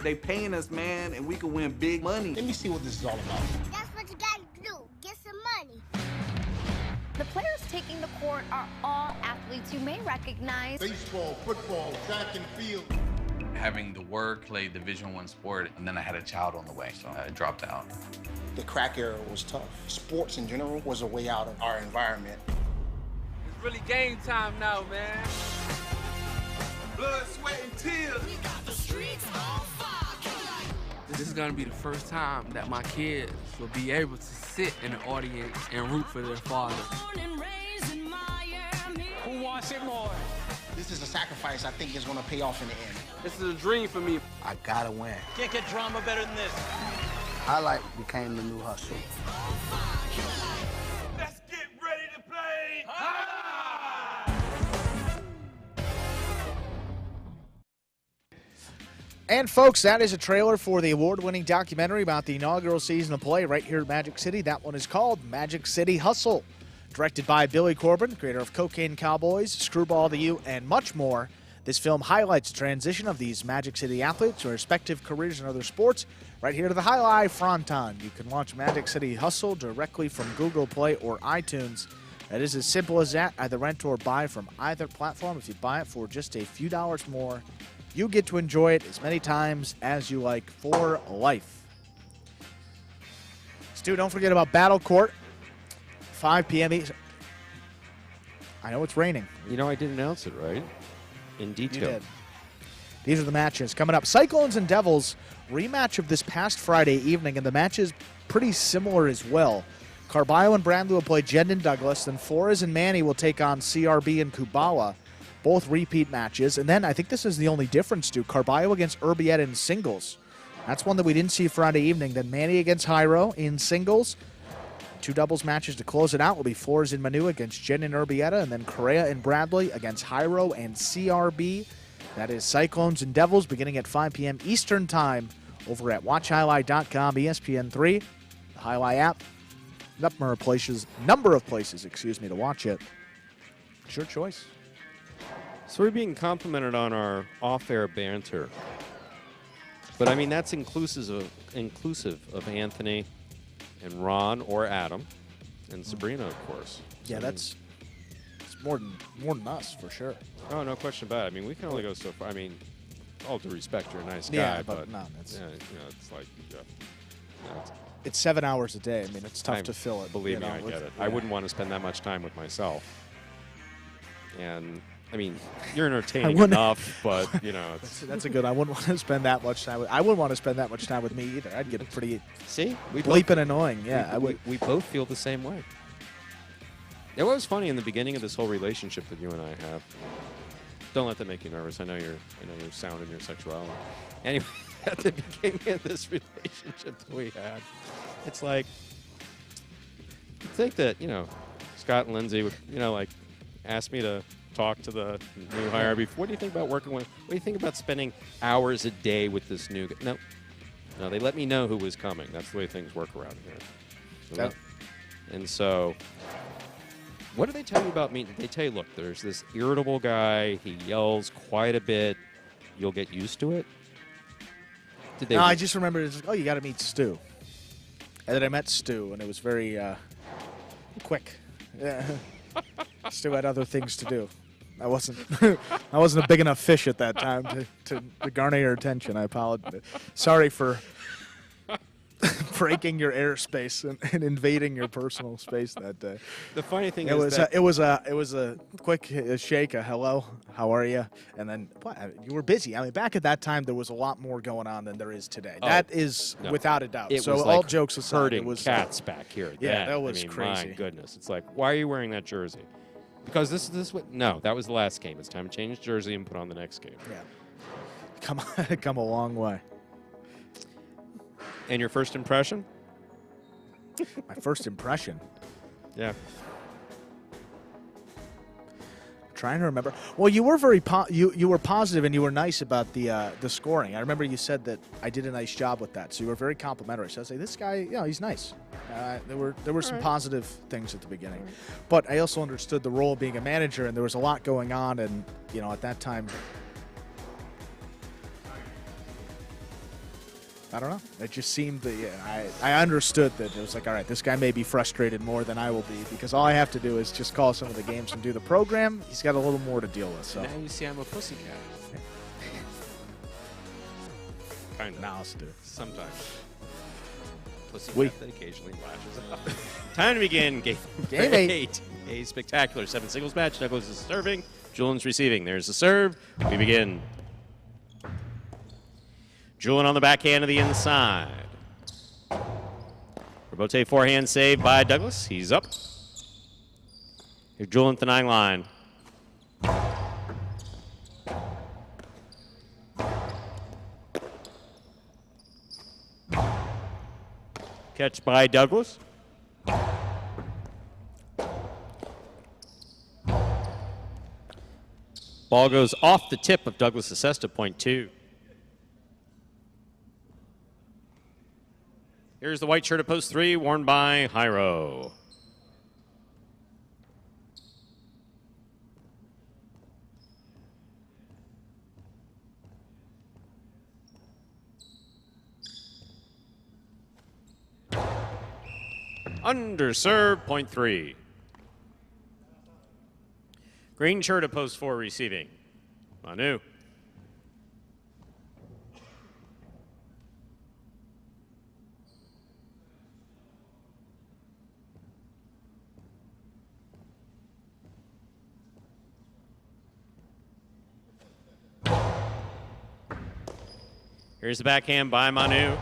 they paying us, man, and we can win big money. Let me see what this is all about. That's what you gotta do. Get some money. The players taking the court are all athletes you may recognize. Baseball, football, track and field. Having the work, play Division I sport, and then I had a child on the way, so I dropped out. The crack era was tough. Sports in general was a way out of our environment. It's really game time now, man. Blood, sweat, and tears. We got the streets on fire. This is gonna be the first time that my kids will be able to sit in the audience and root for their father. Who wants it more? This is a sacrifice I think is going to pay off in the end. This is a dream for me. I gotta win. Can't get drama better than this. Highlight became the new hustle. Let's get ready to play. And folks, that is a trailer for the award-winning documentary about the inaugural season of play right here at Magic City. That one is called Magic City Hustle. Directed by Billy Corbin, creator of Cocaine Cowboys, Screwball to You, and much more. This film highlights the transition of these Magic City athletes to respective careers in other sports right here to the Highlight Fronton. You can watch Magic City Hustle directly from Google Play or iTunes. That is as simple as that. Either rent or buy from either platform. If you buy it for just a few dollars more, you get to enjoy it as many times as you like for life. Stu, don't forget about Battle Court. 5 p.m. I know it's raining. You know, I did announce it, right? In detail. You did. These are the matches coming up. Cyclones and Devils, rematch of this past Friday evening, and the match is pretty similar as well. Carballo and Bradley will play Jed and Douglas, then Flores and Manny will take on CRB and Kubala, both repeat matches. And then I think this is the only difference, too. Carballo against Urbieta in singles. That's one that we didn't see Friday evening. Then Manny against Jairo in singles. 2 doubles matches to close it out will be Flores and Manu against Jen and Urbieta, and then Correa and Bradley against Jairo and CRB. That is Cyclones and Devils beginning at 5 p.m. Eastern Time over at WatchHighlight.com, ESPN3, the Highlight app. Number of places, to watch it. It's your choice. So we're being complimented on our off-air banter. But, I mean, that's inclusive of Anthony and Ron or Adam and Sabrina, of course. Yeah, it's more than us for sure. Oh, no question about it. I mean, we can only go so far. I mean, all due respect, you're a nice guy, yeah, but no, it's like it's 7 hours a day. I mean, it's tough to fill it. Believe me, I get it. Yeah. I wouldn't want to spend that much time with myself. And I mean, you're entertaining enough, but that's a good. I wouldn't want to spend that much time. I wouldn't want to spend that much time with me either. I'd get pretty bleeping annoying. Yeah, I would. We both feel the same way. It was funny in the beginning of this whole relationship that you and I have. Don't let that make you nervous. I know you're sound in your sexuality. Anyway, at the beginning of this relationship that we had, it's like you think that Scott and Lindsay would ask me to talk to the new hire before. What do you think about working with? What do you think about spending hours a day with this new guy? No, they let me know who was coming. That's the way things work around here. Yep. And so, what do they tell you about me? They tell you, look, there's this irritable guy. He yells quite a bit. You'll get used to it. No, I just remembered. It's like, you got to meet Stu. And then I met Stu, and it was very quick. Yeah. Stu had other things to do. I wasn't a big enough fish at that time to garner your attention. I apologize. Sorry for breaking your airspace and invading your personal space that day. The funny thing It is was that it was a quick shake, a hello, how are you, and then you were busy. I mean, back at that time, there was a lot more going on than there is today. Oh, that is no. without a doubt. It So was all like jokes aside, herding it was cats back here. Yeah, then. that was I mean, crazy. My goodness, it's like, why are you wearing that jersey? Because this is what? No, that was the last game. It's time to change jersey and put on the next game. Yeah, come a long way. And your first impression? My first impression. Yeah. Trying to remember. Well, you were very you were positive and you were nice about the scoring. I remember you said that I did a nice job with that. So you were very complimentary. So I was like, this guy, he's nice. There were some positive things at the beginning, but I also understood the role of being a manager, and there was a lot going on, and at that time, I don't know. It just seemed that I understood that it was like, all right, this guy may be frustrated more than I will be because all I have to do is just call some of the games and do the program. He's got a little more to deal with. So now you see I'm a pussycat. Kind of. Now let's do it. Sometimes. Pussycat that occasionally lashes out. Time to begin game 8. A spectacular 7 singles match. Douglas is serving. Julian's receiving. There's the serve. We begin. Julian on the backhand of the inside. Rebote forehand save by Douglas. He's up. Here's Julian at the 9 line. Catch by Douglas. Ball goes off the tip of Douglas' assist to point 2. Here's the white shirt at post 3, worn by Jairo. Under serve, point 3. Green shirt at post 4 receiving. Manu. Here's the backhand by Manu.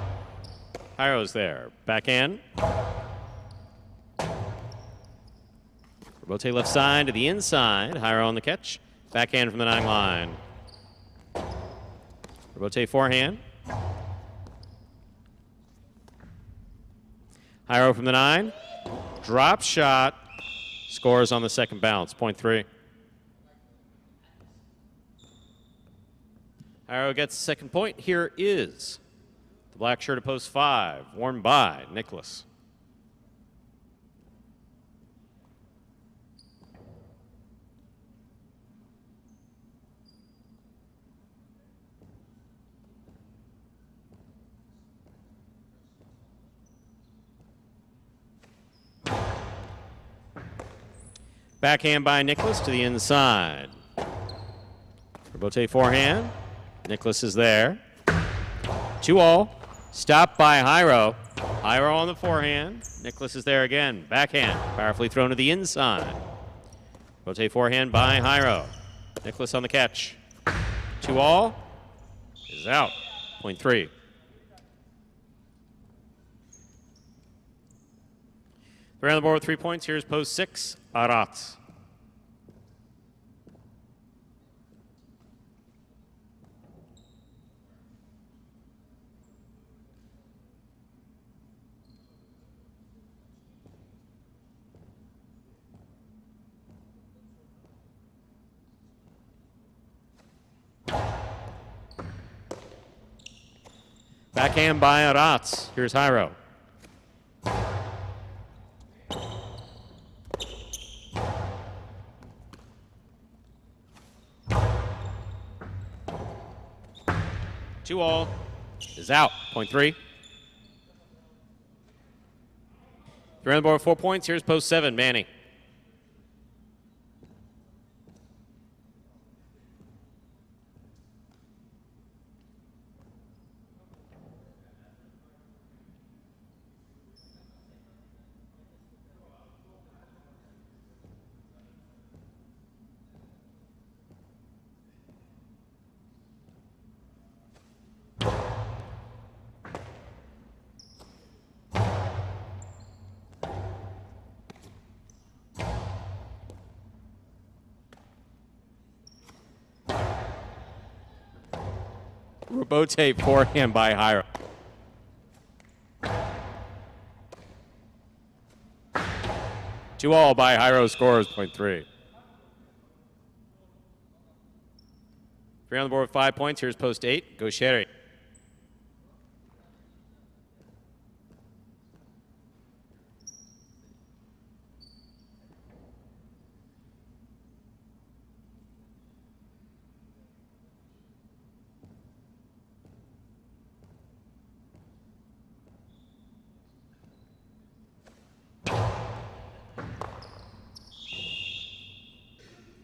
Jairo's there. Backhand. Rebote left side to the inside. Jairo on the catch. Backhand from the 9 line. Rebote forehand. Jairo from the 9. Drop shot. Scores on the second bounce. Point 3. Jairo gets the second point. Here is the black shirt at post 5, worn by Nicholas. Backhand by Nicholas to the inside. Rebote forehand. Nicholas is there. 2-all. Stopped by Jairo. Jairo on the forehand. Nicholas is there again. Backhand. Powerfully thrown to the inside. Rebote forehand by Jairo. Nicholas on the catch. 2-all. Is out. Point 3. Three on the board with 3 points. Here's post 6. Arat. Backhand by Arat. Here's Jairo. Two all is out. Point 3. 3 on the board, 4 points. Here's post 7, Manny. Robote forehand by Hyro. Two all by Hyro scores, point 3. 3 on the board with 5 points. Here's post 8. Go Sherry.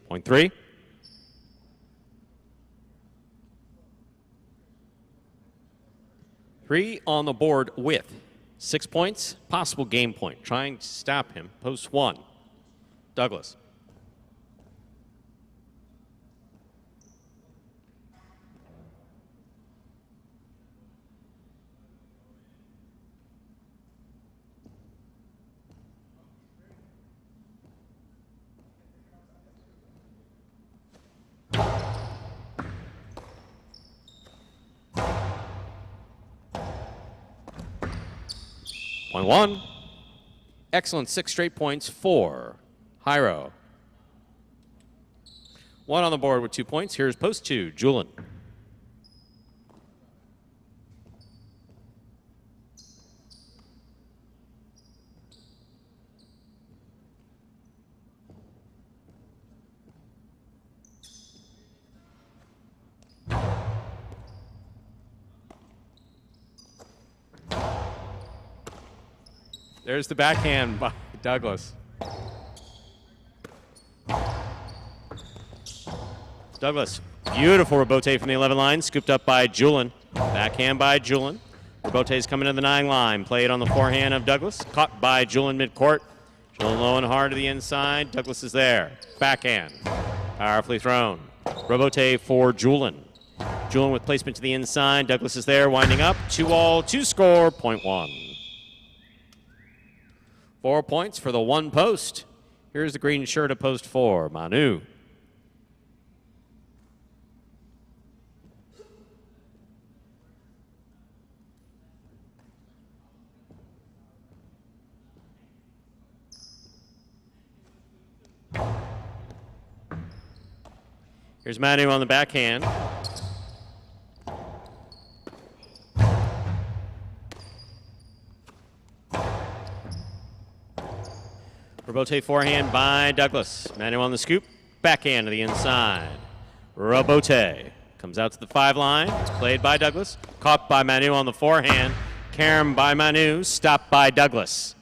Point 3. Three on the board with 6 points, possible game point. Trying to stop him. Post 1. Douglas. Point 1. Excellent, 6 straight points for Hyro. 1 on the board with 2 points. Here's post 2, Julian. There's the backhand by Douglas. Douglas, beautiful rebote from the 11 line, scooped up by Julian. Backhand by Julian. Rebote's coming to the 9 line, played on the forehand of Douglas, caught by Julian midcourt. Julian low and hard to the inside. Douglas is there. Backhand, powerfully thrown. Rebote for Julian. Julian with placement to the inside. Douglas is there, winding up. 2 all, 2 score, point 1. 4 points for the 1 post. Here's the green shirt of post 4, Manu. Here's Manu on the backhand. Rebote forehand by Douglas. Manu on the scoop. Backhand to the inside. Rebote comes out to the 5 line. It's played by Douglas. Caught by Manu on the forehand. Carom by Manu. Stopped by Douglas.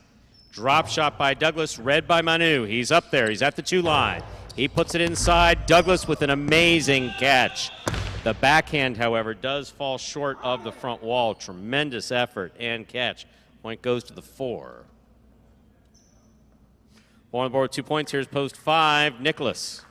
Drop shot by Douglas. Read by Manu. He's up there. He's at the 2 line. He puts it inside. Douglas with an amazing catch. The backhand, however, does fall short of the front wall. Tremendous effort and catch. Point goes to the 4. 4 on the board, 2 points. Here's post 5, Nicholas.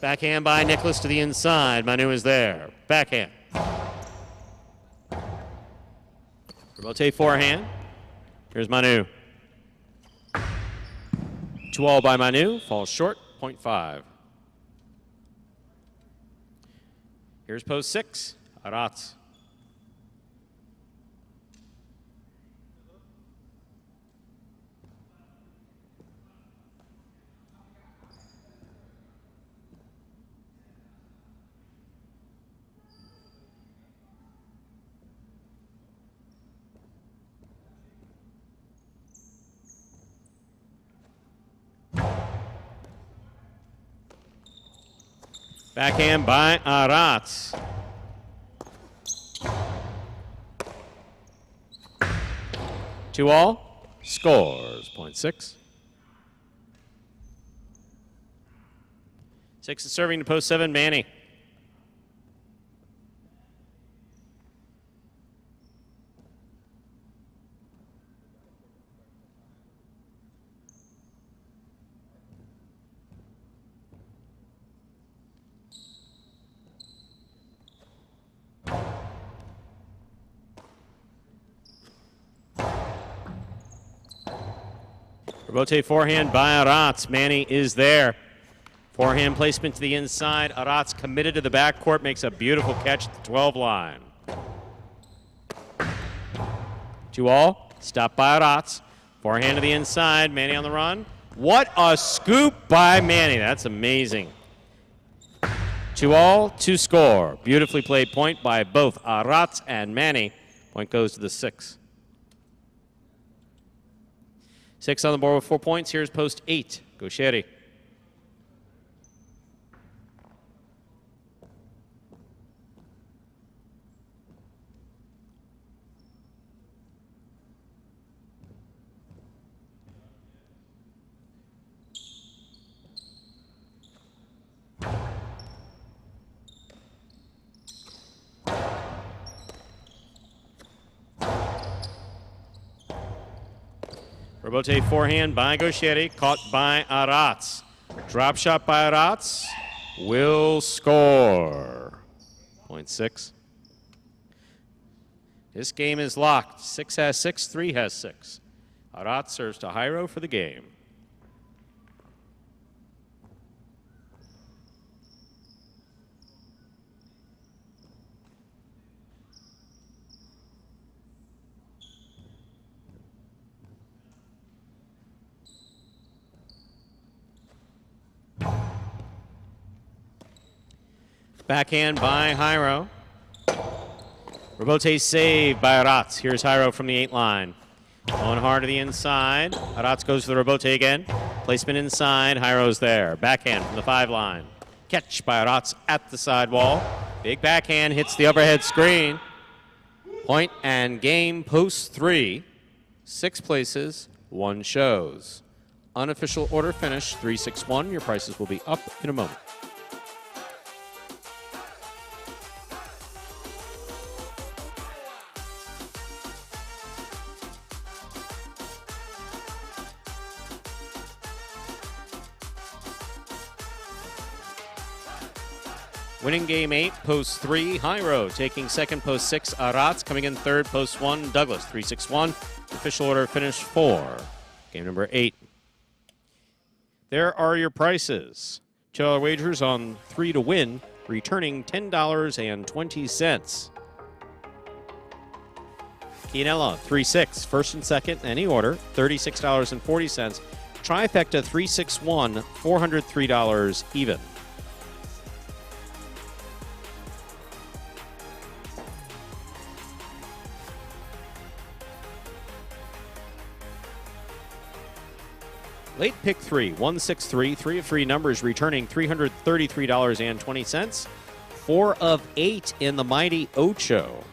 Backhand by Nicholas to the inside. Manu is there. Backhand. Rebote forehand. Here's Manu. 2 all by Manu. Falls short. Point 5. Here's post 6. Aratz. Backhand by Aratz. Two all. Scores. Point 6. 6 is serving to post 7, Manny. Rebote forehand by Aratz. Manny is there. Forehand placement to the inside. Aratz committed to the backcourt, makes a beautiful catch at the 12 line. 2-all. Stop by Aratz. Forehand to the inside. Manny on the run. What a scoop by Manny. That's amazing. 2-all, 2-score. Beautifully played point by both Aratz and Manny. Point goes to the 6. 6 on the board with 4 points. Here's post 8. Gaucheri. Rebote forehand by Gaucheri, caught by Aratz. Drop shot by Aratz will score. Point 6. This game is locked. 6 has 6, 3 has 6. Aratz serves to Jairo for the game. Backhand by Jairo. Rebote saved by Aratz. Here's Jairo from the 8 line. Going hard to the inside. Aratz goes to the rebote again. Placement inside. Jairo's there. Backhand from the 5 line. Catch by Aratz at the sidewall. Big backhand hits the overhead screen. Point and game, post 3. 6 places, 1 shows. Unofficial order finish, 3-6-1. Your prices will be up in a moment. Winning game 8, post 3, Jairo. Taking second, post 6, Aratz. Coming in third, post 1, Douglas. 3-6-1. Official order finish 4. Game number 8. There are your prices. $2 wagers on 3 to win, returning $10.20. Quinella, 3-6. First and second, any order, $36.40. Trifecta, 3-6-1, $403 even. Late pick 3, 1-6-3, 3 of 3 numbers returning $333.20. 4 of 8 in the mighty Ocho.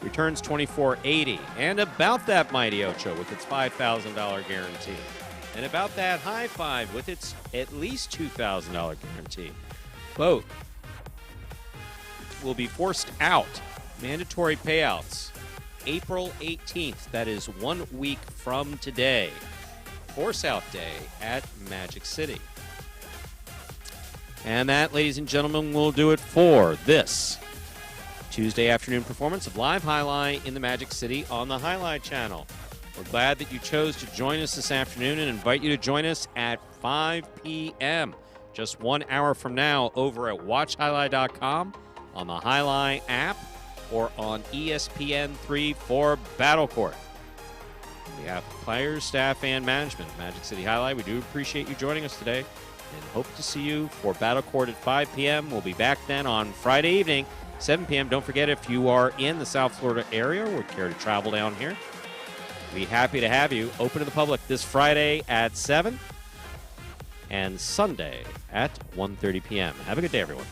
Returns $24.80. And about that mighty Ocho with its $5,000 guarantee. And about that high five with its at least $2,000 guarantee. Both will be forced out. Mandatory payouts April 18th. That is 1 week from today. Force Out Day at Magic City. And that, ladies and gentlemen, will do it for this Tuesday afternoon performance of Live Highlight in the Magic City on the Highlight Channel. We're glad that you chose to join us this afternoon and invite you to join us at 5 p.m. just 1 hour from now over at watchhighlight.com, on the Highlight app, or on ESPN3 for Battle Court. On behalf of players, staff, and management of Magic City Highlight, we do appreciate you joining us today and hope to see you for Battle Court at 5 p.m. We'll be back then on Friday evening, 7 p.m. Don't forget, if you are in the South Florida area or care to travel down here, we'll be happy to have you. Open to the public this Friday at 7 and Sunday at 1:30 p.m. Have a good day, everyone.